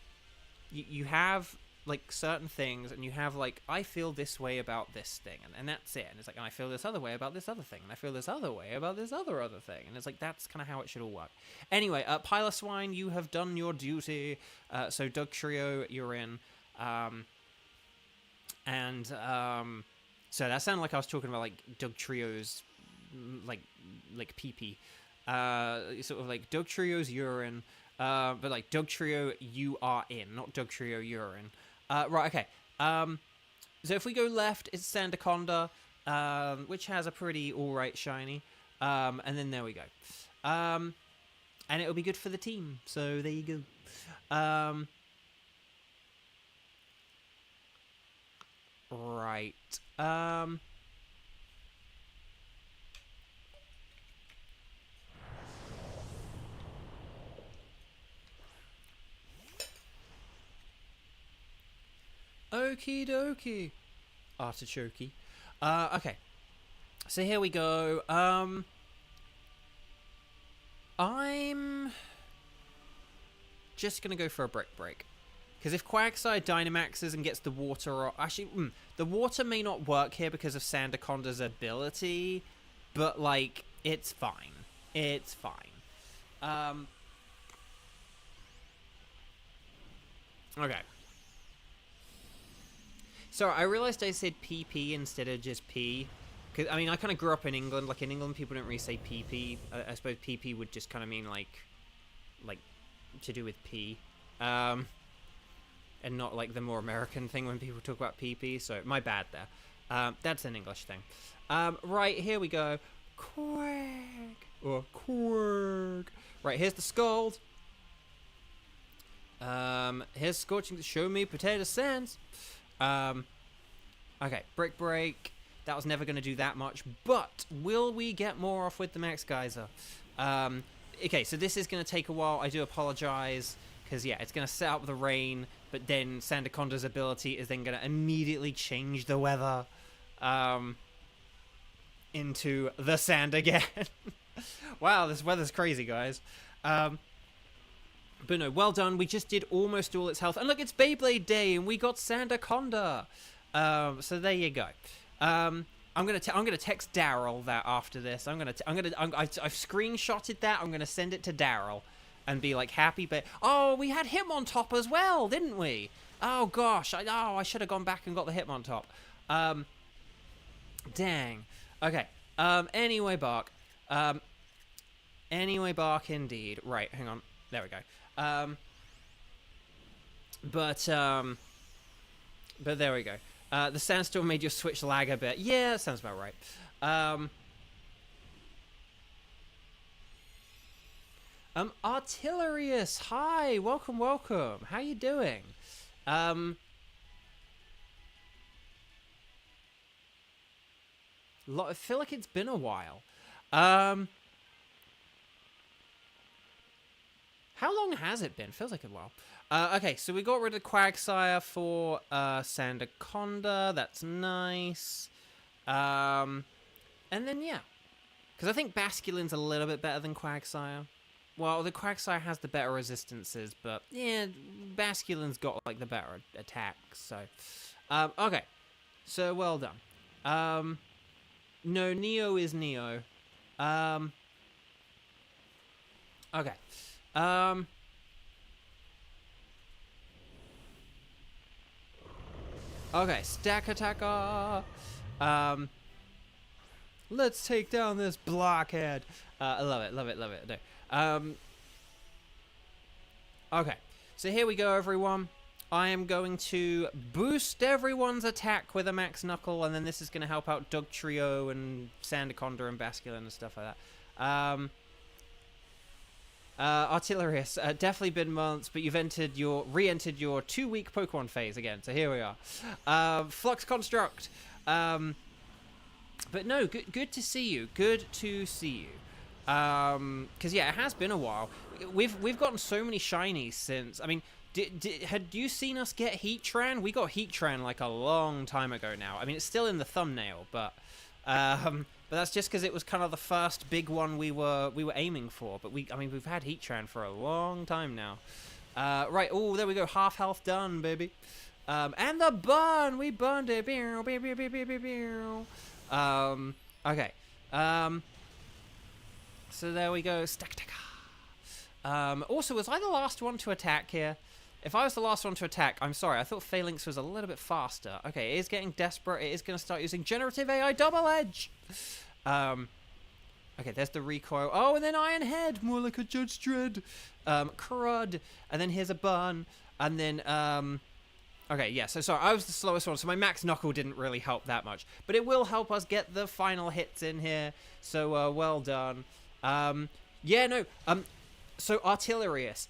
You have like certain things, and you have like, I feel this way about this thing, and that's it. And it's like, and I feel this other way about this other thing, and I feel this other way about this other thing, and it's like, that's kind of how it should all work. Anyway, Piloswine, you have done your duty. So Doug Trio, you're in, so that sounded like I was talking about like Doug Trio's like pee-pee. Sort of like Doug Trio's urine, but like Doug Trio, you are in, not Doug Trio urine. Right, okay. So if we go left, it's Sandaconda, which has a pretty alright shiny. And then there we go. And it'll be good for the team. So there you go. Right. Okie dokie. Artichoke. Okay. So here we go. I'm just gonna go for a brick break. Because if Quagsire Dynamaxes and gets the water... Or, actually, the water may not work here because of Sandaconda's ability, but, like, it's fine. It's fine. Okay. So I realized I said PP instead of just P. Cause, I mean, I kind of grew up in England. Like, in England, people don't really say PP. I suppose PP would just kind of mean, like, to do with P. And not, like, the more American thing when people talk about PP. So, my bad there. That's an English thing. Right, here we go. Quack. Or quirk. Right, here's the Scald. Here's Scorching. Show me potato sands. Okay, Brick Break. That was never going to do that much, but will we get more off with the Max Geyser? Okay, so this is going to take a while. I do apologize, because, yeah, it's going to set up the rain, but then Sandaconda's ability is then going to immediately change the weather into the sand again. Wow, this weather's crazy, guys. But no, well done. We just did almost all its health. And look, it's Beyblade Day, and we got Sandaconda. So there you go. I'm gonna text Daryl that after this. I've screenshotted that. I'm gonna send it to Daryl, and be like, happy. But oh, we had Hitmontop as well, didn't we? Oh gosh, I should have gone back and got the Hitmontop. Dang. Okay. Anyway, Bark. Anyway, Bark, indeed. Right. Hang on. There we go. But there we go. The sandstorm made your Switch lag a bit. Yeah, that sounds about right. Artillerius, hi, welcome. How you doing? I feel like it's been a while. How long has it been? Feels like a while. Okay, so we got rid of Quagsire for Sandaconda. That's nice. And then, yeah. Because I think Basculin's a little bit better than Quagsire. Well, the Quagsire has the better resistances, but, yeah, Basculin's got, like, the better attacks, so. Okay. So, well done. No, Neo is Neo. Okay. Okay, Stack Attacker. Let's take down this blockhead. I love it. No. Okay, so here we go, everyone. I am going to boost everyone's attack with a Max Knuckle, and then this is going to help out Doug Trio and Sandaconda and Basculin and stuff like that. Artillerius, definitely been months, but you've re-entered your 2-week Pokemon phase again, so here we are. Flux Construct. But no, good to see you. Good to see you. Because, yeah, it has been a while. We've gotten so many shinies since, I mean, had you seen us get Heatran? We got Heatran, like, a long time ago now. I mean, it's still in the thumbnail, but that's just because it was kind of the first big one we were aiming for. But we've had Heatran for a long time now. Right, oh, there we go, half health done, baby. And the burn, we burned it. Okay. So there we go. Also, was I the last one to attack here? If I was the last one to attack, I'm sorry. I thought Phalanx was a little bit faster. Okay, it is getting desperate. It is going to start using Generative AI Double Edge. Okay, there's the recoil. Oh, and then Iron Head. More like a Judge Dredd. Crud. And then here's a burn. And then, okay, yeah, so sorry, I was the slowest one, so my Max Knuckle didn't really help that much. But it will help us get the final hits in here. So, well done. Yeah, no, so Artillerius.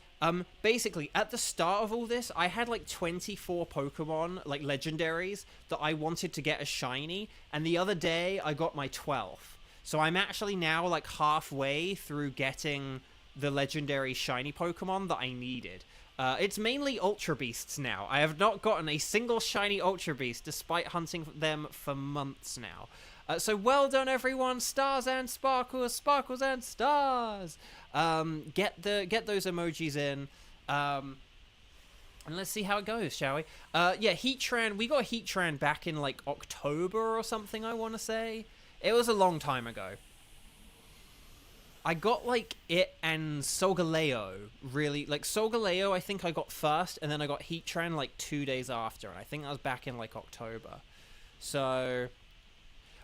Basically, at the start of all this, I had like 24 Pokemon, like legendaries, that I wanted to get as shiny, and the other day I got my 12th. So I'm actually now like halfway through getting the legendary shiny Pokemon that I needed. It's mainly Ultra Beasts now. I have not gotten a single shiny Ultra Beast despite hunting them for months now. So well done, everyone. Stars and sparkles, sparkles and stars. Get those emojis in. And let's see how it goes, shall we? Yeah, Heatran. We got Heatran back in like October or something, I want to say. It was a long time ago. I got like it and Solgaleo really, like Solgaleo I think I got first, and then I got Heatran like 2 days after, and I think that was back in like October. So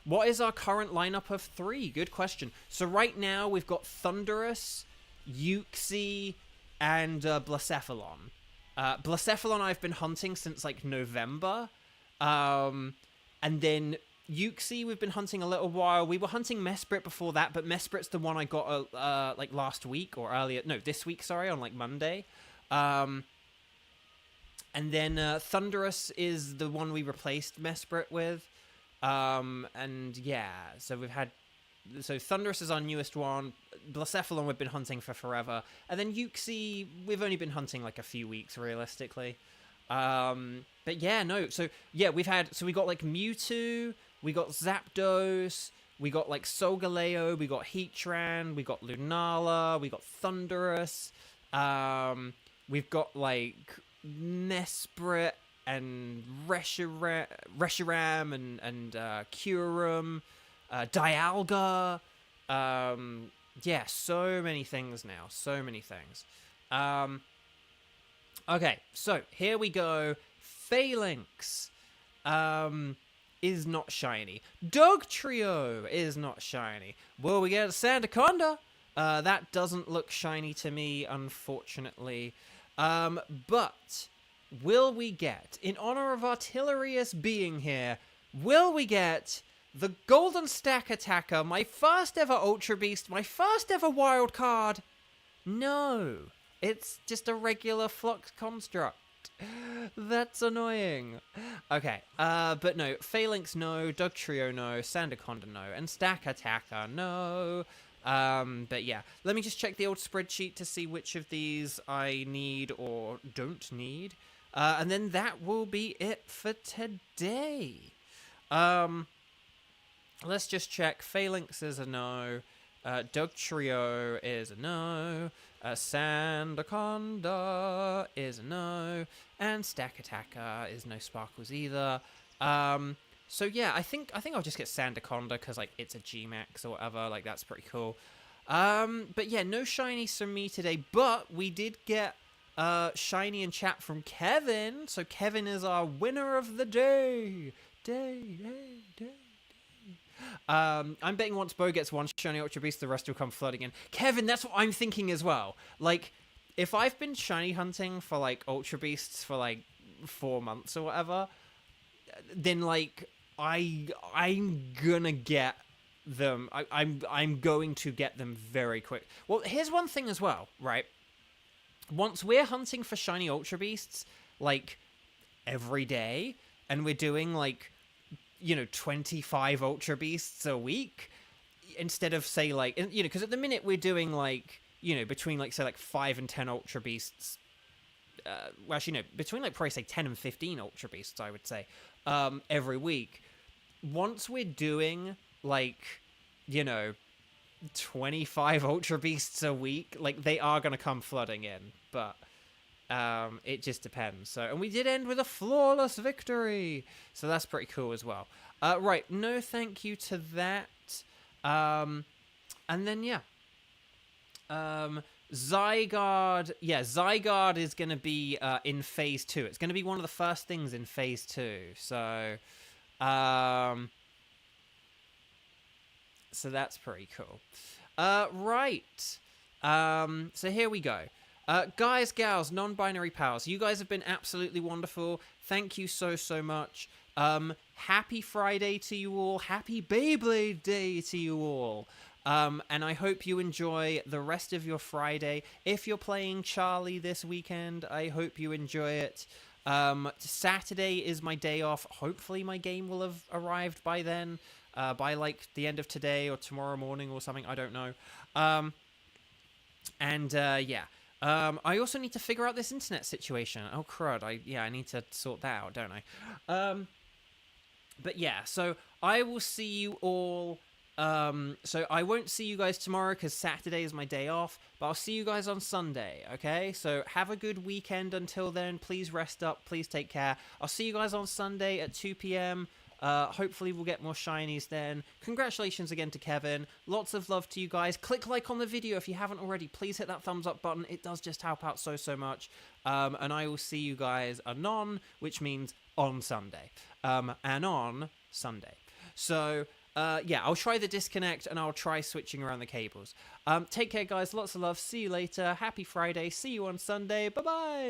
what is our current lineup of 3? Good question. So right now we've got Thundurus, Uxie, and Blacephalon. Blacephalon I've been hunting since like November, and then Uxie we've been hunting a little while. We were hunting Mesprit before that, but Mesprit's the one I got like last week or earlier. No, this week, sorry, on like Monday. And then Thundurus is the one we replaced Mesprit with. And yeah, so we've had... So Thundurus is our newest one. Blacephalon we've been hunting for forever. And then Uxie, we've only been hunting like a few weeks, realistically. But yeah, no. So yeah, we've had... So we got like Mewtwo, we got Zapdos, we got like Solgaleo, we got Heatran, we got Lunala, we got Thundurus. We've got like Mesprit and Reshiram and Kyurem, Dialga. Yeah, so many things now. So many things. Okay, so here we go. Phalanx is not shiny. Dugtrio is not shiny. Will we get a Sandaconda? That doesn't look shiny to me, unfortunately. But will we get, in honor of Artillerius being here, will we get the Golden Stack Attacker, my first ever Ultra Beast, my first ever wild card? No, it's just a regular Flux Construct. That's annoying. Okay, but no, Phalanx no, Dugtrio no, Sandaconda no, and Stack Attacker no. But yeah, let me just check the old spreadsheet to see which of these I need or don't need. And then that will be it for today. Let's just check. Phalanx is a no. Dugtrio is a no. Sandaconda is a no. And Stack Attacker is no sparkles either. So yeah, I think I'll just get Sandaconda because like it's a G-Max or whatever. Like that's pretty cool. But yeah, no shinies from me today. But we did get shiny in chat from Kevin. So Kevin is our winner of the day. I'm betting once Bo gets one shiny Ultra Beast, the rest will come flooding in. Kevin, that's what I'm thinking as well. Like, if I've been shiny hunting for like Ultra Beasts for like 4 months or whatever, then like I'm gonna get them. I'm going to get them very quick. Well, here's one thing as well, right? Once we're hunting for shiny Ultra Beasts like every day, and we're doing like, you know, 25 Ultra Beasts a week, instead of say like, you know, because at the minute we're doing like, you know, between like say like 5 and 10 Ultra Beasts, well actually no, between like probably say 10 and 15 Ultra Beasts I would say, every week. Once we're doing like, you know, 25 Ultra Beasts a week, like they are gonna come flooding in, but it just depends. So, and we did end with a flawless victory, so that's pretty cool as well. Right, no thank you to that. And then yeah, Zygarde, yeah, Zygarde is gonna be in phase 2. It's gonna be one of the first things in phase 2. So so that's pretty cool. Right. So here we go. Guys, gals, non-binary pals, you guys have been absolutely wonderful. Thank you so much. Happy Friday to you all. Happy Beyblade Day to you all. And I hope you enjoy the rest of your Friday. If you're playing Charlie this weekend, I hope you enjoy it. Saturday is my day off. Hopefully my game will have arrived by then. By like the end of today or tomorrow morning or something. I don't know. Yeah. I also need to figure out this internet situation. Oh, crud. I need to sort that out, don't I? But yeah, so I will see you all. So I won't see you guys tomorrow because Saturday is my day off, but I'll see you guys on Sunday, okay? So have a good weekend until then. Please rest up. Please take care. I'll see you guys on Sunday at 2 p.m. Hopefully we'll get more shinies then. Congratulations again to Kevin. Lots of love to you guys. Click like on the video if you haven't already. Please hit that thumbs up button. It does just help out so much. And I will see you guys anon, which means on Sunday. Anon Sunday. So... yeah, I'll try the disconnect and I'll try switching around the cables. Take care, guys. Lots of love. See you later. Happy Friday. See you on Sunday. Bye-bye.